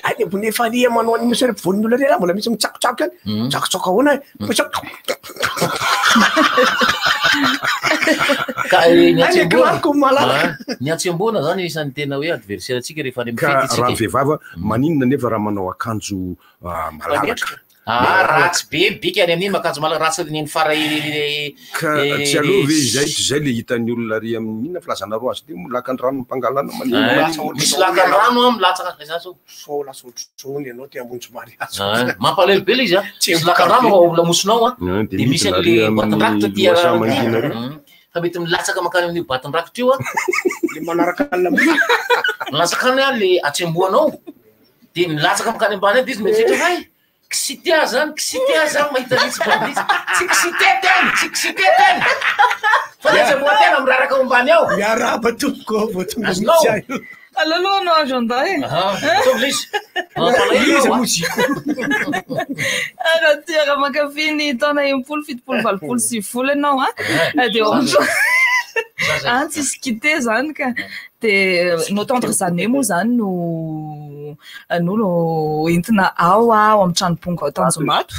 any bo nefa alia manao animation rehefa voan'ny olona rela mbola misy mitsakotsako any mitsakotsako ahoana ny atsembona zany isan'ny tena hoe adversaire atsika rehefa any raha vehivava maninona nefa raha manao akanjo malalaka ratsy be bika any amin'iny makanjo ratsy ny fara ka tsy alova zay le hitan'ny olona ry amin'inona filazana roa azy ty lakan'ny rano mpangalana misy lakan'ny rano milatsaka fô lasa otrony ianao ty ambony somary mampalelo be le izy misy lakan'ny rano lamosonao de misy an'le batin-drakitra ty fa mety milatsaka makany amin'ny batin-drakitra io le manaraka milatsaka any le atsemboanao de milatsaka makany ambany edy izy mety hay Ksitia zany mahita ritsy banditsy. Tsy ksité teny. Fa le tena miraraka ambany ao. Miaraba tompoko vao tonga mitsy ayo. Alaloha anao agenda e. Tovy izy. Izy moziko. Raha tia mankafy ny taona 70-80 ianao de ohatra tsisy quitté zany ka de no tendre zany moa zany no entina ao amin'ny tranoponga ao Tanjombato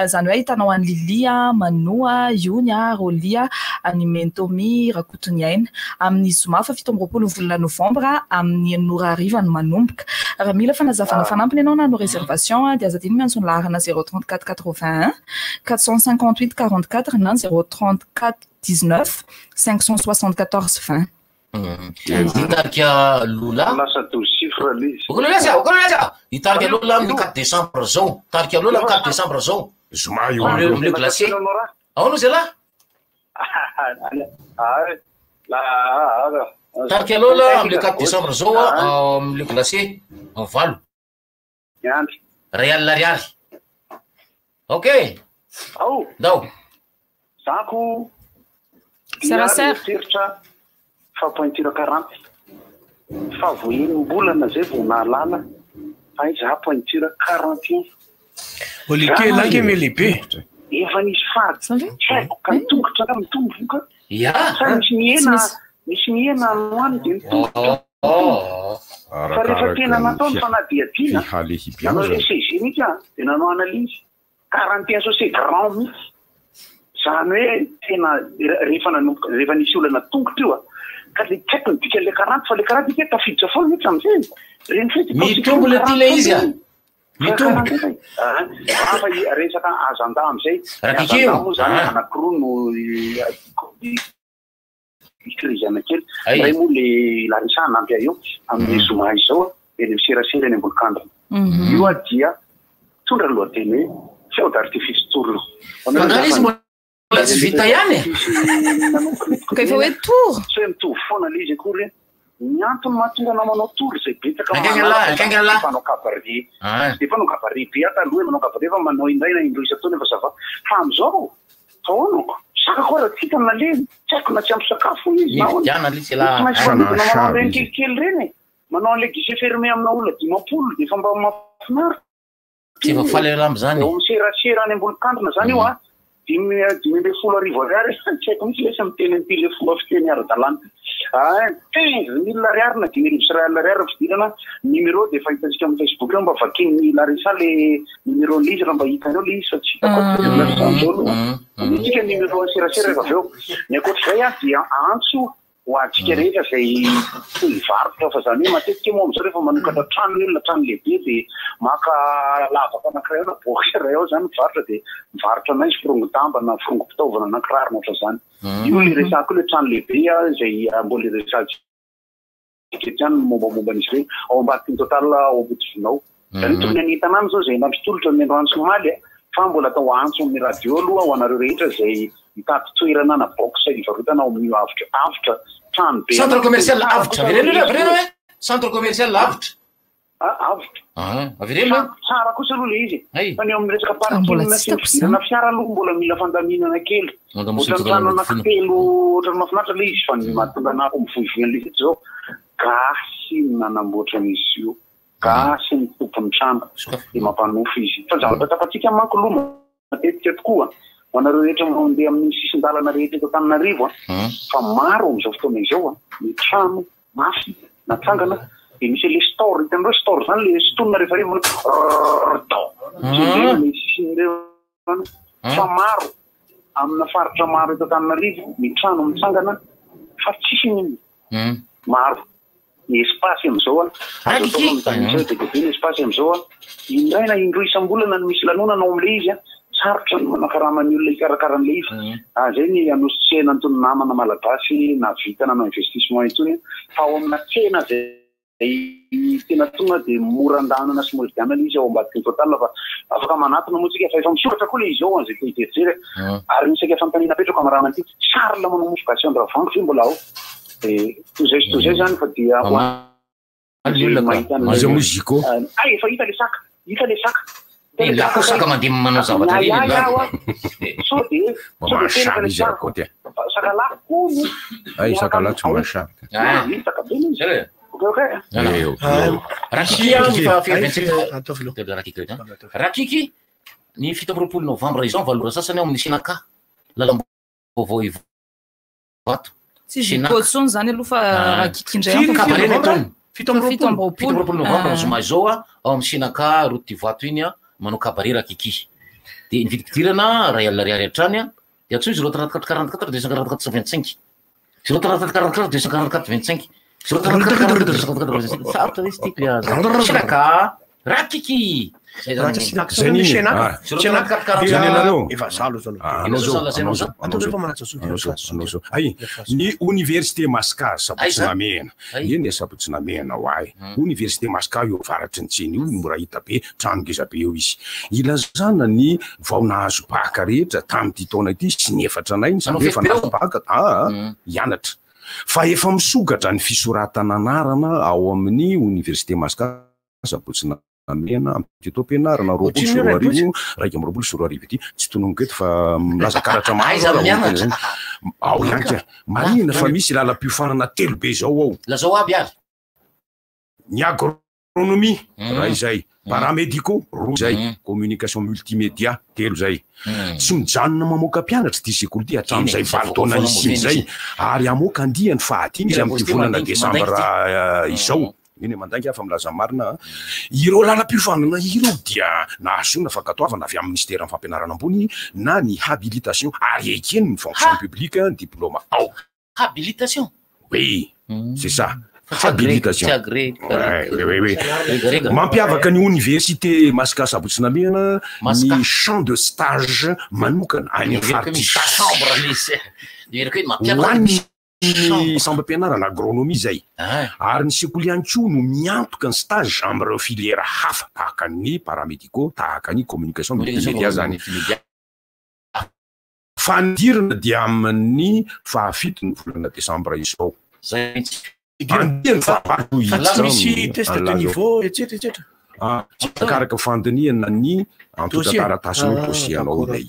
zany hoe hitanao any Lilia, Manoa, Ionia, Rolia, any Mentomi, Rakotoniaina amin'ny zoma fa 17 volana Novambra amin'ny 9:00 no manomboka. Raha mila fanazavana fanampiny ianao na no réservation dia azadiny miantso ny laharana 034 81 458 44 na 034 19 574 20. Hitarika lola lasa to chiffre l'izy. Hitarika lola amin'ny 4 décembre zao. Hitarika lola amin'ny 4 décembre zao. Zoma io le glacé. Ao no zay la? Hitarika lola amin'ny 4 décembre zao amin'ny le glacé en valo. Rial. Ok. Ao. Dao. Zako. Serasera. Fa pointira 40. Fa voenimbolana zay vao nalala. Fa izy pointira 41. Olike lake me lehibe. Efa nisy fady. Haiko ka mitongotra ka mitomboka. Ya. Sa misy miena anoany de mitombotra. Fa rehefa tena natao ny fanadiadina. Nanao ECG mihitsy de nanao analyse. 41 so c'est grand mihitsy. Zany hoe tena rehefa nisy olana tongotra io ka le teko ny dika le 40 fa le 40 ike tafiditra foana mihitsy am'izay. Reny fety mitombo le ty le izy mitombo. Fa resaka agenda am'izay. Rakikeo zany anankiroa no ikrizana kely. Ray moa le Larissa nampy io amin'ny zoma izao de le serasera eny ambony kandrona. Io dia tondra lohateny hoe feu d'artifice tourno. Tsy vita ihany ka efa hoe tour tsy hoe mitovy foana le izy akory ny antony mahatonga namanao tour zay betsaka manao kabaret de fa manao kabaret be ataloha manao kabaret fa manao indray na indroa isa-taona efa zava fa am'izao taonako saka koa raha tsika naleny tsy haiko na tsy ampy sakafo izy manao reny kelikely reny manao an'le guichet fermé amina olona 50 de fa mba mahafinaritra tsy efa faly am'zany miserasera any ambony kandrona zany io 10,000 ariary tsy haiko mihitsy lesa miteny le fomba fiteny ara-dalàna 15,000 ariary na 10,000 ariary fidirana numéro de fa hitantsika amin'ny Facebook eo mba vakiny Larissa le numéro l'izy raha mba hitanao le izy fa tsy hitako tsika numéro serasera rehefa avy eo ny akoatr'izay dia antso ho atsika rehetra zay varotra fa zany hoe matetika moa am'izao rehefa manokatra trano olona trano lehibe de maka lavaka anankiray ao na boxer ao zany mivarotra de mivarotra anay firongo-damba na firongo-pitaovana na kiraro na ohatr'izany. Io le resako le trano lehibe zay mbola resaka tiany mombamomban'izy ireny ao ambadikiny total ao ambodivinao. Zany tokony anitanany zao zay nampitolotra amin'ny androany somaly fa mbola atao antso amin'ny radio aloha ho anareo rehetra zay mitady toerana na box ivarotana ao amin'ny avitra trano be. Centre commercial avitra avirelo hoe centre commercial avitra. Avitra. Avirelo tsara kosa aloha le izy. Fa ny amin'ny resaka parking na fiara aloha mbola mila fandaminana kely. Ohatrany trano anankitelo ohatrany mahafinaritra le izy fa ny mahatonga anako mivoivoina le izy zao gasy nanamboatra an'izy io. Gasy ny tompony trano de mampanofy izy. Fa zavatra tapatsika manko aloha matetika tokoa. Anareo rehetra mandeha amin'ny sisin-dalana rehetra eto Antananarivo fa maro am'izao fotoana izao ny trano mafy natsangana de misy le store hitanareo store zany le stonina rehefa revona le sisin'ireo fa maro amina faritra maro eto Antananarivo ny trano mitsangana fa tsisy maro espace am'izao de espace am'izao indray na indroa isam-bolana no misy lanonana ao am'le izy sarotra no manakarama ny olona ikarakara an'le izy zay ny anositsena antony namana malagasy na vitana na investissement itony fa ao amina tsena zay tena tonga de morandanana sy moridianana izy ao ambadiky ny total fa afaka manatona moa tsika fa efa misoratra koa le izy ao zay ko itejery ary misy aka fantanina apetrako amin'ny raha manty sary la manao modification de vendre fe mbola ao de tozay zany fa dia maza moziko efa hita le saka lako saka mandeha manao zavatra so de mamasaka izy rakao ty sakalako ay sakalako tsy masaka rakiky ny fito amby roapolo novembre izao valora sasany ao amin'ny sinaka lalam-baovao ivato Sony zany aloha fa rakiky indray fito amby roapolo novembre zoma izao ao amin'ny sinaka route du vato iny manao cabaret rakiky de ny vidipidirana ray alina ariary hatrany de atsoy 034 244 225 034 244 225 sarotra izy tiako sinaka rakiky ay ny université Masca sabotsy namena eny sabotsy namena ho ay université Masca io varatry ny tseny io mora hita be trano ngeza be eo izy ilazana ny vao nahazo baka rehetra tamin'ity taona ity sy ny efatra anay samy efa nahazo baka hianatra fa efa misokatra ny fisoratana anarana ao amin'ny université Masca sabotsy namena am'ty ampianarana roapolo sy roa arivo raiky amby roapolo sy roa arivo ity tsy tononoko eto fa milaza karatra maro ao ihany marina fa misy lalam-piofanana telo be zao ao lazao aby ary ny agronomie raha izay paramédico roa zay communication multimédia telo zay tsy mijanona mamoaka mpianatra ty sekoly ty hatramin'izay valo taona nisin'izay ary amoaka andiany fahatiny izy am'ty volana desambra izao iny mandangy afa milaza marina ireo lalam-piofanana ireo dia nahasoana fa katoavana avy amin'ny ministère ny fampianarana ambony na ny habilitation ary ekeny ny fonction publique diplôme ao habilitation oui c'est ça habilitation mampiavaka ny université Masca sabotsy namena ny champ de stage manokana any amin'ny ny sambam-pianarana agronomie zay ary ny sekoly ihany koa no miantoka ny stage am'ireo filière hafa tahaka ny paramédico tahaka ny communication multimédia zany fandirana dia amin'ny fahafito ny volana desambra izao misy test de niveau etcetera karaka fandiniana ny antotaratasiny posianao ilay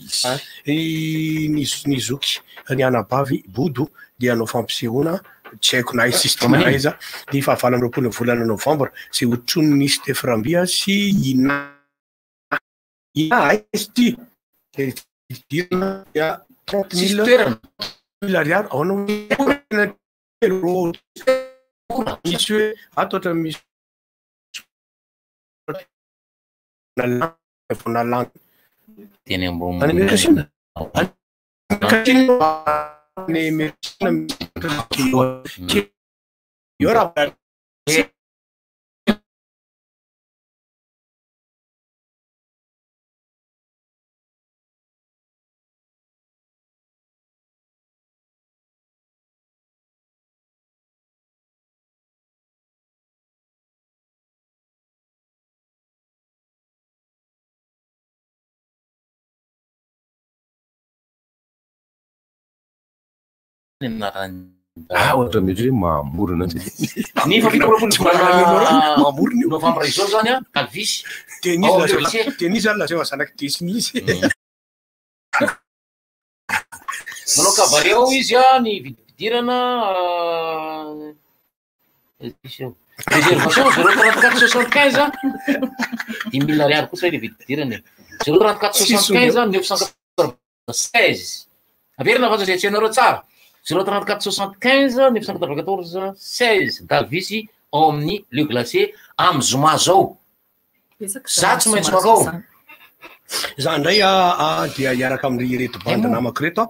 izy ny zoky ny anabavy bodo dia anao fampisehoana tsy haiko na système aiza ny fahavala amby roapolo volana novembre sy otrony nisy tefirambia sy ina izy ty dia 30 000 ariary ao anao misy hoe atotra misy nalangy teny ambony ny médecine io raha ohatra mety hoe mamorona ny fa mamorona novembre izao zany a calvis teny zany lazay azanaky desiny izy manao cabaret ao izy a ny vidipidirana réservation 034 75 10 000 ariary kosa le vidipidirana 034 75 996 averina fa zay tsenareo tsara 034 75 994 16 Dalvisy ao amin'ny lieu glacé amy zoma zao za tsy maintsy makao za ndray dia iaraka amin'reto bandy namako reto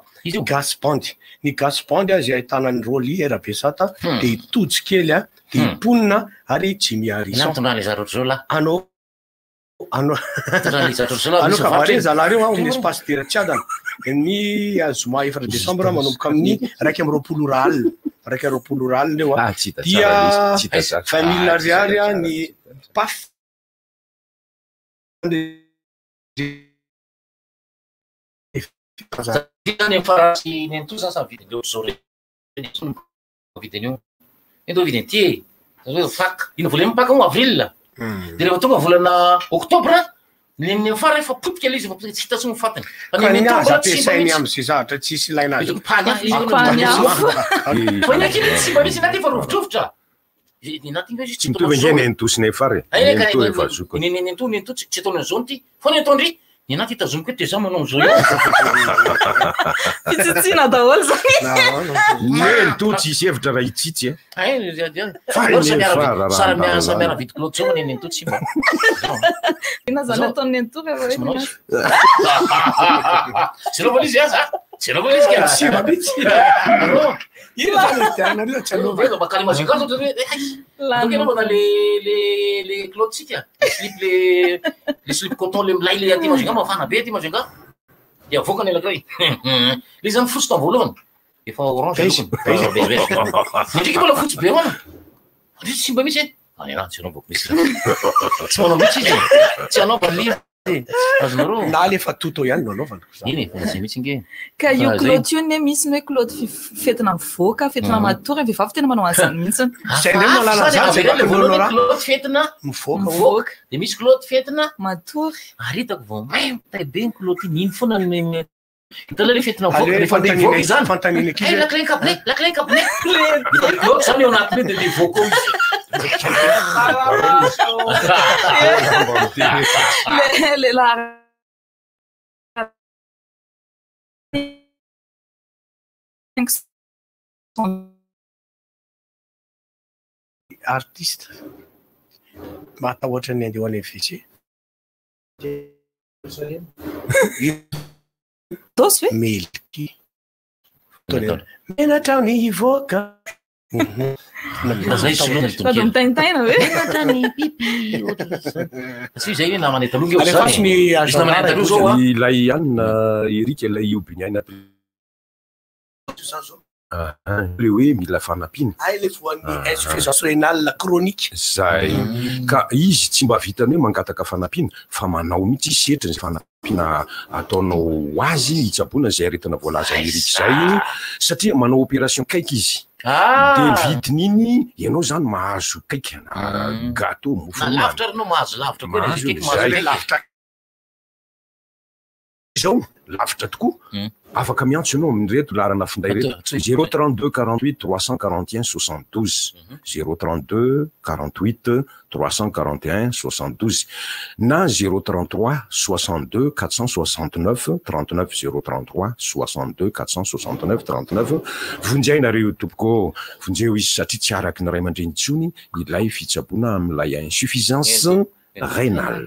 gasbandy ny gasbandy a zay ahitana ny rolière besata de itotsy kely a de iponina ary Jimmy Harrison anao kabare zalareo amin'ny espace de Ratiadana ny zoma 4 décembre manomboka amin'ny 1 roapolo leo a dia 20 000 ariary a ny paf ino volemy paka mo avril de rehefa tonga volana octobre ny fara efa potika izy tsy hitatsy mifatiny ampiasainy am'zay zavatra tsisy ilaina azy fa misy naty efa rovitrovotra tsy mitovy nge nentosinay fary nento tsy ataony zao ty fa ny ataondry ny anaty hitazomiko hoe te za manao zao fitsitsina daholo zany nento tsisy hevitra raha itsitsy sara miara vity Claude zao nento tsy mba ina zany ataony nento tsy lova izy aza tsy lova izy ka tsy mabitsy bakany mazika zao le Claude tsika le slip coton le milay le aty mazika mafana be aty mazika de avokany elakiray le zany fotsy tao voalohany efa orange ndriky mbola fotsy be mana tsy mba misy any raha tsy anaovako misy tsy manao mihitsy izy tsy anaova li azonareo na le fa toto ihany no anaovana iny efa zay mihitsy nge ka io Claude io ne misy hoe Claude fetina mivoaka fetina matory vehivavy tena manao an'izany mihitsy Claude fetina mivoaka de misy Claude fetina matory ary hitako vao tay be ny Claude iny foana hitala le fetina mivoaka rehefa ndeha hivoaka izany laklen kabne Claude zany eo anatiny de ndeha hivoaka le la artiste matahoatra ny andeho any vc tosy hoe melky menatra ny hivoaka sady mitaintaina hoe tsy zay hoe namana talonga ilay anina erika ilay iobinaina le hoe mila fanampiana le voan'ny insuffisance rénale chronique zay ka izy tsy mba vitany hoe mangataka fanampiana fa manao mihitsy setra ny fanampiana ataonao azy hitsaboana zay aretina voalaza erika zay satria manao opération kaiky izy de vidiny iny ianao zany mahazo kaiky gâteau mofolavitra renao mahazo lavitra zao lavitra tokoa afaka miantso ianao amin'reto larana finday reto 032 48 341 72 032 48 341 72 na 033 62 469 39 033 62 469 39 vonjainareo tompoko vonjeo izy satria tsy araky ny ray aman-drenitsony ilay fitsaboana amin'ilay insuffisance rénale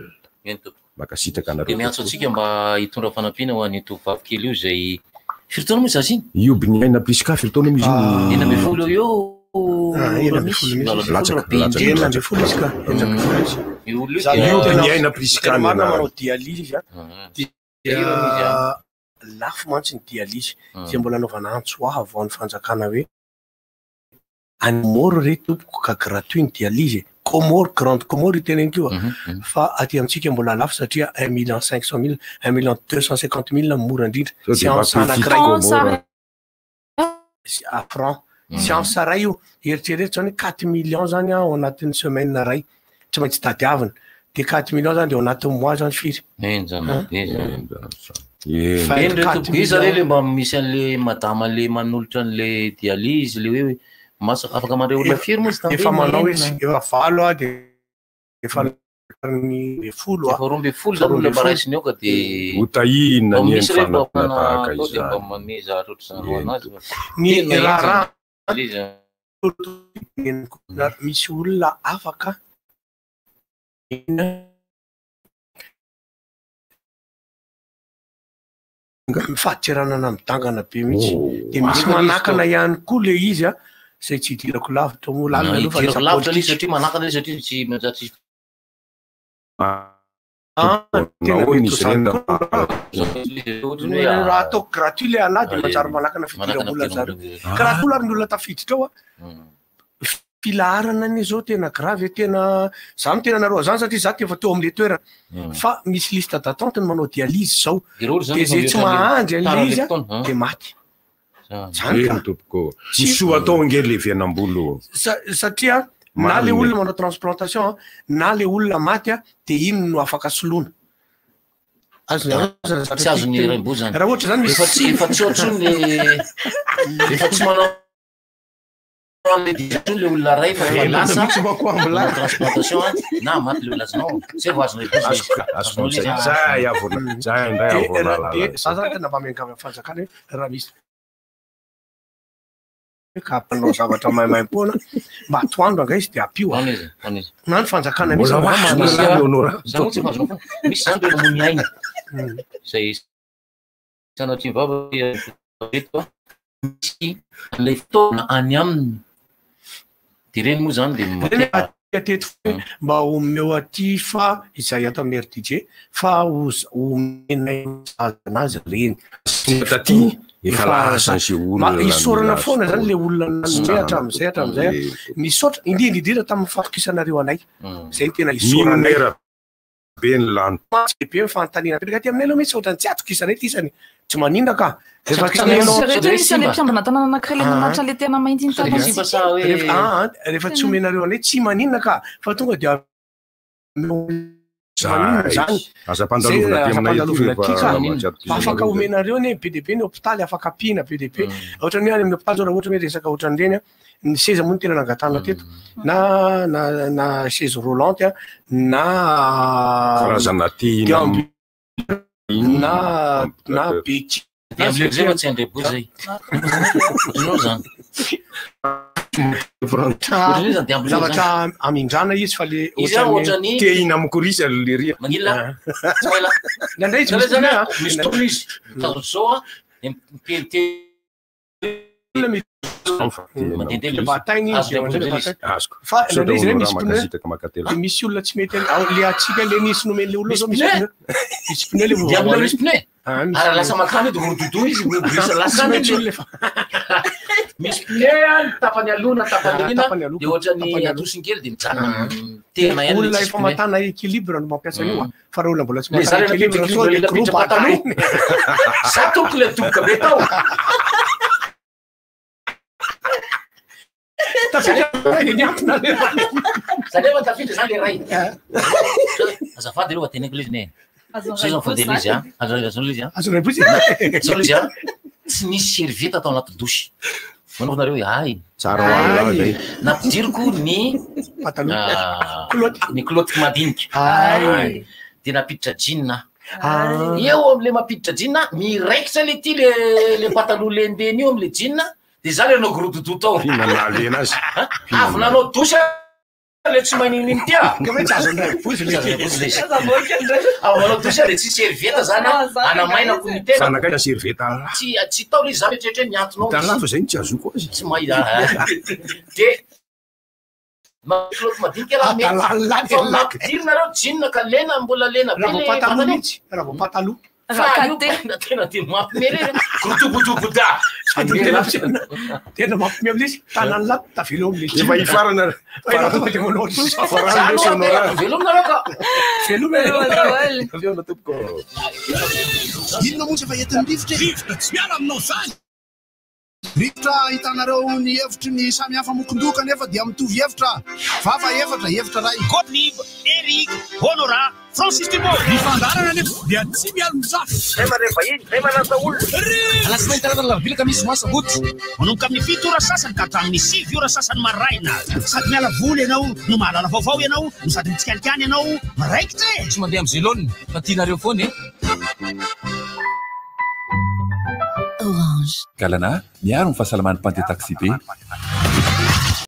makasitaka anareo miantso atsika mba hitondra fanampiana ho an'ny tovovavy kely io zay firy-taona mozy zasiny iobinaina plus ka firy-taona mozy eny amby folo eo iobinaina plus ka manao dialyse lafo mantsy ny dialyse zay mbola anaovana antso aho avao ny fanjakana hoe anymoro re tompoko ka gratuit ny dialyse Comore, grande Comore iteneny kio fa aty amintsika mbola lafo satria 1 500 000 1 250 000 mora indrindra séance anankiray franc séance ray io eritrereto zany 4 millions zany ao anatin'ny semaine ray tsy maintsy tadiavina de 4 millions zany de ao anatin'ny mois zany firy iza re le mba misy an'le madama le manolotra an'le dialyse le hoe afaka mandray olona firy mozy efa manao izy efa valo a de efa ny folo efa roa amby folo zany olona mbaraisiny ao ka de hotahina ny misy re mba tahaka izany mba mameza atrotry zany ho anazy ny raha misy olona afaka mifahatseranana midangana be mihitsy de misy manakana ihany koa le izy a zay tsy hidirako lavitra mo lavitra le satria manakana le satria tsy majatsy raha ataoko gratuit le anah de matsara manakana fidiram-bola zareo ka raha koa ary ny olona tafiditra ao a filaharana ny zao tena grave tena za no tena naroa zany satria za efa teo am'le toerana fa misy liste d'attente ny manao dialyse zao de zay tsy mahandry an'le izy a de maty tompoko tsy soa atao nge le vianam-bolo satria na le olona manao transplantation na le olona maty a de iny no afaka soloana tsy azony raimbo zany raha ohatra zany efa tsy ohatrony le efa tsy manao le olona ray fa lasa transplantation na maty le olona azonao zay vao azony za zany tena mba miankavy amin'ny fanjakana hoe raha misy ka mpanao zavatra maimaimpona mba atoandro anga izy de apio na ny fanjakana misy misy zany le mony aina zay sanatria vava misy le fotoana any aminy de reny moa zany de teto mba omeo aty fa izay atao mairy DJ fa omenay anazy reny taty efa lasa sy olona isorana foana zany le olona nanome hatramizay misaotra indrindra tamin'ny fatokisanareo anay zay tena isoranay be ny lano be mifantanina petraka ty aminay aloha mihitsy ohatrany tsy atokisanay ty isany tsy manina ka rehefa tsy omenareo anay tsy manina ka fa tonga de afaka omenareo ny be de be ny hôpitaly afaka apina be de be ohatrany hoe any amin'ny hôpitaly zao raha ohatra hoe resaka ohatran'ireny ny seza moa ny tena nangatana teto na chaise roulante a na karazana ty na bety zay fa tsy andrebo zay no zany zavatra amindrana izy fa le te ina amikorisy le ria manila nandray misy tokony izy tazony zao a misy olona tsy mety le atsika le nisy nomeny le olona zao misy pneu le misy pneu ara lasa makany de morododo izy lasa misy pneu tapany alona tapany ina de ohatrany atosinkely de mijanona tena ihany olona efa matana équilibre no mampiasa io fa raha olona mbola tsy matana équilibre so le groupe pataloha sa toko le toboka be tao Sadevo tafiditra zany le ray azafady aloha teneko le izy ne zay zany fodely izy a azon'le izy a azon'le izy a tsy nisy serviette atao anaty dosy manaonareo hoe ay nampidiriko ny clotte madinika de napiditra jean eo am'le mampiditra jean miraikitra le ty le pataloha lendeny io am'le jean de zany anao gorododo tao avy nanao dosy le tsy manininy tia manao dosy le tsy serviette zany anamainako ny tena tsy tao le izy zany tretre miantonao zay tsy azoko azy tsy mahita de clotte madinika raha mampidirina reo jean ka lena mbola lena be raha vao pataloha tena de mampimere gotogotogoda tena mampime am'izy tanany lato tavelo am'le efa ifarana velomina reo ka inona moa tsy efa entin'ny rivotra tsy miala aminao zany rivotra hitanareo ny hevitry ny samy hafa mokondoka nefa dia mitovy hevitra vava hevitra ray Gottlieb, Eric, Honora, Francis Thibault mifandarana nefa dia tsy miala mizafy zay manay vahiny zay manasa olona alasinainy karazana lavilaka misy moasabotsy manomboka amin'ny 7 ora sasany ka hatramin'ny 6 ora sasany maraina sady miala voly ianao no mahalala vaovao ianao no sady mitsikalikany ianao maraikitra tsy mandeha amin'ny zélone fa tianareo foana Orange Galana, miaro ny fahasalaman'ny Pante Taxi be.